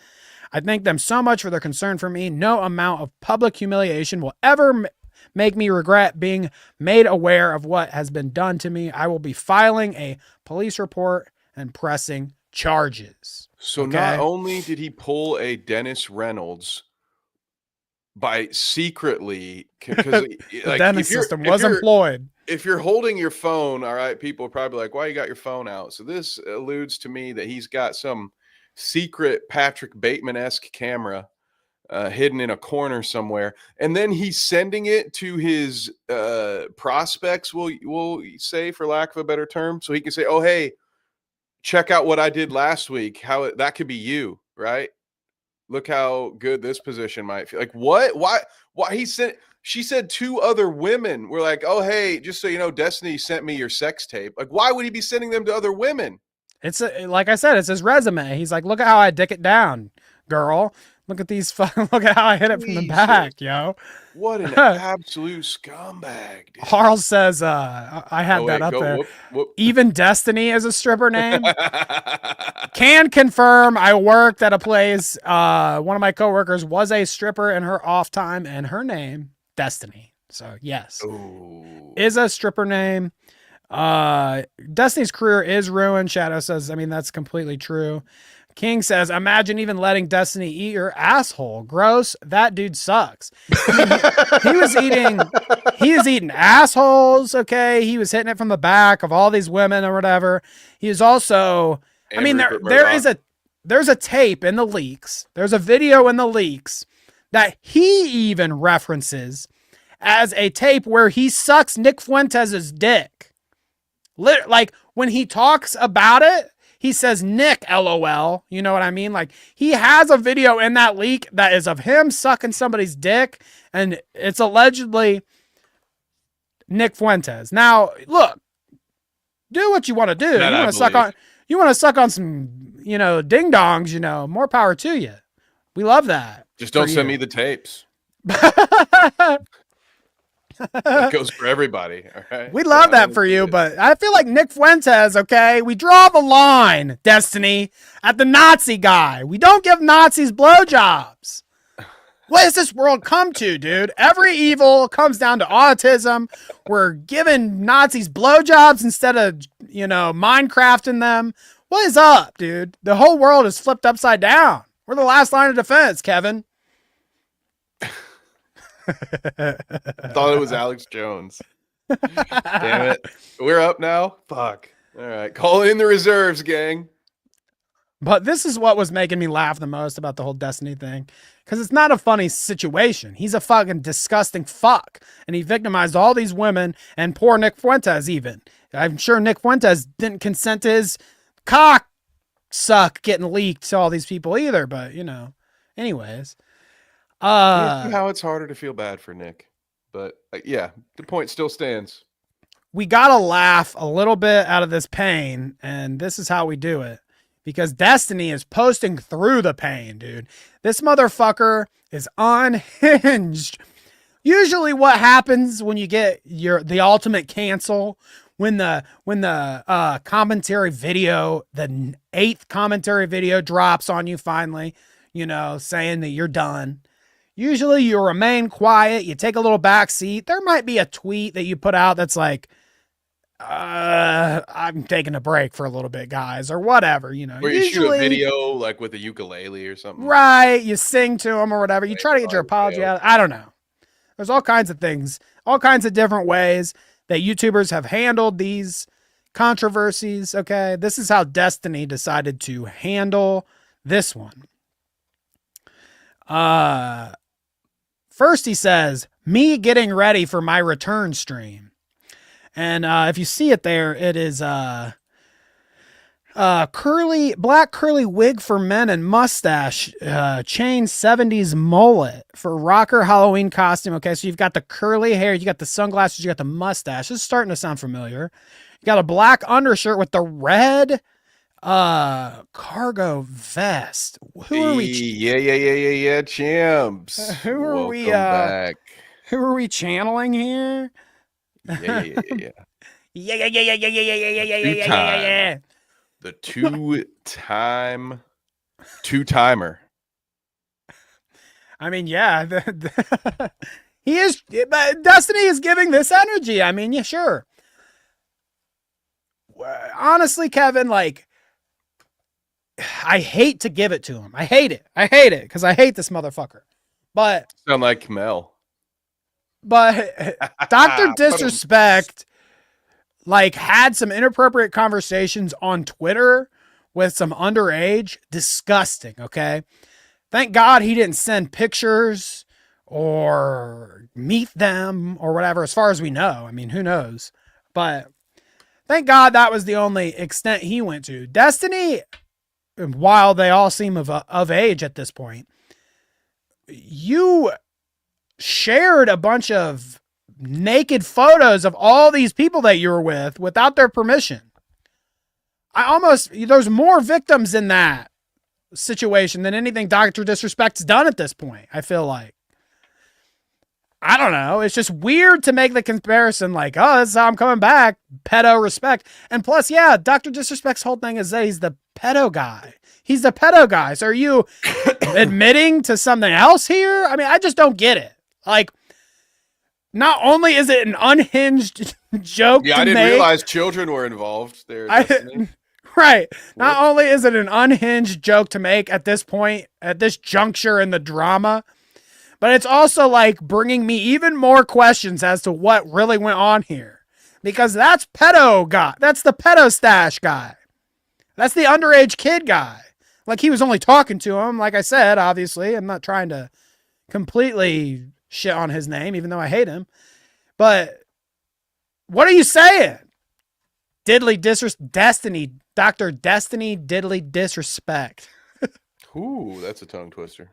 S1: I thank them so much for their concern for me. No amount of public humiliation will ever make me regret being made aware of what has been done to me. I will be filing a police report and pressing charges.
S2: So not only did he pull a Dennis Reynolds by secretly, because
S1: the Dennis system was employed.
S2: If you're holding your phone, all right, people are probably like, why you got your phone out? So this alludes to me that he's got some secret Patrick Bateman-esque camera hidden in a corner somewhere, and then he's sending it to his prospects, we'll say, for lack of a better term, so he can say, oh, hey, check out what I did last week. That could be you, right? Look how good this position might feel. Like, what? Why she said 2 other women were like, oh, hey, just so you know, Destiny sent me your sex tape. Like, why would he be sending them to other women?
S1: It's like I said, it's his resume. He's like, look at how I dick it down, girl. Look at these. Look at how I hit it from the back, yo.
S2: What an absolute scumbag, dude.
S1: Harl says, I have that up there.
S2: Whoop.
S1: Even Destiny is a stripper name. Can confirm I worked at a place. One of my coworkers was a stripper in her off time, and her name, Destiny. So yes, is a stripper name. Destiny's career is ruined. Shadow says, I mean, that's completely true. King says, imagine even letting Destiny eat your asshole. Gross. That dude sucks. I mean, he was eating assholes. Okay. He was hitting it from the back of all these women or whatever. He was also, I mean, there's a tape in the leaks. There's a video in the leaks that he even references as a tape where he sucks Nick Fuentes' dick. Like when he talks about it, he says, Nick, LOL. You know what I mean? Like, he has a video in that leak that is of him sucking somebody's dick, and it's allegedly Nick Fuentes. Now, look, do what you want to do. You want to suck on some, ding dongs, more power to you. We love that.
S2: Just don't send me the tapes. That goes for everybody. All right.
S1: We love that for you, but I feel like Nick Fuentes, okay? We draw the line, Destiny, at the Nazi guy. We don't give Nazis blowjobs. What has this world come to, dude? Every evil comes down to autism. We're giving Nazis blowjobs instead of, Minecrafting them. What is up, dude? The whole world is flipped upside down. We're the last line of defense, Kevin.
S2: Thought it was Alex Jones. Damn it. We're up now? Fuck. All right. Call in the reserves, gang.
S1: But this is what was making me laugh the most about the whole Destiny thing. Because it's not a funny situation. He's a fucking disgusting fuck. And he victimized all these women and poor Nick Fuentes even. I'm sure Nick Fuentes didn't consent to his cock suck getting leaked to all these people either. But, anyways.
S2: How it's harder to feel bad for Nick, but yeah, the point still stands.
S1: We gotta laugh a little bit out of this pain, and this is how we do it, because Destiny is posting through the pain, dude. This motherfucker is unhinged. Usually what happens when you get the ultimate cancel, when the commentary video, the 8th commentary video drops on you finally, saying that you're done. Usually you remain quiet. You take a little back seat. There might be a tweet that you put out that's like, I'm taking a break for a little bit, guys, or whatever,
S2: Where you shoot a video like with a ukulele or something.
S1: Right. You sing to them or whatever. You try to get your apology out. I don't know. There's all kinds of things, all kinds of different ways that YouTubers have handled these controversies. Okay. This is how Destiny decided to handle this one. First he says, me getting ready for my return stream. And if you see it there, it is black curly wig for men and mustache, chain 70s mullet for rocker Halloween costume. Okay, so you've got the curly hair, you got the sunglasses, you got the mustache. This is starting to sound familiar. You got a black undershirt with the red cargo vest. Who are we?
S2: Yeah, champs.
S1: Who are we?
S2: Back.
S1: Who are we channeling here?
S2: Yeah.
S1: Yeah.
S2: The two-timer.
S1: I mean, yeah, he is, but Destiny is giving this energy. I mean, yeah, sure. Honestly, Kevin, like, I hate to give it to him. I hate it because I hate this motherfucker. But
S2: Sound like Mel.
S1: But Dr. Disrespect, like, had some inappropriate conversations on Twitter with some underage. Disgusting, okay? Thank God he didn't send pictures or meet them or whatever, as far as we know. I mean, who knows? But thank God that was the only extent he went to. Destiny, while they all seem of age at this point, you shared a bunch of naked photos of all these people that you were with without their permission. There's more victims in that situation than anything Dr. Disrespect's done at this point, I feel like. I don't know. It's just weird to make the comparison like, oh, this is how I'm coming back. Pedo respect. And plus, yeah, Dr. Disrespect's whole thing is that he's the pedo guy. He's the pedo guy. So are you admitting to something else here? I mean, I just don't get it. Like, not only is it an unhinged joke
S2: Yeah,
S1: to
S2: I didn't
S1: make,
S2: realize children were involved there.
S1: right. Not only is it an unhinged joke to make at this point, at this juncture in the drama, but it's also like bringing me even more questions as to what really went on here. Because that's pedo guy. That's the pedo stash guy. That's the underage kid guy. Like, he was only talking to him. Like I said, obviously, I'm not trying to completely shit on his name, even though I hate him. But what are you saying? Destiny, Dr. Destiny Diddly Disrespect.
S2: Ooh, that's a tongue twister.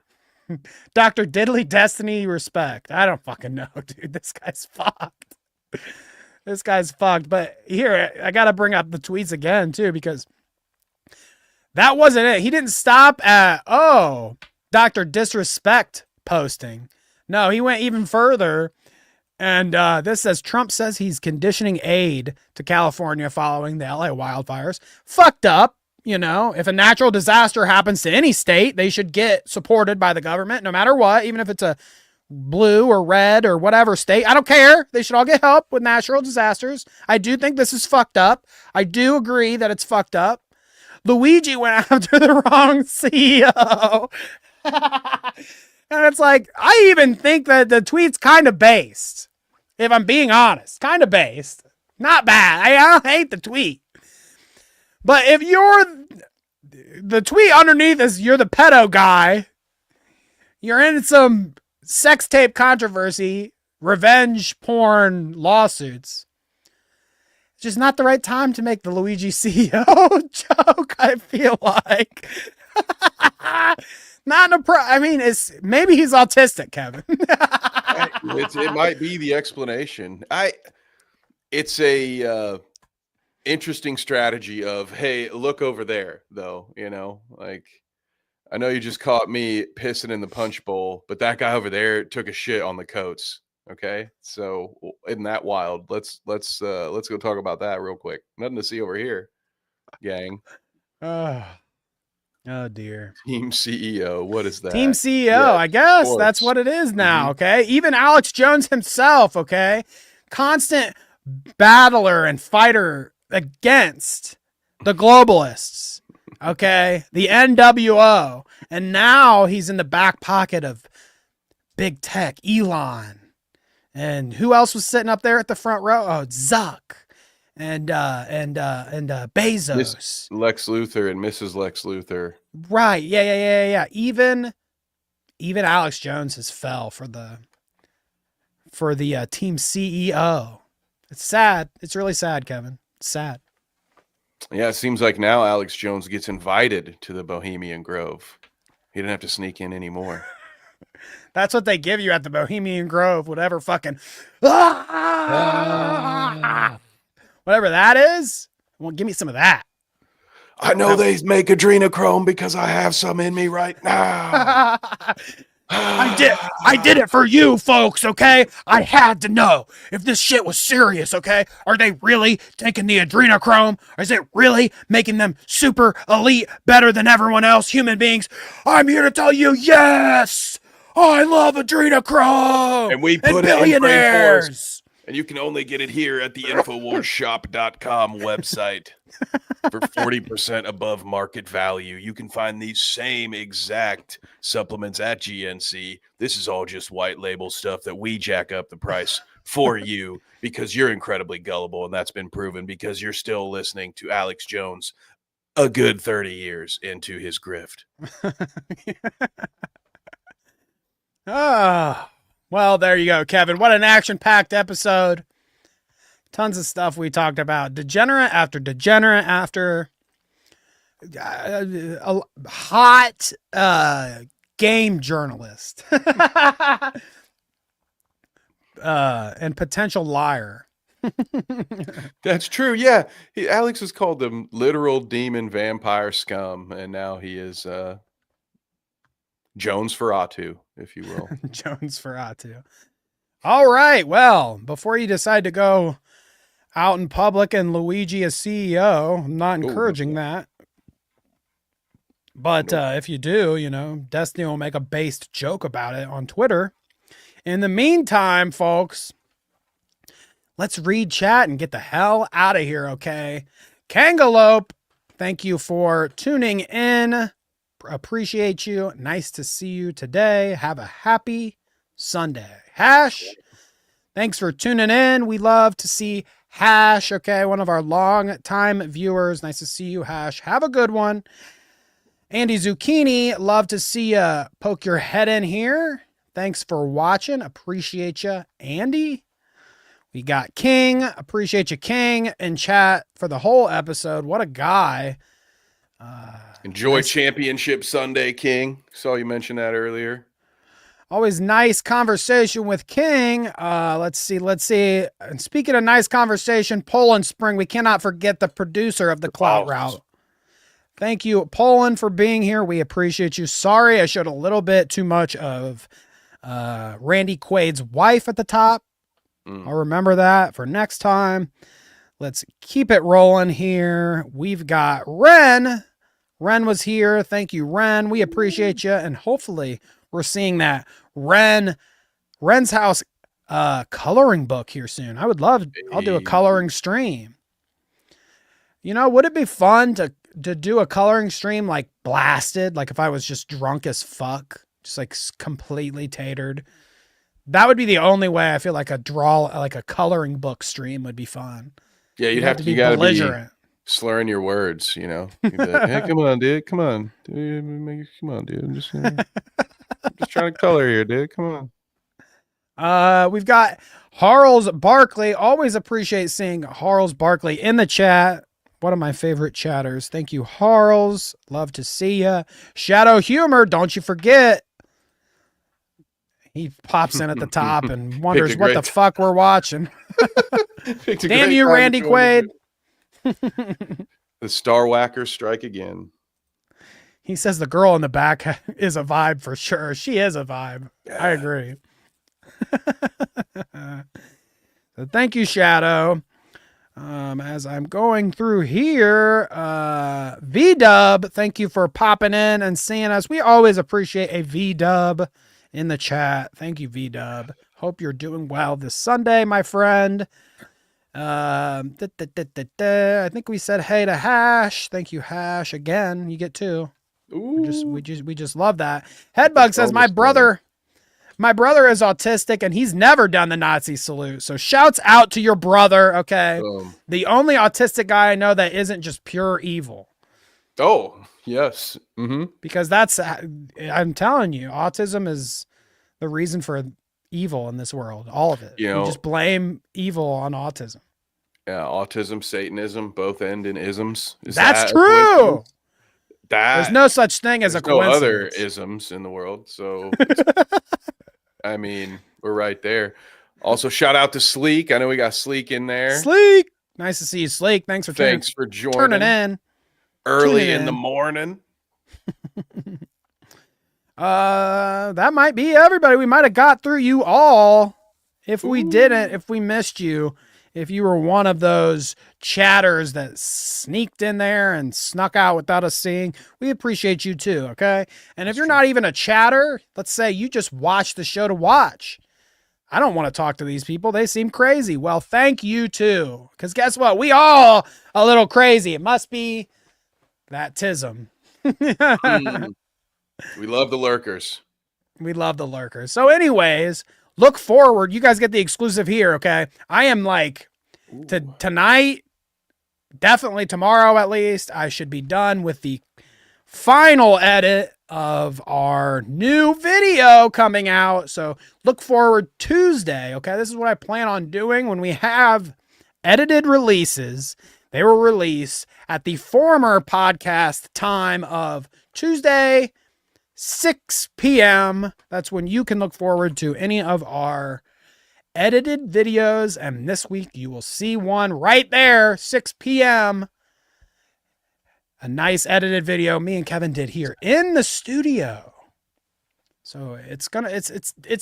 S1: Dr. Diddly Destiny Respect. I don't fucking know, dude. This guy's fucked. This guy's fucked. But here, I got to bring up the tweets again, too, because that wasn't it. He didn't stop at, Dr. Disrespect posting. No, he went even further. And this says, Trump says he's conditioning aid to California following the LA wildfires. Fucked up. You know, if a natural disaster happens to any state, they should get supported by the government, no matter what, even if it's a blue or red or whatever state. I don't care. They should all get help with natural disasters. I do think this is fucked up. I do agree that it's fucked up. Luigi went after the wrong CEO. And it's like, I even think that the tweet's kind of based. If I'm being honest, kind of based. Not bad. I don't hate the tweet. But if the tweet underneath is you're the pedo guy, you're in some sex tape controversy, revenge porn lawsuits, it's just not the right time to make the Luigi CEO joke, I feel like. Not in I mean, maybe he's autistic, Kevin.
S2: It might be the explanation. It's a interesting strategy of, hey, look over there, though, you know, like, I know you just caught me pissing in the punch bowl, but that guy over there took a shit on the coats. Okay, so isn't that wild? Let's go talk about that real quick. Nothing to see over here, gang.
S1: Oh dear.
S2: Team CEO, what is that?
S1: Team CEO,
S2: yeah,
S1: I guess that's what it is now. Okay, even Alex Jones himself. Okay, constant battler and fighter against the globalists, okay, the NWO, and now he's in the back pocket of big tech, Elon, and who else was sitting up there at the front row? Oh, Zuck, and Bezos,
S2: Lex Luthor and Mrs. Lex Luthor,
S1: right? Yeah. Even Alex Jones has fell for the team CEO. It's sad. It's really sad, Kevin. Sad.
S2: Yeah, it seems like now Alex Jones gets invited to the Bohemian Grove. He didn't have to sneak in anymore.
S1: That's what they give you at the Bohemian Grove, whatever fucking whatever that is. Well, give me some of that.
S2: I know they make adrenochrome because I have some in me right now.
S1: I did it for you folks, okay? I had to know if this shit was serious, okay? Are they really taking the adrenochrome? Or is it really making them super elite, better than everyone else, human beings? I'm here to tell you, yes! I love adrenochrome!
S2: And we put it in
S1: billionaires!
S2: And you can only get it here at the InfoWarsShop.com website for 40% above market value. You can find these same exact supplements at GNC. This is all just white label stuff that we jack up the price for you because you're incredibly gullible, and that's been proven because you're still listening to Alex Jones a good 30 years into his grift.
S1: Well, there you go, Kevin. What an action-packed episode. Tons of stuff we talked about. Degenerate after degenerate after a hot game journalist and potential liar.
S2: That's true. Yeah. Alex has called them literal demon vampire scum, and now he is Jones Ferratu, if you will.
S1: Jones Ferratu. All right. Well, before you decide to go out in public and Luigi as CEO, I'm not encouraging that. But if you do, you know, Destiny will make a based joke about it on Twitter. In the meantime, folks, let's read chat and get the hell out of here, okay? Kangalope, thank you for tuning in. Appreciate you. Nice to see you today. Have a happy Sunday. Hash, thanks for tuning in. We love to see Hash, okay? One of our long-time viewers. Nice to see you, Hash. Have a good one. Andy Zucchini, love to see you poke your head in here. Thanks for watching. Appreciate you, Andy. We got King. Appreciate you, King, in chat for the whole episode. What a guy.
S2: Enjoy Championship Sunday, King. Saw you mention that earlier.
S1: Always nice conversation with King. Let's see. And speaking of nice conversation, Poland Spring, we cannot forget the producer of the Clout route. Thank you, Poland, for being here. We appreciate you. Sorry, I showed a little bit too much of Randy Quaid's wife at the top. I'll remember that for next time. Let's keep it rolling here. We've got Ren. Ren was here. Thank you, Ren. We appreciate you. And hopefully we're seeing that Ren's House coloring book here soon. I would love, I'll do a coloring stream. You know, would it be fun to do a coloring stream like blasted? Like if I was just drunk as fuck, just like completely tatered. That would be the only way I feel like a coloring book stream would be fun.
S2: Yeah, you gotta be slurring your words, you know. You'd be like, hey, come on, dude. Come on. Dude, come on, dude. I'm just trying to color here, dude. Come
S1: on. We've got Harles Barkley. Always appreciate seeing Harles Barkley in the chat. One of my favorite chatters. Thank you, Harles. Love to see you. Shadow Humor, don't you forget. He pops in at the top and wonders what the fuck we're watching. Damn you, Randy Quaid.
S2: The Star Whackers strike again.
S1: He says the girl in the back is a vibe for sure. She is a vibe. Yeah. I agree. So thank you, Shadow. As I'm going through here, V-Dub, thank you for popping in and seeing us. We always appreciate a V-Dub in the chat. Thank you, V-Dub. Hope you're doing well this Sunday, my friend. I think we said hey to Hash. Thank you, Hash. Again, you get two. We just love that. Headbug says my brother is autistic and he's never done the Nazi salute. So shouts out to your brother. Okay. The only autistic guy I know that isn't just pure evil.
S2: Oh, yes.
S1: Because I'm telling you, autism is the reason for evil in this world. All of it. You just blame evil on autism.
S2: Yeah. Autism, Satanism, both end in isms.
S1: That's true. There's no such thing as a coincidence.
S2: No other isms in the world. So, I mean, we're right there. Also, shout out to Sleek. I know we got Sleek in there.
S1: Sleek. Nice to see you, Sleek. Thanks for
S2: joining
S1: turning in.
S2: Early in the morning.
S1: That might be everybody. We might have got through you all. If we didn't, if we missed you, if you were one of those chatters that sneaked in there and snuck out without us seeing, we appreciate you too, okay? And if you're not even a chatter, let's say you just watch the show to watch. I don't want to talk to these people. They seem crazy. Well, thank you too. Because guess what? We all a little crazy. It must be that tism.
S2: We love the lurkers.
S1: We love the lurkers. So anyways, look forward. You guys get the exclusive here, okay? I am like, tonight, definitely tomorrow at least, I should be done with the final edit of our new video coming out. So look forward Tuesday, okay? This is what I plan on doing when we have edited releases. They will release at the former podcast time of Tuesday, 6 p.m. That's when you can look forward to any of our edited videos. And this week you will see one right there, 6 p.m. A nice edited video me and Kevin did here in the studio. So it's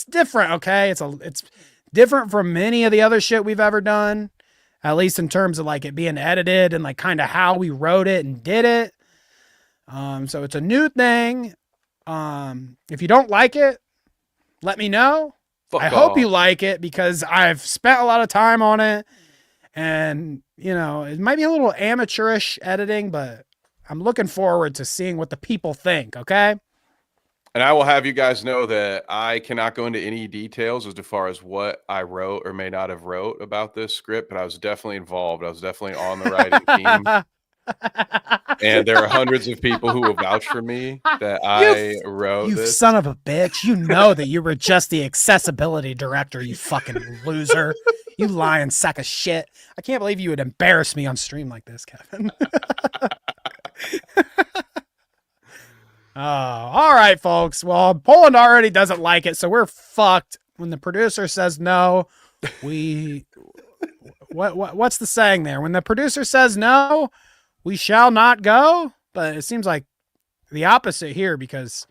S1: different, okay? It's different from many of the other shit we've ever done, at least in terms of like it being edited and like kind of how we wrote it and did it. So it's a new thing. If you don't like it, let me know. I hope you like it because I've spent a lot of time on it, and you know, it might be a little amateurish editing, but I'm looking forward to seeing what the people think. Okay.
S2: And I will have you guys know that I cannot go into any details as far as what I wrote or may not have wrote about this script, but I was definitely involved. I was definitely on the writing team. And there are hundreds of people who will vouch for me that I wrote
S1: you
S2: this.
S1: Son of a bitch. You know that you were just the accessibility director, you fucking loser. You lying sack of shit. I can't believe you would embarrass me on stream like this, Kevin. Oh, all right, folks. Well, Poland already doesn't like it, so we're fucked. When the producer says no, what's the saying there? When the producer says no, we shall not go. But it seems like the opposite here because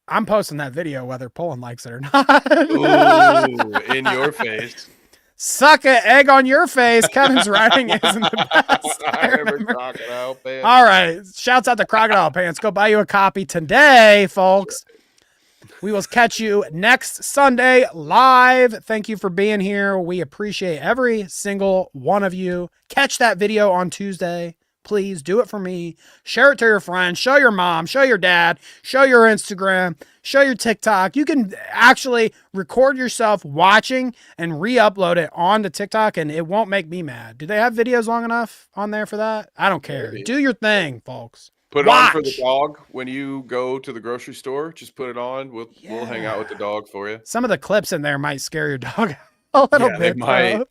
S1: I'm posting that video whether Poland likes it or not.
S2: Ooh, in your face.
S1: Suck an egg on your face. Kevin's writing isn't the best.
S2: I remember Crocodile Pants.
S1: All right. Shouts out to Crocodile Pants. Go buy you a copy today, folks. We will catch you next Sunday live. Thank you for being here. We appreciate every single one of you. Catch that video on Tuesday. Please do it for me. Share it to your friends. Show your mom. Show your dad. Show your Instagram. Show your TikTok. You can actually record yourself watching and re-upload it onto TikTok, and it won't make me mad. Do they have videos long enough on there for that? I don't care.
S2: Maybe.
S1: Do your thing, folks.
S2: Put it on for the dog when you go to the grocery store. Just put it on. We'll hang out with the dog for you.
S1: Some of the clips in there might scare your dog a little bit.
S2: They might.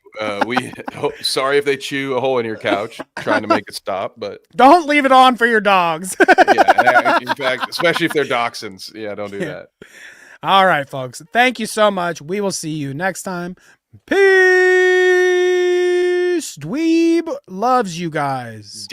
S2: Sorry if they chew a hole in your couch trying to make it stop, but
S1: don't leave it on for your dogs.
S2: Yeah, in fact, especially if they're dachshunds. Yeah, don't do that.
S1: All right, folks. Thank you so much. We will see you next time. Peace. Dweeb loves you guys.